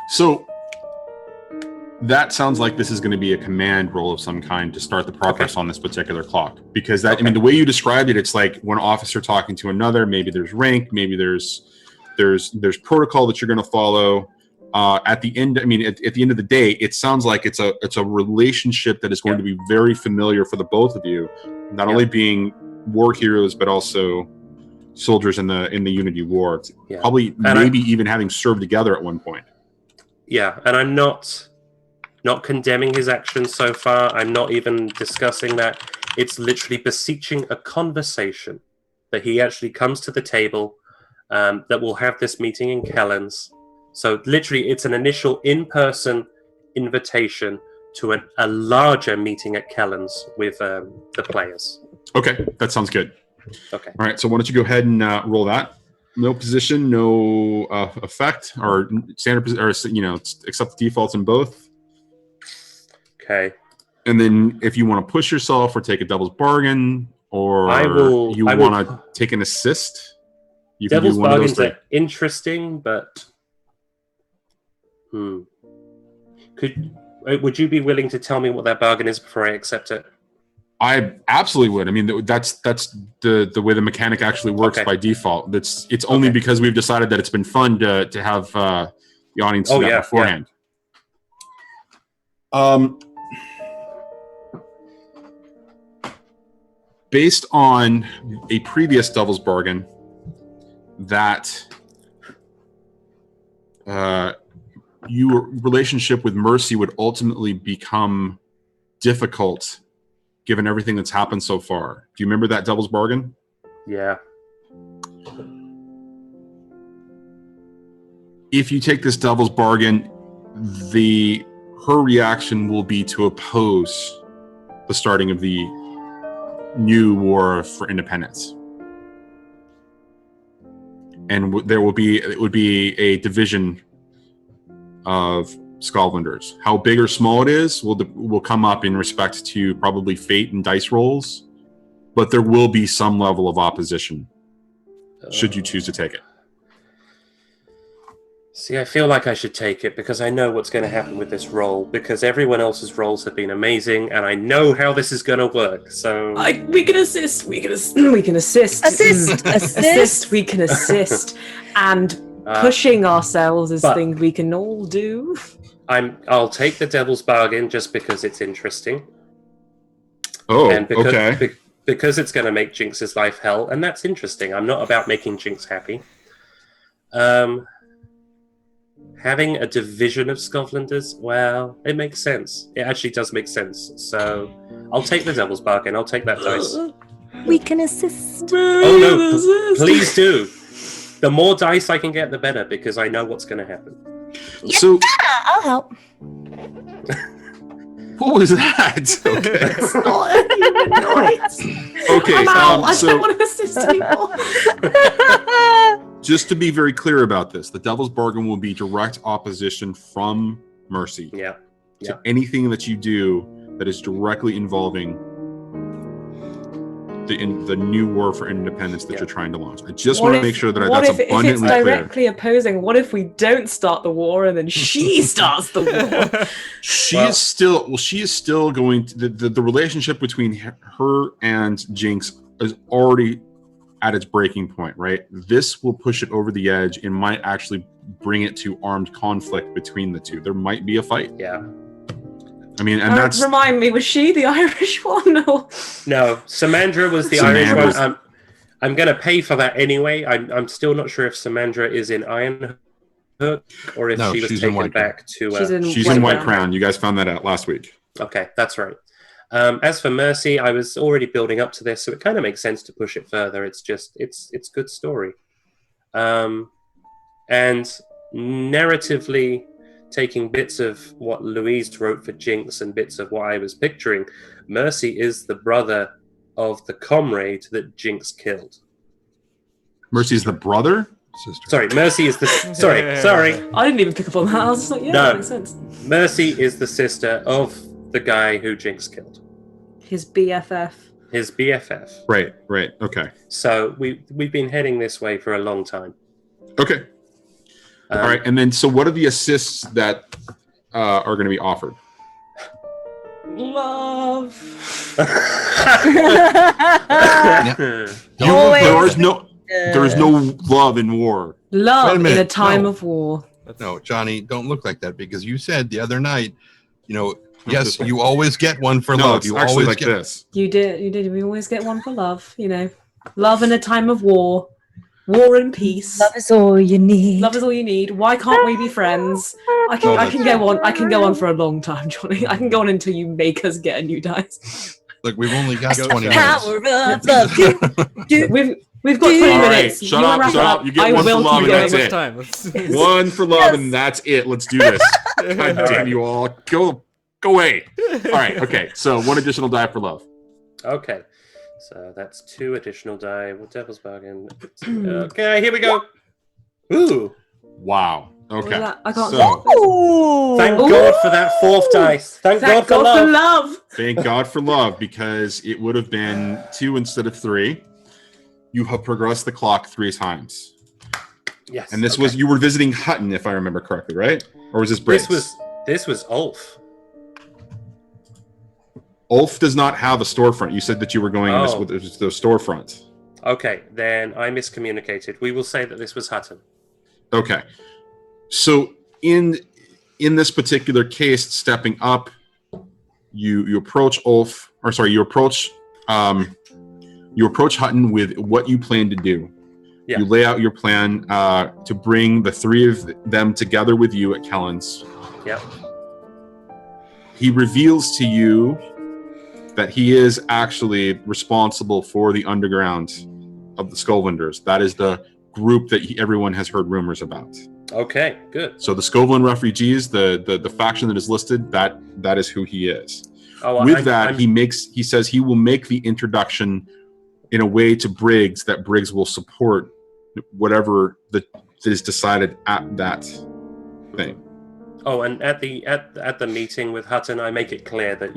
So that sounds like this is going to be a command roll of some kind to start the progress on this particular clock. Because that, I mean, the way you described it, it's like one officer talking to another. Maybe there's rank. Maybe there's protocol that you're going to follow. At the end, I mean, at the end of the day, it sounds like it's a relationship that is going to be very familiar for the both of you. Not only being war heroes, but also soldiers in the Unity War. Probably, maybe even having served together at one point. Yeah, and I'm not condemning his actions so far. I'm not even discussing that. It's literally beseeching a conversation that he actually comes to the table, that we'll have this meeting in Kellens. So literally it's an initial in-person invitation to a larger meeting at Kellens with the players. Okay, that sounds good. Okay. All right, so why don't you go ahead and roll that. No position, no effect, or standard position, or accept the defaults in both. Okay. And then if you want to push yourself or take a devil's bargain, or you want to take an assist, you can do one of those three. Bargains are interesting, but would you be willing to tell me what that bargain is before I accept it? I absolutely would. I mean, that's the way the mechanic actually works by default. It's only because we've decided that it's been fun to have the audience do that beforehand. Based on a previous devil's bargain, that your relationship with Mercy would ultimately become difficult given everything that's happened so far. Do you remember that devil's bargain? Yeah. If you take this devil's bargain, her reaction will be to oppose the starting of the new war for independence. And it would be a division of Scotlanders. How big or small it is will come up in respect to probably fate and dice rolls, but there will be some level of opposition should you choose to take it. See, I feel like I should take it because I know what's going to happen with this roll, because everyone else's rolls have been amazing and I know how this is going to work. So we can assist. We can assist. Assist. We can assist. And pushing ourselves is things we can all do. I'll take the devil's bargain just because it's interesting. Oh, and because, okay. Because it's going to make Jinx's life hell, and that's interesting. I'm not about making Jinx happy. Having a division of Scotlanders, well, it makes sense. It actually does make sense. So I'll take the devil's bargain. I'll take that dice. We can assist. Oh no, please do. The more dice I can get, the better, because I know what's going to happen. Yeah, so I'll help. What was that? Okay. It's not a human noise. Okay. I'm out. I don't want to assist anymore. Just to be very clear about this, the devil's bargain will be direct opposition from Mercy to anything that you do that is directly involving the new war for independence that you're trying to launch. I just want to make sure that that's abundantly clear. If it's directly opposing, what if we don't start the war and then she starts the war? She is still going to, the relationship between her and Jinx is already at its breaking point, right? This will push it over the edge and might actually bring it to armed conflict between the two. There might be a fight. Yeah. I mean, and that's Remind me, was she the Irish one? Or? No, Samandra was the Irish one. I'm going to pay for that anyway. I'm still not sure if Samandra is in Ironhook or if she was taken back to... she's in White Crown. You guys found that out last week. Okay, that's right. As for Mercy, I was already building up to this, so it kind of makes sense to push it further. It's just, it's good story. And narratively, taking bits of what Louise wrote for Jinx and bits of what I was picturing, Mercy is the brother of the comrade that Jinx killed. Mercy is the brother? Sister. Sorry, Mercy is the... Sorry. I didn't even pick up on that. I was just like, yeah, that makes sense. Mercy is the sister of the guy who Jinx killed. His BFF. His BFF. Right. Okay. So we've been heading this way for a long time. Okay. All right, and then so what are the assists that are going to be offered? Love. There is no love in war. Love in a time of war. No, Johnny, don't look like that because you said the other night, yes, you always get one for love. You always like this. You did. We always get one for love. Love in a time of war. War and peace. Love is all you need. Love is all you need. Why can't we be friends? I can go on for a long time, Johnny. I can go on until you make us get a new dice. Look, we've only got 20 minutes. Power of love. We've got 20 minutes. Shut up. You get one for love and that's it. One for love and that's it. Let's do this. God damn you all. Go away. All right. Okay. So one additional die for love. Okay. So that's 2 additional die. What devil's bargain? Okay, here we go. Ooh. Wow. Okay. I can't. So, thank God for that 4th dice. Thank God for love. Thank God for love, because it would have been 2 instead of 3. You have progressed the clock 3 times. Yes. And this was, you were visiting Hutton, if I remember correctly, right? Or was this Briggs? This was Ulf. Ulf does not have a storefront. You said that you were going with the storefront. Okay, then I miscommunicated. We will say that this was Hutton. Okay. So in this particular case, stepping up, you approach Ulf, or sorry, you approach Hutton with what you plan to do. Yeah. You lay out your plan to bring the 3 of them together with you at Kellen's. Yep. He reveals to you that he is actually responsible for the underground of the Skullvinders. That is the group that everyone has heard rumors about. Okay, good. So the Skovland refugees, the faction that is listed, that is who he is. He says he will make the introduction in a way to Briggs that Briggs will support whatever that is decided at that thing. Oh, and at the meeting with Hutton, I make it clear that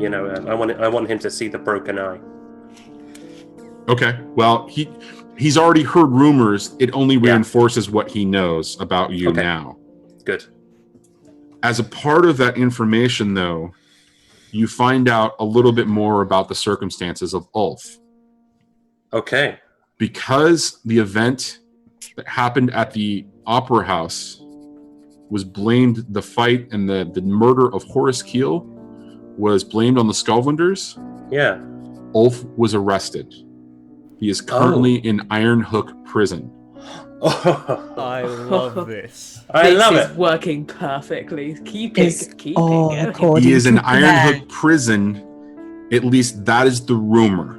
I want him to see the broken eye. Okay. Well, he's already heard rumors. It only reinforces what he knows about you now. Good. As a part of that information, though, you find out a little bit more about the circumstances of Ulf. Okay. Because the event that happened at the Opera House was blamed, the fight and the murder of Horace Keel was blamed on the Skullvinders. Yeah. Ulf was arrested. He is currently in Ironhook prison. Oh. I love this. I love it. It's working perfectly. Keep it He is in Ironhook prison. At least that is the rumor.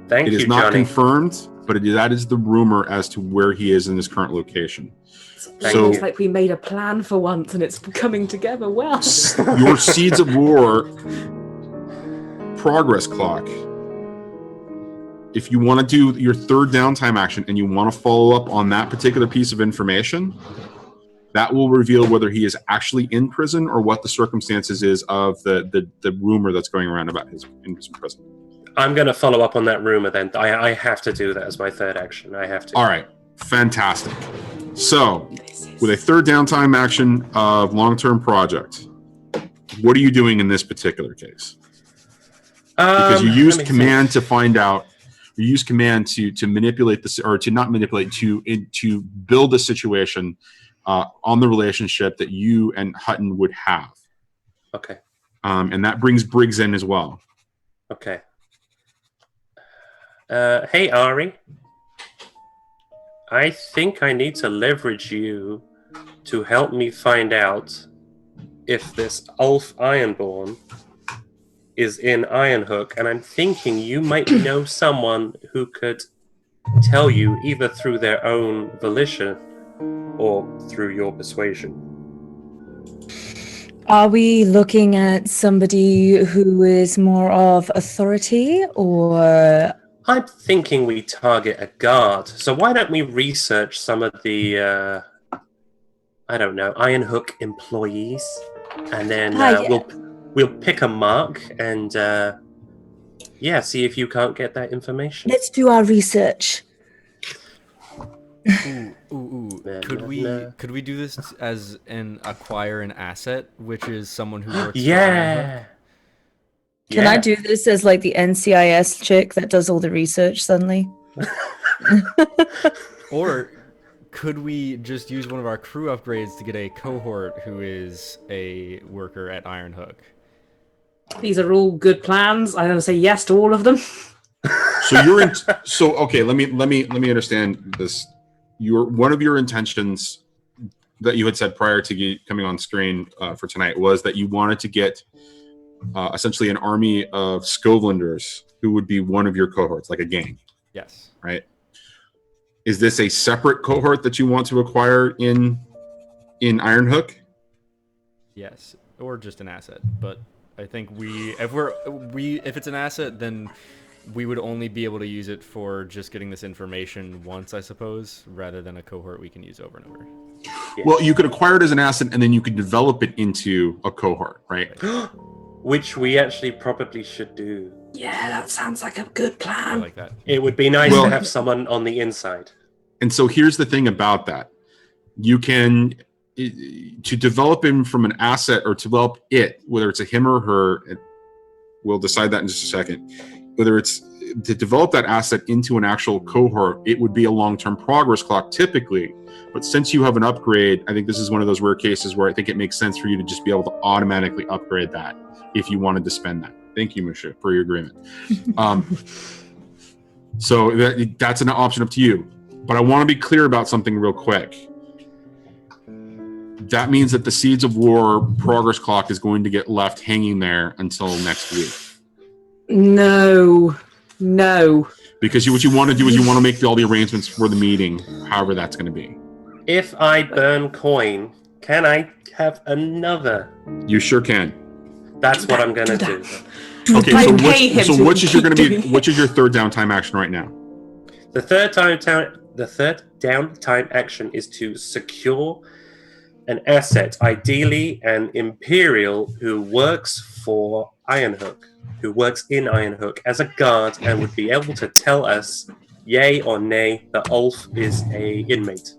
Thank you, It is not Johnny. confirmed, but that is the rumor as to where he is in his current location. So it's like we made a plan for once and it's coming together well. Your Seeds of War progress clock. If you want to do your 3rd downtime action and you want to follow up on that particular piece of information, that will reveal whether he is actually in prison or what the circumstances is of the rumor that's going around about his in prison. I'm going to follow up on that rumor then. I have to do that as my 3rd action. I have to. All right. Fantastic. So, with a 3rd downtime action of long-term project, what are you doing in this particular case? Because you used command to find out. You use command to manipulate this, or to not manipulate, to build a situation on the relationship that you and Hutton would have. Okay. And that brings Briggs in as well. Okay. Hey, Ari. I think I need to leverage you to help me find out if this Ulf Ironborn is in Ironhook, and I'm thinking you might know someone who could tell you either through their own volition or through your persuasion. Are we looking at somebody who is more of authority, or? I'm thinking we target a guard. So why don't we research some of the, I don't know, Ironhook employees, and then Yeah. we'll pick a mark and see if you can't get that information. Let's do our research. Ooh. Could we do this as an acquire an asset, which is someone who works? Yeah. Can I do this as like the NCIS chick that does all the research suddenly? Or could we just use one of our crew upgrades to get a cohort who is a worker at Ironhook? These are all good plans. I'm going to say yes to all of them. So you're in. So okay, let me understand this. One of your intentions that you had said prior to coming on screen for tonight was that you wanted to get essentially an army of Skovlanders who would be one of your cohorts, like a gang. Yes. Right. Is this a separate cohort that you want to acquire in Ironhook? Yes, or just an asset. But I think if it's an asset, then we would only be able to use it for just getting this information once, I suppose, rather than a cohort we can use over and over. Yeah. Well, you could acquire it as an asset, and then you could develop it into a cohort, right? Which we actually probably should do. Yeah, that sounds like a good I plan. like that. It would be nice to have someone on the inside. And so here's the thing about that. You can, to develop him from an asset or to develop it, whether it's a him or her, we'll decide that in just a second. Whether it's to develop that asset into an actual cohort, it would be a long-term progress clock typically. But since you have an upgrade, I think this is one of those rare cases where I think it makes sense for you to just be able to automatically upgrade that if you wanted to spend that. Thank you, Musha, for your agreement. So that's an option up to you. But I want to be clear about something real quick. That means that the Seeds of War progress clock is going to get left hanging there until next week. No. Because what you want to do is you want to make all the arrangements for the meeting, however that's going to be. If I burn coin, can I have another? You sure can. That's what I'm going to do. Okay, so which is your third downtime action right now? The third downtime action is to secure an asset, ideally an Imperial who works for Ironhook, who works in Ironhook as a guard and would be able to tell us, yay or nay, that Ulf is a inmate.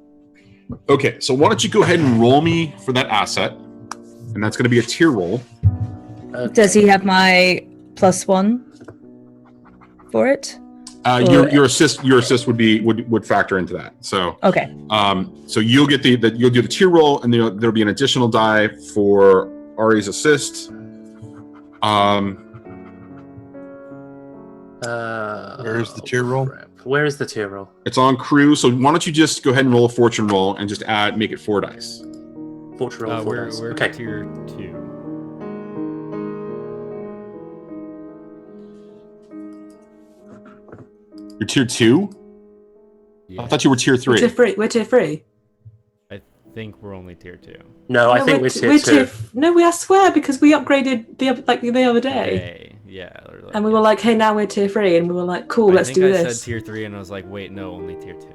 Okay, so why don't you go ahead and roll me for that asset, and that's going to be a tier roll. Okay. Does he have my +1 for it? Your assist would factor into that. So okay. So you'll get you'll do the tier roll, and there'll be an additional die for Ari's assist. Where's the tier roll? Where is the tier roll? It's on crew. So why don't you just go ahead and roll a fortune roll and just make it 4 dice. Fortune roll. We're okay. tier 2. You're tier 2? Yeah. I thought you were tier 3. We're tier 3. I think we're only tier 2. No, I think we're tier 2. No, I swear, because we upgraded the other day. Yeah. Like, and we were like, hey, now we're tier 3. And we were like, cool, let's do this. I said tier 3, and I was like, wait, no, only tier 2.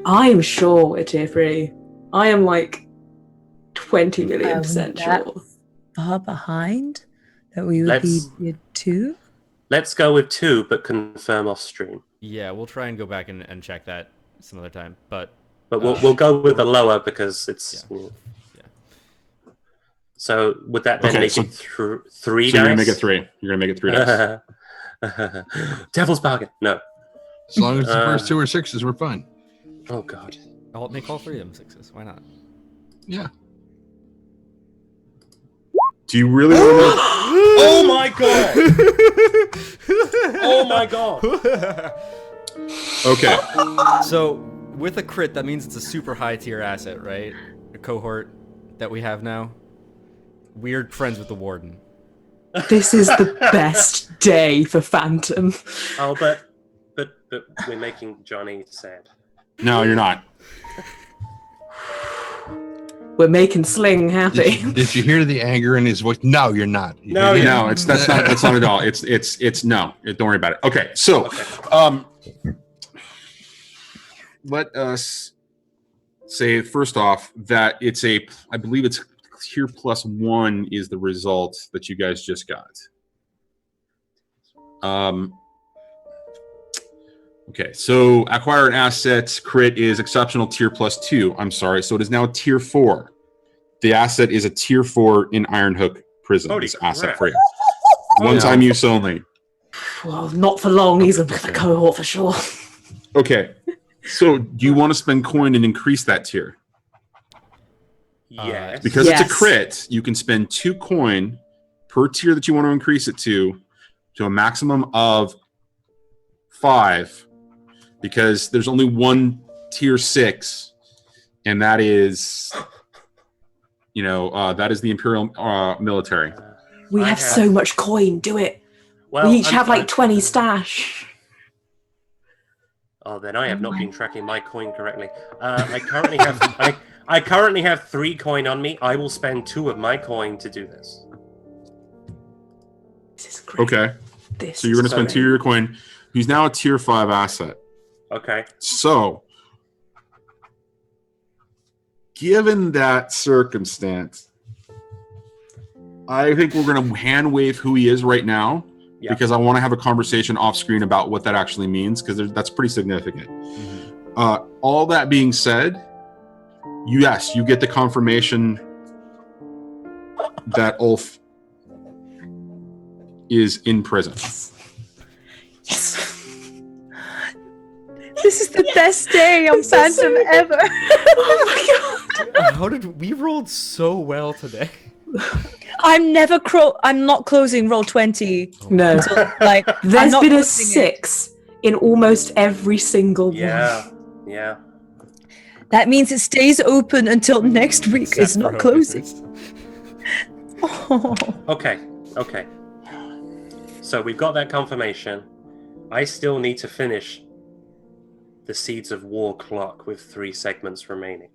I'm sure we're tier 3. I am like 20 million % sure. Far behind? That we would be tier 2? Let's go with 2, but confirm off stream. Yeah, we'll try and go back and check that some other time. But we'll go with the lower because it's... Yeah. So would that then make it 3 dice? So you're going to make it 3. You're going to make it 3 dice. Devil's bargain. No. As long as the first 2 are 6s, we're fine. Oh, God. I'll make all 3 of them 6s. Why not? Yeah. Do you really want to? Oh my god! Oh my god! Okay. So with a crit, that means it's a super high tier asset, right? A cohort that we have now. Weird friends with the warden. This is the best day for Phantom. Oh, but we're making Johnny sad. No, you're not. We're making Sling happy. Did you hear the anger in his voice? No, you're not. You No, hear yeah. that? No, that's not at all. It's no. Don't worry about it. Okay, so let us say first off that it's I believe it's tier +1 is the result that you guys just got. Okay, so acquire an asset crit is exceptional tier +2. I'm sorry, so it is now tier 4. The asset is a tier 4 in Ironhook Prison. Holy This asset crap. for you. One time use only. Well, not for long. He's a cohort for sure. Okay, so do you want to spend coin and increase that tier? Yes. Because it's Yes. a crit, you can spend 2 coin per tier that you want to increase it to a maximum of 5. Because there's only one tier 6, and that is, that is the Imperial military. We I have so much coin. Do it. Well, We each I'm have like fine. 20 stash. Oh, then I have not been tracking my coin correctly. I currently have I currently have 3 coin on me. I will spend 2 of my coin to do this. This is great. Okay, This so you're going to is spend great. 2 of your coin. He's now a tier 5 asset. Okay. So, given that circumstance, I think we're going to hand wave who he is right now, Yeah. because I want to have a conversation off screen about what that actually means, because that's pretty significant. All that being said, yes, you get the confirmation that Ulf is in prison. Yes. This is the best day on This is Phantom so- ever. Oh my god. How did we rolled so well today? I'm not closing roll 20. No. Like I'm There's not been a closing it. 6 in almost every single one. Yeah. Yeah. That means it stays open until next week. Except It's for not Hocus. closing. Oh. Okay. Okay. So we've got that confirmation. I still need to finish the Seeds of War clock with 3 segments remaining.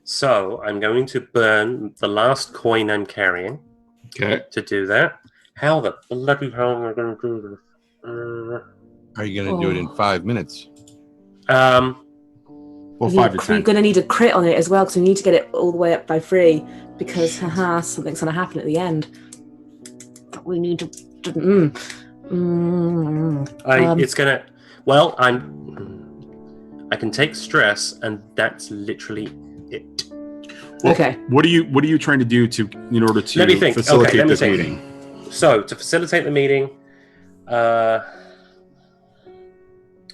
So I'm going to burn the last coin I'm carrying Okay. to do that. How the bloody hell am I going to do this? Are you going to do it in 5 minutes? Well, 5 to 10. We're going to need a crit on it as well, because we need to get it all the way up by 3, because something's going to happen at the end. But we need to... It's gonna. Well, I can take stress, and that's literally it. Well, Okay. What are you trying to do in order to Let me think. facilitate Okay, let me this think. meeting? So to facilitate the meeting,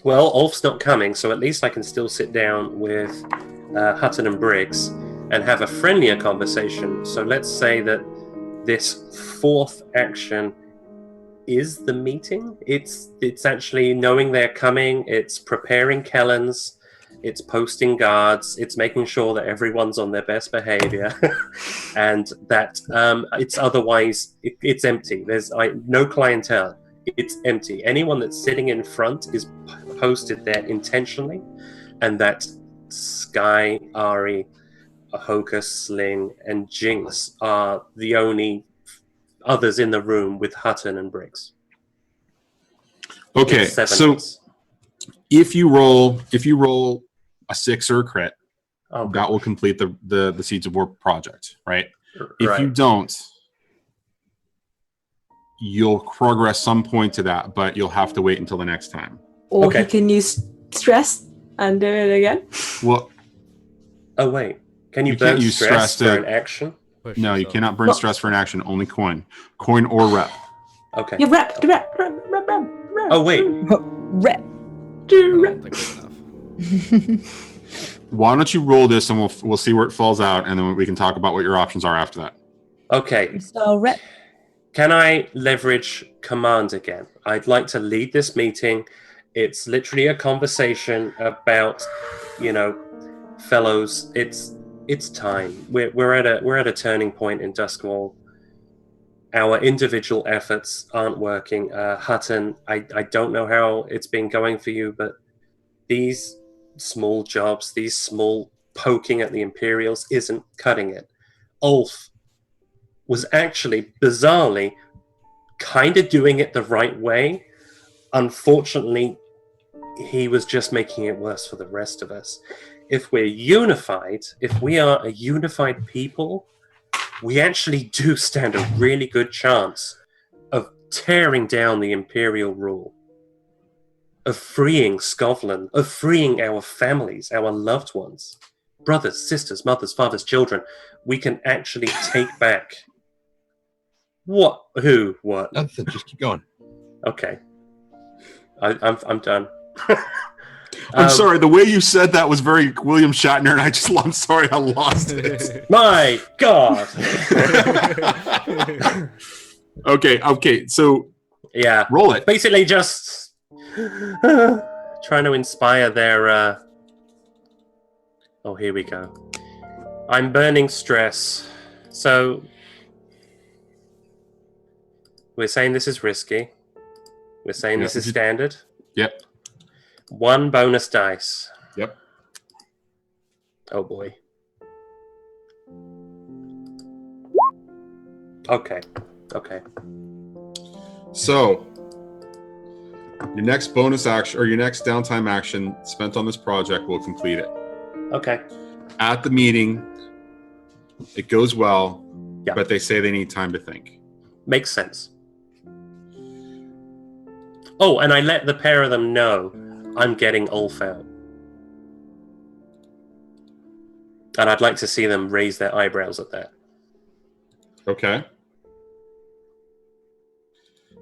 well, Ulf's not coming, so at least I can still sit down with Hutton and Briggs and have a friendlier conversation. So let's say that this 4th action is the meeting. It's actually knowing they're coming. It's preparing Kellens. It's posting guards. It's making sure that everyone's on their best behavior, and that it's otherwise it's empty. There's no clientele. It's empty. Anyone that's sitting in front is posted there intentionally, and that Sky, Ari, Hocus, Sling, and Jinx are the only others in the room with Hutton and Briggs. Okay, It's 7 so hits. if you roll a 6 or a crit, Oh, that will complete the Seeds of War project, right? If right. you don't, you'll progress some point to that, but you'll have to wait until the next time. Or Okay. he can use stress and do it again. Well, Oh wait, can you, You burn can't use stress stress for to- an action? Push no, you yourself. cannot burn Well- stress for an action. Only coin or rep. Okay. Yeah, rep. Oh wait, Rep. I don't think good enough. Why don't you roll this and we'll see where it falls out, and then we can talk about what your options are after that. Okay. So, Can I leverage command again? I'd like to lead this meeting. It's literally a conversation about, fellows. It's time. We're at a turning point in Duskwall. Our individual efforts aren't working. Hutton, I don't know how it's been going for you, but these small jobs, these small poking at the Imperials isn't cutting it. Ulf was actually, bizarrely, kind of doing it the right way. Unfortunately, he was just making it worse for the rest of us. If we're unified, if we are a unified people, we actually do stand a really good chance of tearing down the Imperial rule, of freeing Scotland, of freeing our families, our loved ones, brothers, sisters, mothers, fathers, children. We can actually take back what? Nothing. Just keep going. Okay, I'm done. I'm sorry, the way you said that was very William Shatner, and I'm sorry I lost it. My God. Okay, so Yeah, roll it. basically just trying to inspire their oh, here we go. I'm burning stress. So we're saying this is risky. We're saying this is standard. Yep. 1 bonus dice. Yep. Oh boy. Okay. So your next bonus action, or your next downtime action spent on this project, will complete it. Okay. At the meeting, it goes well, Yeah. but they say they need time to think. Makes sense. Oh, and I let the pair of them know I'm getting Ulf out. And I'd like to see them raise their eyebrows at that. Okay.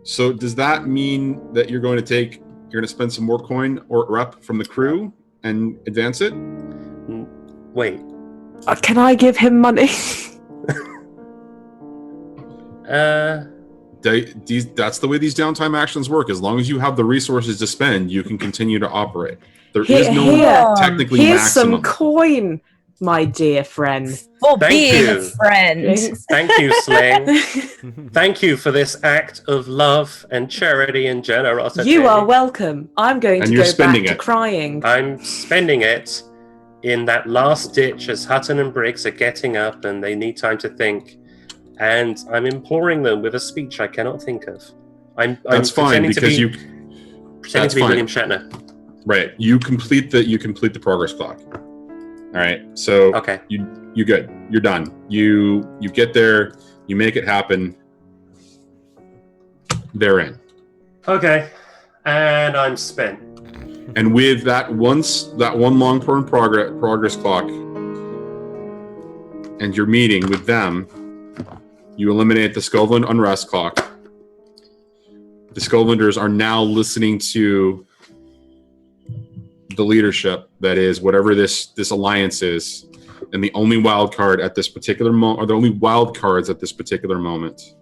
So does that mean that you're going to spend some more coin or rep from the crew and advance it? Wait. Can I give him money? That's the way these downtime actions work. As long as you have the resources to spend, you can continue to operate. There is no technically Here's maximum. some coin, my dear friend. For Thank being you. a friend. Thank you, Sling. Thank you for this act of love and charity and generosity. You are welcome. I'm going And to you're go back spending to it. crying. I'm spending it in that last ditch as Hutton and Briggs are getting up and they need time to think. And I'm imploring them with a speech I cannot think of. That's fine because you pretending to be fine. William Shatner. Right. You complete the progress clock. All right. So Okay. you good. You're done. You get there. You make it happen. They're in. Okay. And I'm spent. And with that one long-term progress clock, and your meeting with them, you eliminate the Scotland unrest clock. The Scotlanders are now listening to the leadership that is whatever this alliance is, and the only wild card at this particular moment, or the only wild cards at this particular moment,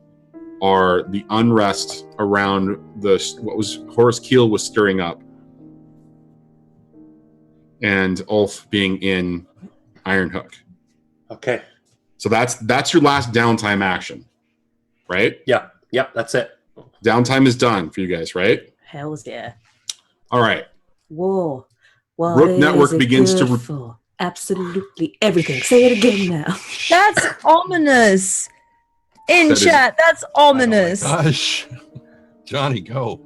are the unrest around what was Horace Keel was stirring up, and Ulf being in Ironhook. Okay. So that's your last downtime action, right? Yeah. Yep. That's it. Downtime is done for you guys, right? Hells yeah. All right. War. What Rook is Network it begins to good for? Absolutely everything. Say it again now. That's ominous. In That is- chat, that's ominous. Oh my gosh. Johnny, go.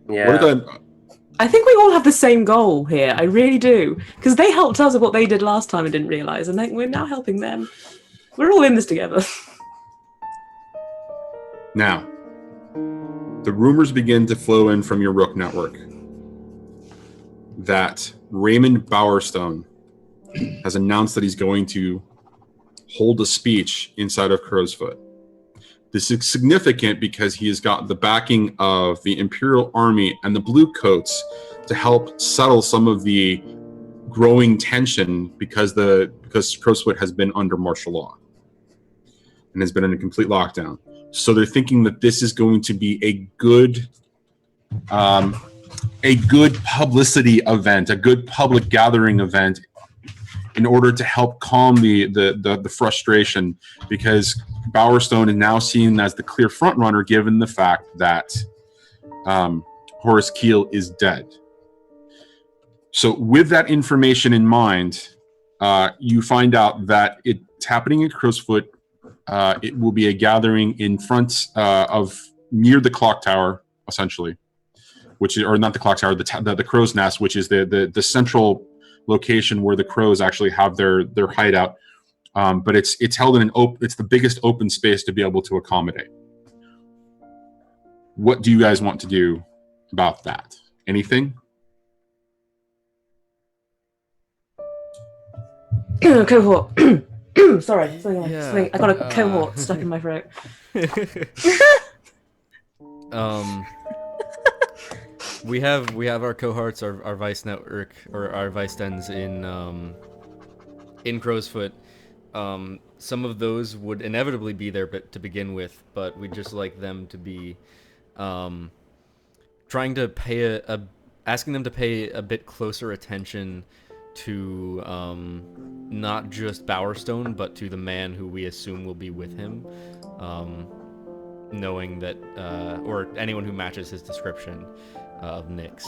Yeah. What did I? I think we all have the same goal here. I really do. Because they helped us with what they did last time and didn't realise, and we're now helping them. We're all in this together. Now, the rumors begin to flow in from your Rook Network that Raymond Bowerstone has announced that he's going to hold a speech inside of Crowsfoot. This is significant because he has got the backing of the Imperial Army and the Bluecoats to help settle some of the growing tension because Crowsfoot has been under martial law and has been in a complete lockdown. So they're thinking that this is going to be a good publicity event, a good public gathering event, in order to help calm the frustration, because Bowerstone is now seen as the clear front runner, given the fact that Horace Keel is dead. So with that information in mind, you find out that it's happening at Crowsfoot. It will be a gathering in front of near the clock tower, essentially, which is, or not the clock tower, the crow's nest, which is the central location where the crows actually have their hideout. But it's held in it's the biggest open space to be able to accommodate. What do you guys want to do about that? Anything? Cohort. Sorry, Yeah, I got a cohort stuck in my throat. We have our cohorts, our Vice network, or our Vice dens in Crowsfoot. Some of those would inevitably be there to begin with, but we'd just like them to be trying to pay asking them to pay a bit closer attention to not just Bowerstone, but to the man who we assume will be with him, knowing that, or anyone who matches his description of Nyx.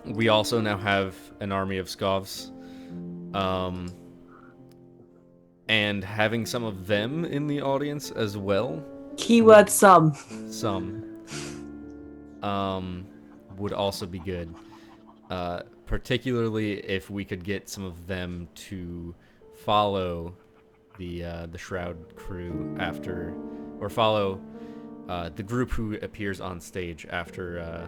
We also now have an army of Skovs, and having some of them in the audience as well. Keyword some. Would also be good. Particularly if we could get some of them to follow the Shroud crew after, or follow the group who appears on stage after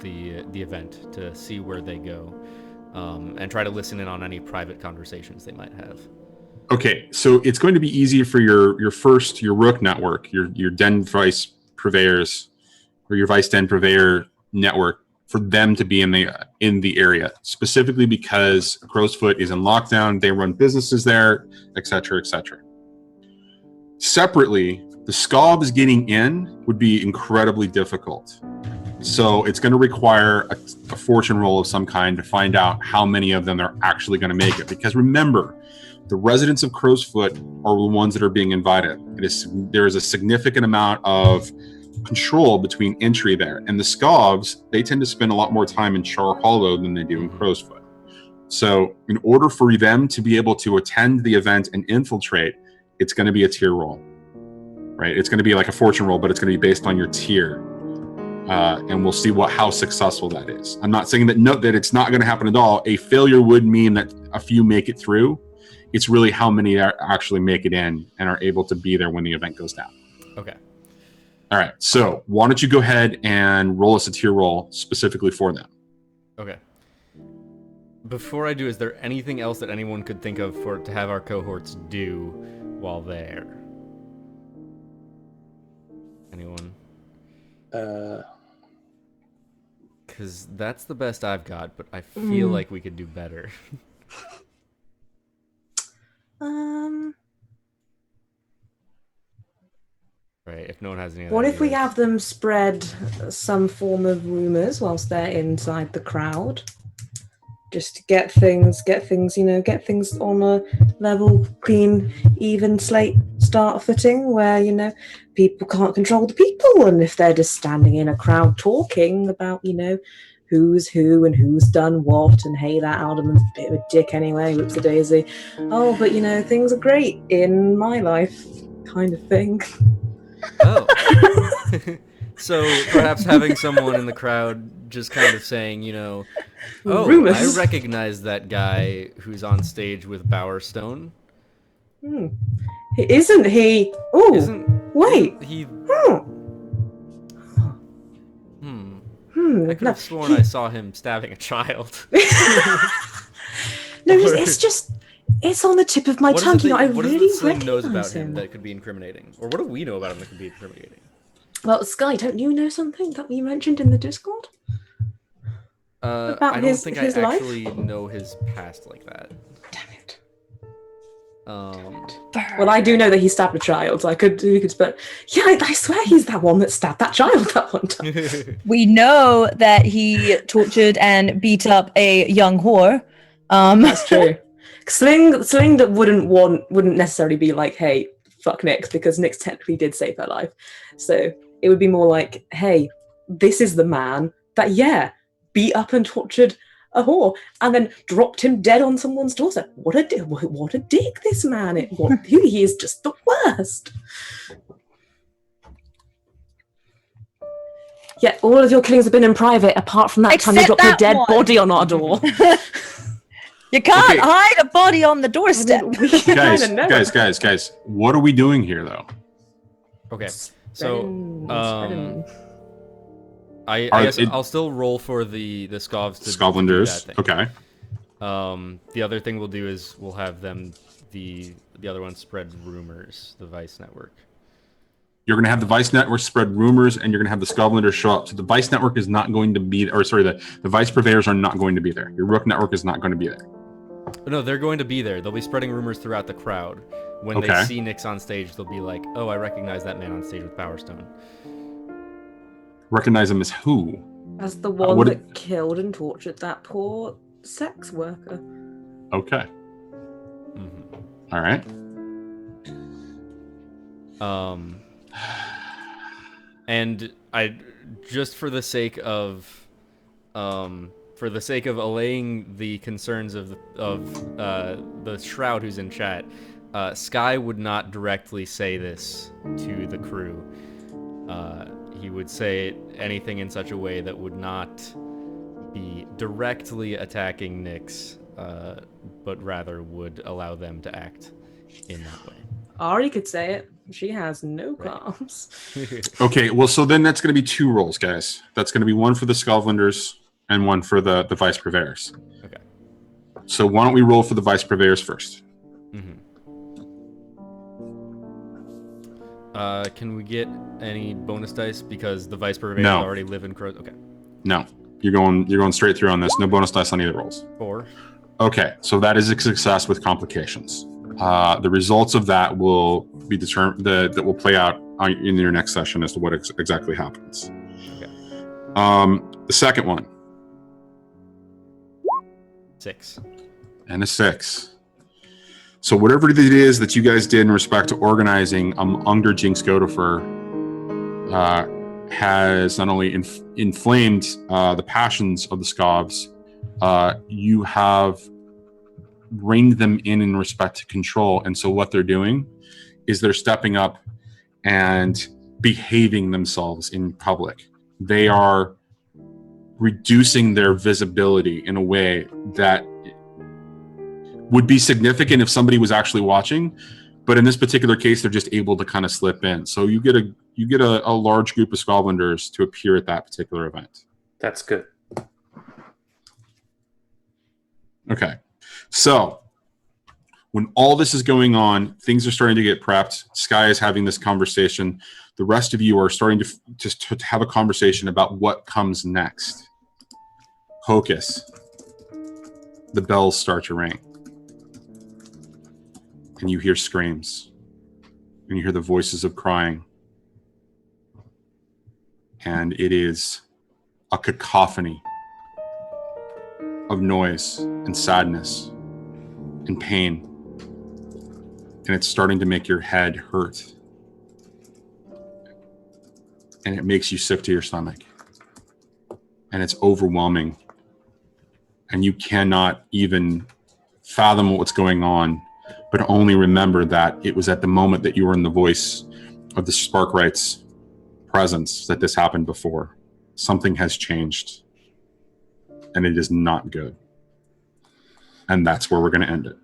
the event, to see where they go, and try to listen in on any private conversations they might have. Okay, so it's going to be easy for your Rook network, your Den Vice purveyors, or your Vice Den purveyor network, for them to be in the area, specifically because Crowsfoot is in lockdown. They run businesses there, etc., etc. Separately, the Skovs getting in would be incredibly difficult. So it's going to require a fortune roll of some kind to find out how many of them are actually going to make it. Because remember, the residents of Crowsfoot are the ones that are being invited. There is a significant amount of control between entry there, and the Skovs, they tend to spend a lot more time in Char Hollow than they do in Crowsfoot. So in order for them to be able to attend the event and infiltrate, it's going to be a tier roll, right? It's going to be like a fortune roll, but it's going to be based on your tier, and we'll see how successful that is. I'm not saying that it's not going to happen at all. A failure would mean that a few make it through. It's really how many actually make it in and are able to be there when the event goes down. Okay. All right, so why don't you go ahead and roll us a tier roll specifically for them? Okay. Before I do, is there anything else that anyone could think of to have our cohorts do while there? Anyone? Because that's the best I've got, but I feel like we could do better. Right, if no one has any other What if we ideas. have them spread some form of rumors whilst they're inside the crowd? Just to get things, on a level, clean, even slate start footing where, people can't control the people. And if they're just standing in a crowd talking about, who's who and who's done what, and hey, that Alderman's a bit of a dick anyway, whoops a daisy. Oh, but things are great in my life, kind of thing. Oh. So perhaps having someone in the crowd just kind of saying, oh, Rumors. I recognize that guy who's on stage with Bowerstone. Isn't he? Oh, wait. Isn't he? I could No, have sworn I saw him stabbing a child. No, it's on the tip of my tongue. I What really does the Sling knows about recognize him that could be incriminating? Or what do we know about him that could be incriminating? Well, Sky, don't you know something that we mentioned in the Discord? About I don't his- think his I life? actually know his past like that. Damn it. Well, I do know that he stabbed a child. So but yeah, I swear he's that one that stabbed that child that one time. we know that he tortured and beat up a young whore. That's true. Sling that wouldn't necessarily be like, hey, fuck Nyx, because Nyx technically did save her life. So it would be more like, hey, this is the man that beat up and tortured a whore and then dropped him dead on someone's doorstep. What a dick this man is. He is just the worst. Yeah, all of your killings have been in private, apart from that time you Except dropped a that dead one. body on our door. You can't Okay. hide a body on the doorstep. Guys, what are we doing here, though? Okay, so Spreading. I guess I'll still roll for the Scovs to Scotlanders. do that thing. Okay. The other thing we'll do is we'll have them the other one spread rumors, the Vice network. You're going to have the Vice Network spread rumors, and you're going to have the Scotlanders show up. So the Vice Network is not going to be, the Vice Purveyors are not going to be there. Your Rook Network is not going to be there. No, they're going to be there. They'll be spreading rumors throughout the crowd. When they see Nyx on stage, they'll be like, "Oh, I recognize that man on stage with Power Stone." Recognize him as who? As the one what- that killed and tortured that poor sex worker. Okay. Mm-hmm. All right. And I just for the sake of allaying the concerns of the Shroud who's in chat, Sky would not directly say this to the crew. He would say anything in such a way that would not be directly attacking Nyx, but rather would allow them to act in that way. Ari could say it. She has no qualms. Okay, well, so then that's going to be 2 rolls, guys. That's going to be one for the Scotlanders and one for the Vice Purveyors. Okay. So why don't we roll for the Vice Purveyors first? Mm-hmm. Can we get any bonus dice because the Vice Purveyors No. already live in Crows? Okay. No, you're going straight through on this. No bonus dice on either rolls. 4. Okay, so that is a success with complications. The results of that will be determined. That will play out in your next session as to what exactly happens. Okay. The second one 6. and a 6. So whatever it is that you guys did in respect to organizing under Jinx Godifer has not only inflamed the passions of the Scovs, you have reined them in respect to control. And so what they're doing is they're stepping up and behaving themselves in public. They are reducing their visibility in a way that would be significant if somebody was actually watching, but in this particular case, they're just able to kind of slip in. So you get a large group of Scotlanders to appear at that particular event. That's good. Okay, so when all this is going on, things are starting to get prepped. Sky is having this conversation. The rest of you are starting to have a conversation about what comes next. Hocus, the bells start to ring. And you hear screams. And you hear the voices of crying. And it is a cacophony of noise and sadness and pain. And it's starting to make your head hurt. And it makes you sick to your stomach. And it's overwhelming. And you cannot even fathom what's going on, but only remember that it was at the moment that you were in the voice of the Sparkright's presence that this happened before. Something has changed. And it is not good. And that's where we're going to end it.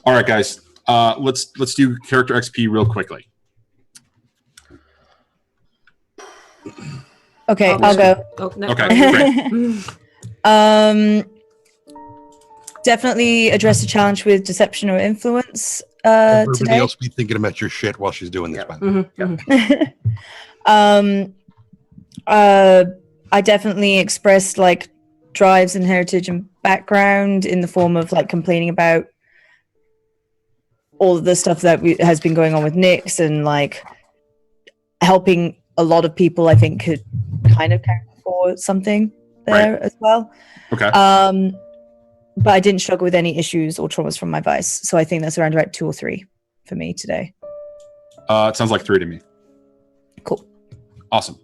All right, guys. Let's do character XP real quickly. Okay, I'll go. Oh, no. Okay, great. Definitely address the challenge with deception or influence Everybody today. else be thinking about your shit while she's doing this. Yeah. By the way. Mhm, mhm. I definitely expressed like drives and heritage and background in the form of like complaining about all of the stuff that has been going on with Nyx and like helping a lot of people. I think could kind of count for something there as well. Okay. But I didn't struggle with any issues or traumas from my vice, so I think that's around about 2 or 3 for me today. It sounds like 3 to me. Cool. Awesome.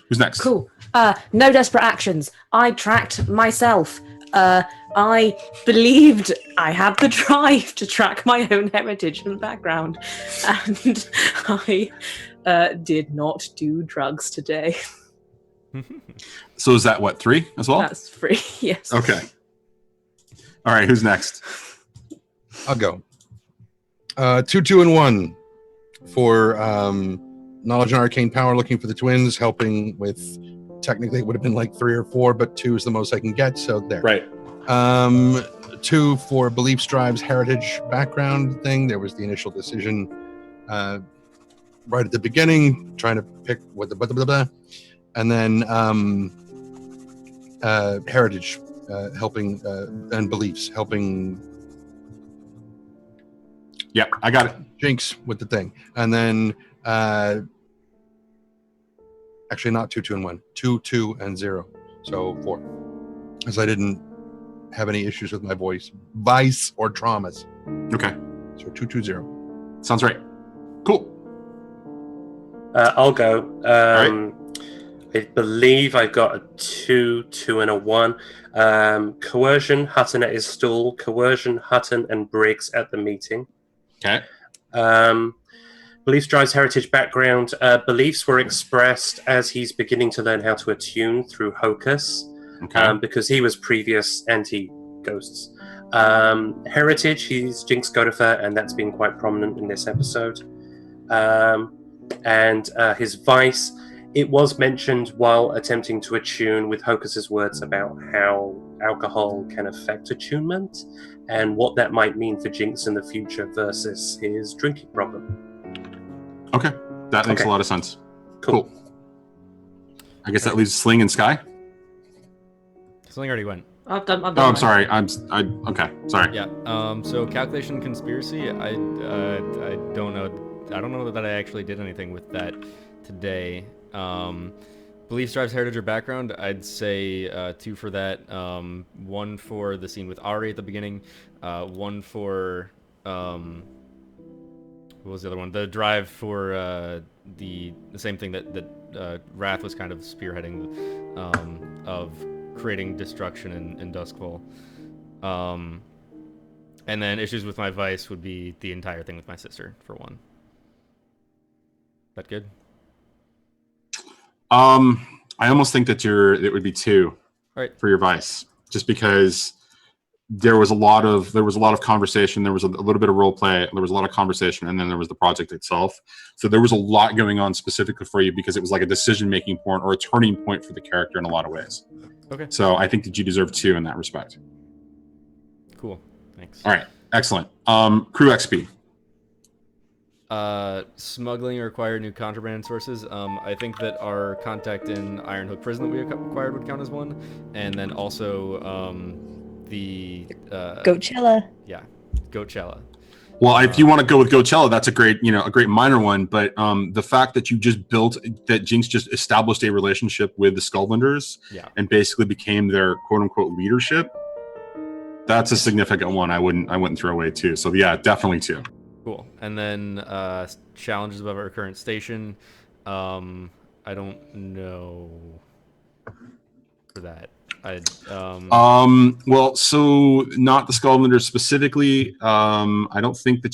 Who's next? Cool. No desperate actions. I tracked myself. I believed I had the drive to track my own heritage and background, and I did not do drugs today. So is that what, 3 as well? That's free. Yes. Okay. All right. Who's next? I'll go. 2, 2, and 1 for knowledge and arcane power. Looking for the twins, helping with. Technically, it would have been like 3 or 4, but 2 is the most I can get. So there. Right. 2 for beliefs, drives, heritage, background thing. There was the initial decision right at the beginning, trying to pick what the blah, blah, blah, blah. And then heritage, helping and beliefs, helping. Yeah, I got it. Jinx with the thing, and then actually not 2, 2, and 1, 2, 2, and 0, so 4, because I didn't have any issues with my voice, vice, or traumas. Okay. So 2, 2, 0. Sounds right. Cool. I'll go. Right. I believe I've got a 2, 2, and a 1. Coercion, Hutton at his stall. Coercion, Hutton, and Briggs at the meeting. Okay. Beliefs, drives, heritage, background. Beliefs were expressed as he's beginning to learn how to attune through Hocus, Okay. because he was previous anti-ghosts. Heritage, he's Jinx Godother, and that's been quite prominent in this episode. And his vice, it was mentioned while attempting to attune with Hocus's words about how alcohol can affect attunement and what that might mean for Jinx in the future versus his drinking problem. Okay. That makes a lot of sense. Cool. I guess that leaves Sling and Sky. Sling already went. I've done. Oh, I'm mine. sorry. Okay. Sorry. Yeah. So calculation conspiracy. I don't know. I don't know that I actually did anything with that today. Beliefs, drives, heritage, or background. I'd say 2 for that. 1 for the scene with Ari at the beginning. 1 for what was the other one? The drive for the same thing that Wrath was kind of spearheading of creating destruction in Duskfall. And then issues with my vice would be the entire thing with my sister for 1. That good? I almost think that it would be 2 Right. for your vice, just because there was a lot of conversation, there was a little bit of role play, there was a lot of conversation, and then there was the project itself. So there was a lot going on specifically for you because it was like a decision-making point or a turning point for the character in a lot of ways. Okay. So I think that you deserve 2 in that respect. Cool. Thanks. All right. Excellent. Crew XP. Smuggling or acquire new contraband sources. I think that our contact in Ironhook prison that we acquired would count as 1, and then also the Goatchella. Yeah, Goatchella. Well, if you want to go with Goatchella, that's a great minor one. But the fact that that Jinx just established a relationship with the Skullbenders, and basically became their quote unquote leadership, that's a significant one. I wouldn't throw away too. So yeah, definitely 2. Cool. And then challenges above our current station. I don't know for that. Well, so not the Skullbenders specifically. I don't think that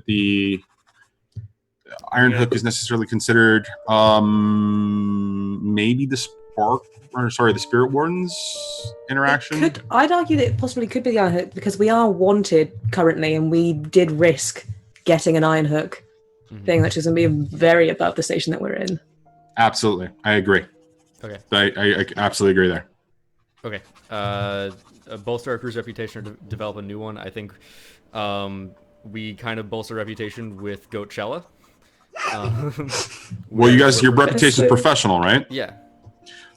the Ironhook is necessarily considered. Maybe the Spirit Wardens interaction. I'd argue that it possibly could be the Ironhook because we are wanted currently, and we did risk getting an Ironhook thing, which is going to be very above the station that we're in. Absolutely, I agree. Okay. I absolutely agree there. Okay. Bolster our crew's reputation or develop a new one. I think we kind of bolster reputation with Goatchella. Well, your reputation is professional, right? Yeah.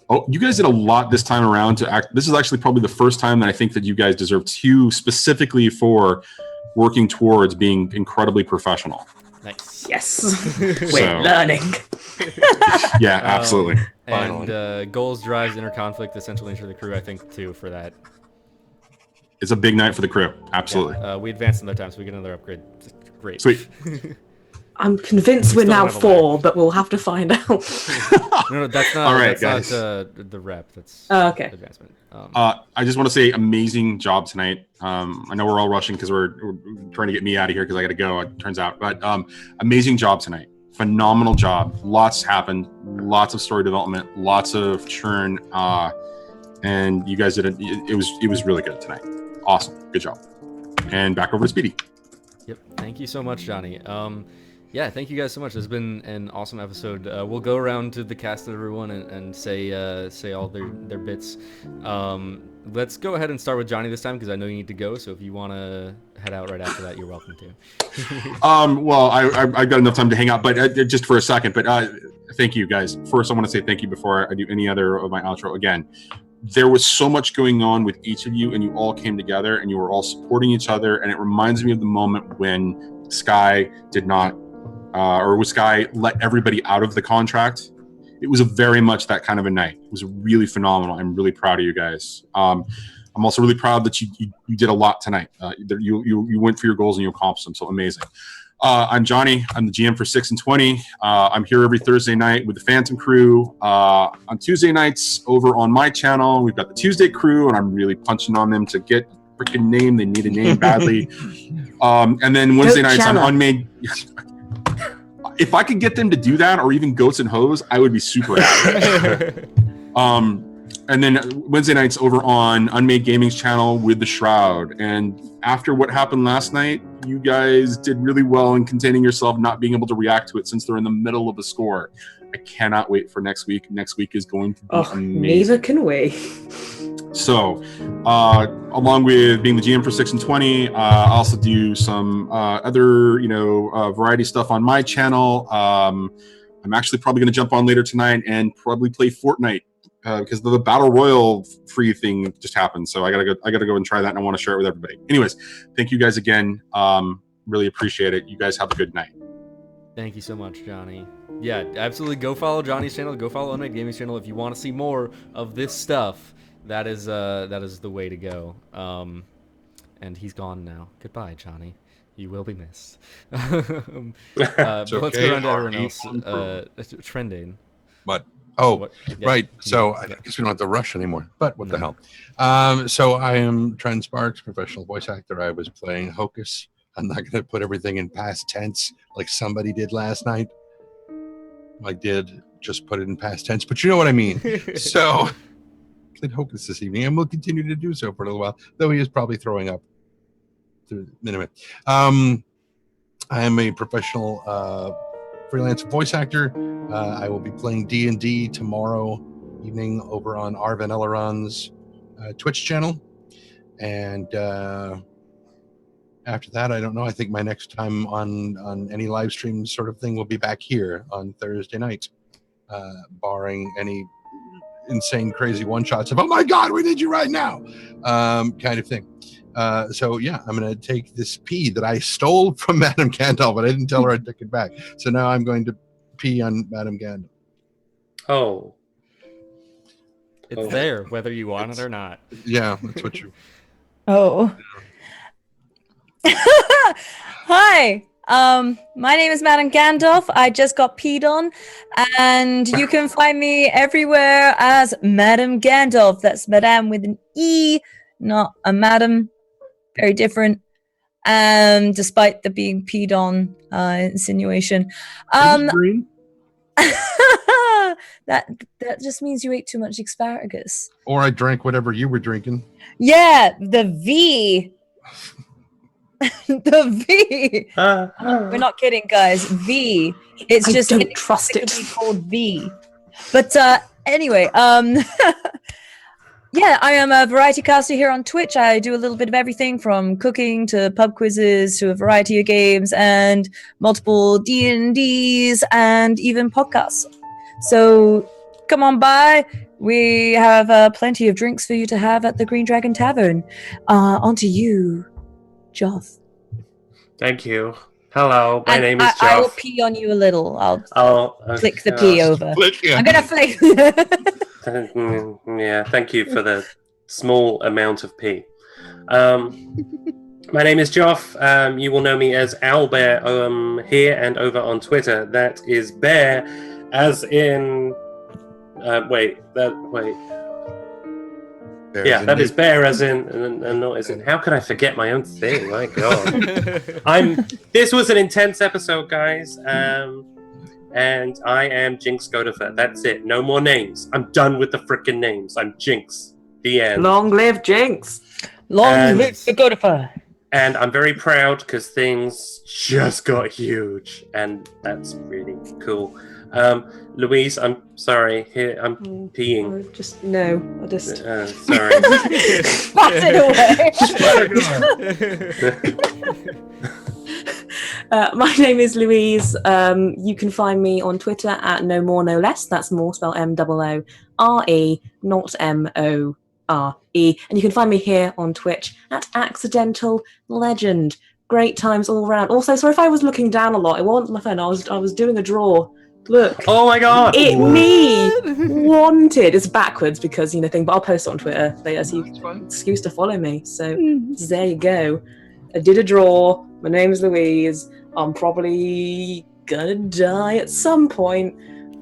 Oh, you guys did a lot this time around to act. This is actually probably the first time that I think that you guys deserve 2 specifically for working towards being incredibly professional. Nice. Yes. So- We're learning. Yeah, absolutely. And goals, drives, inner conflict, essential nature of the crew, I think, too, for that. It's a big night for the crew. Absolutely. Yeah, we advanced another time, so we get another upgrade. Great. Sweet. I'm convinced We we're still now have a 4, but we'll have to find out. No, that's not. All right, that's guys. not the rep. That's Oh, okay. advancement. I just want to say amazing job tonight. I know we're all rushing because we're trying to get me out of here because I got to go, it turns out. But amazing job tonight. Phenomenal job. Lots happened. Lots of story development. Lots of churn. And you guys did it. It was really good tonight. Awesome. Good job. And back over to Speedy. Yep. Thank you so much, Johnny. Yeah, thank you guys so much. It's been an awesome episode. We'll go around to the cast of everyone and say all their bits. Let's go ahead and start with Johnny this time because I know you need to go. So if you want to head out right after that, you're welcome to. Well, I've got enough time to hang out, but just for a second. But thank you, guys. First, I want to say thank you before I do any other of my outro. Again, there was so much going on with each of you, and you all came together, and you were all supporting each other. And it reminds me of the moment when Sky did not, or when Sky let everybody out of the contract. It was a very much that kind of a night. It was really phenomenal. I'm really proud of you guys. I'm also really proud that you did a lot tonight. You went for your goals and you accomplished them. So amazing. I'm Johnny. I'm the GM for 6 and 20. I'm here every Thursday night with the Phantom crew. On Tuesday nights over on my channel, we've got the Tuesday crew, and I'm really punching on them to get a freaking name. They need a name badly. And then Wednesday nights on Unmade. If I could get them to do that, or even Goats and Hoes, I would be super happy. And then Wednesday nights over on Unmade Gaming's channel with the Shroud. And after what happened last night, you guys did really well in containing yourself, not being able to react to it since they're in the middle of a score. I cannot wait for next week. Next week is going to be amazing. Neither can we. So, along with being the GM for 6 and 20, I also do some other, variety stuff on my channel. I'm actually probably going to jump on later tonight and probably play Fortnite because the Battle Royale free thing just happened. So I gotta go and try that, and I want to share it with everybody. Anyways, thank you guys again. Really appreciate it. You guys have a good night. Thank you so much, Johnny. Yeah, absolutely. Go follow Johnny's channel. Go follow Unmade Gaming's channel if you want to see more of this stuff. That is the way to go. And he's gone now. Goodbye, Johnny. You will be missed. But let's go on to everyone else. Trendane. But What? Yeah. right. So Yeah. I guess we don't have to rush anymore. But what the hell? So I am Trent Sparks, professional voice actor. I was playing Hocus. I'm not going to put everything in past tense like somebody did last night. I did just put it in past tense, but you know what I mean. So played Hocus this evening, and will continue to do so for a little while, though he is probably throwing up in a minute. I am a professional freelance voice actor. I will be playing D&D tomorrow evening over on Arvanelleron's Twitch channel, and after that, I don't know. I think my next time on any live stream sort of thing will be back here on Thursday night, barring any insane, crazy one-shots of, oh my God, we need you right now, kind of thing. So yeah, I'm going to take this pee that I stole from Madame Gandalf, but I didn't tell her I'd take it back. So now I'm going to pee on Madame Gandalf. Oh. It's there, whether you want it or not. Yeah, that's what you... Oh. Hi. My name is Madame Gandalf. I just got peed on, and you can find me everywhere as Madame Gandalf. That's Madame with an E, not a Madam. Very different. Despite the being peed on insinuation. Green? that just means you ate too much asparagus. Or I drank whatever you were drinking. Yeah, the V. The V. We're not kidding, guys. V. It's just don't trust it. could be called V. But anyway, yeah, I am a variety caster here on Twitch. I do a little bit of everything from cooking to pub quizzes to a variety of games and multiple D&Ds and even podcasts. So come on by, We have plenty of drinks for you to have at the Green Dragon Tavern. On to you, Joth. Thank you. Hello, my And name is I will Joff. pee on you a little. I'll Oh, flick the pee over. Yeah. I'm gonna flick. Yeah, thank you for the small amount of pee. My name is Joff. You will know me as Owlbare here and over on Twitter. That is bear, as in. Wait. Yeah, that is bear as in, and not as in. How could I forget my own thing? My God. This was an intense episode, guys. And I am Jinx Godiffer. That's it. No more names. I'm done with the frickin' names. I'm Jinx. The end. Long live Jinx. Long live the Godiffer. And I'm very proud because things just got huge, and that's really cool. Louise, I'm sorry. Here, I'm peeing. I just no. I just. Sorry. Pass it away. My name is Louise. You can find me on Twitter at no more no less. That's more spelled MOORE, not MORE. And you can find me here on Twitch at AccidentalLegend. Great times all around. Also, sorry if I was looking down a lot. It wasn't my phone. I was doing a draw. Look. Oh my God. Me wanted. It's backwards because thing, but I'll post it on Twitter later so you can excuse to follow me. So there you go. I did a draw. My name is Louise. I'm probably gonna die at some point.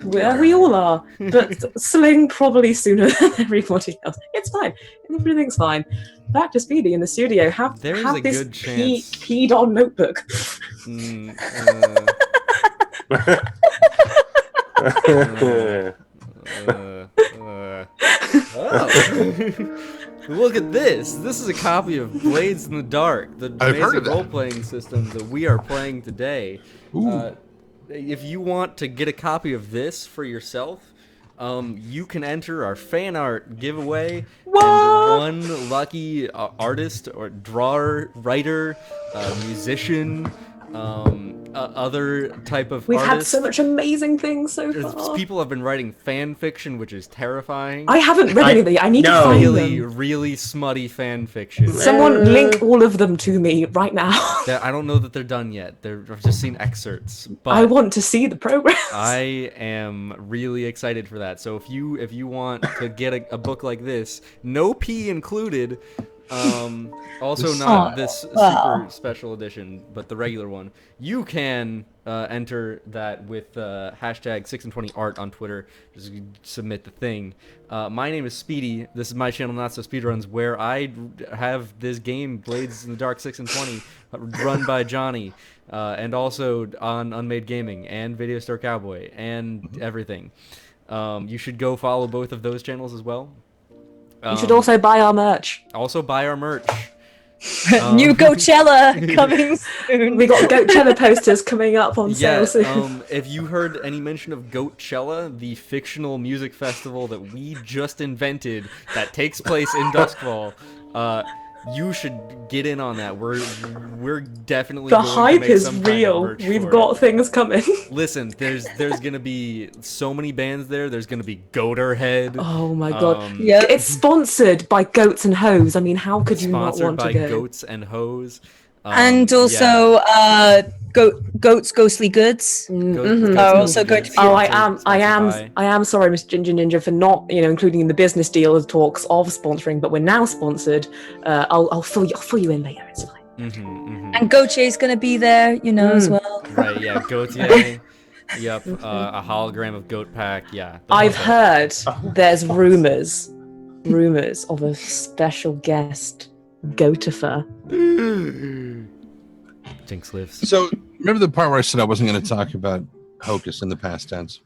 Where we all are. But Sling probably sooner than everybody else. It's fine. Everything's fine. Back to Speedy in the studio. Have this good chance. peed on notebook. Look at this. This is a copy of Blades in the Dark, the amazing role-playing system that we are playing today. If you want to get a copy of this for yourself, you can enter our fan art giveaway. What? And one lucky artist or drawer, writer, musician, other type of We've artist. had so much amazing things so far. People have been writing fan fiction, which is terrifying. I haven't read anything. I need to find them. Really smutty fan fiction. Someone link all of them to me right now. I don't know that they're done yet. I've just seen excerpts. But I want to see the progress. I am really excited for that. So if you want to get a book like this, no P included. Also not this super special edition, but the regular one. You can enter that with hashtag 6and20art on Twitter. Just submit the thing. My name is Speedy. This is my channel, NotSoSpeedRuns, where I have this game, Blades in the Dark 6and20, run by Johnny, and also on Unmade Gaming and VideoStoreCowboy and everything. You should go follow both of those channels as well. You should also buy our merch. Also buy our merch. New Coachella coming soon. We got Goatchella posters coming up on sale soon. If you heard any mention of Goatchella, the fictional music festival that we just invented that takes place in Duskfall, you should get in on that. We're definitely the going hype to make is some real. Kind of We've got things coming. Listen, there's gonna be so many bands there. There's gonna be Goaterhead. Oh my god! Yeah, it's sponsored by Goats and Hoes. I mean, how could you not want to go? Sponsored by Goats and Hoes. And also, Goat's Ghostly Goods are also going to be. Oh, I am sorry, Miss Ginger Ninja, for not, including in the business deal as talks of sponsoring. But we're now sponsored. I'll fill you in later. It's fine. And Goatche's going to be there, as well. Right? Yeah, Goatye. Yep. A hologram of Goat Pack. Yeah. I've heard there's rumors of a special guest. Goatifer. Jinx lives. So remember the part where I said I wasn't going to talk about Hocus in the past tense?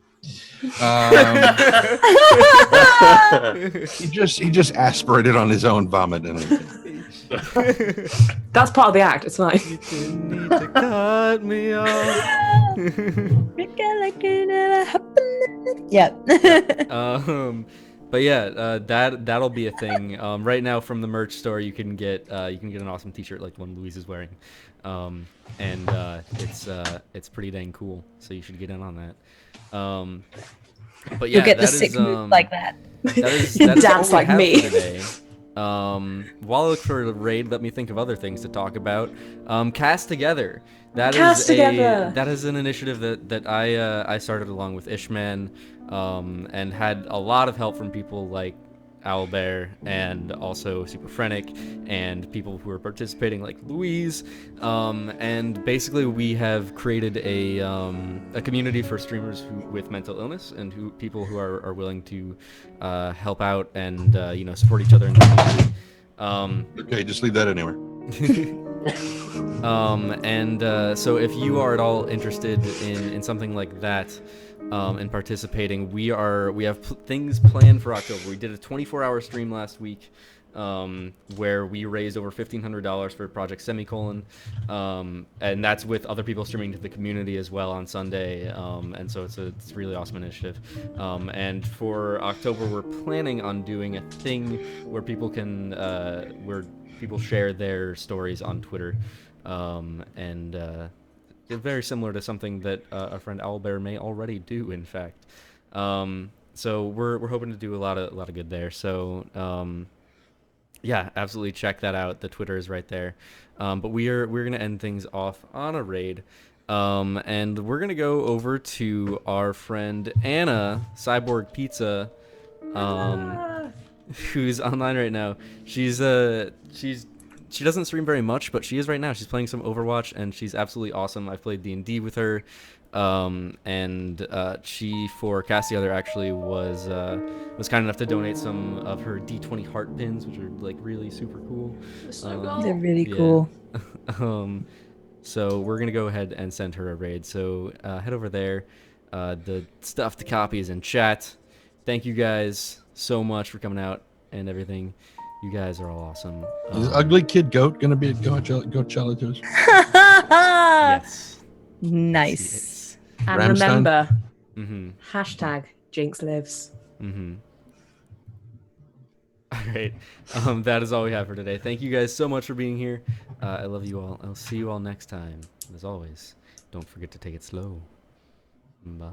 He just aspirated on his own vomit and that's part of the act. It's fine. You need to cut me off. Yeah. But yeah, that'll be a thing. Right now, from the merch store, you can get an awesome T-shirt like the one Louise is wearing, and it's pretty dang cool. So you should get in on that. But You'll yeah, get the that sick is mood like that. that's Dance all we like have me. for today. While I look for the raid, let me think of other things to talk about. Cast Together. Cast Together. That is an initiative that I started along with Ishman, and had a lot of help from people like Owlbare and also Superphrenic and people who are participating like Louise. And basically we have created a community for streamers with mental illness and people who are willing to help out and support each other in the community. Okay, just leave that anywhere. So if you are at all interested in something like that, and participating, we have things planned for October. We did a 24-hour stream last week, where we raised over $1,500 for Project Semicolon, and that's with other people streaming to the community as well on Sunday, and so it's a really awesome initiative. And for October, we're planning on doing a thing where people can where people share their stories on Twitter, very similar to something that our friend Owlbare may already do, in fact. So we're hoping to do a lot of good there. So yeah, absolutely check that out. The Twitter is right there. But we're gonna end things off on a raid, and we're gonna go over to our friend Anna Cyborg Pizza, who's online right now. She doesn't stream very much, but she is right now. She's playing some Overwatch, and she's absolutely awesome. I've played D&D with her, and she, for Cast Together, actually was kind enough to donate some of her D20 heart pins, which are like really super cool. They're really cool. So we're gonna go ahead and send her a raid. So head over there. The stuff to copy is in chat. Thank you guys so much for coming out and everything. You guys are all awesome. Is Ugly Kid Goat going to be at Coachella too? Yes. Nice. And Rammstein? remember, Mm-hmm. hashtag Jinx lives. Mm-hmm. All right. That is all we have for today. Thank you guys so much for being here. I love you all. I'll see you all next time. And as always, don't forget to take it slow. Bye.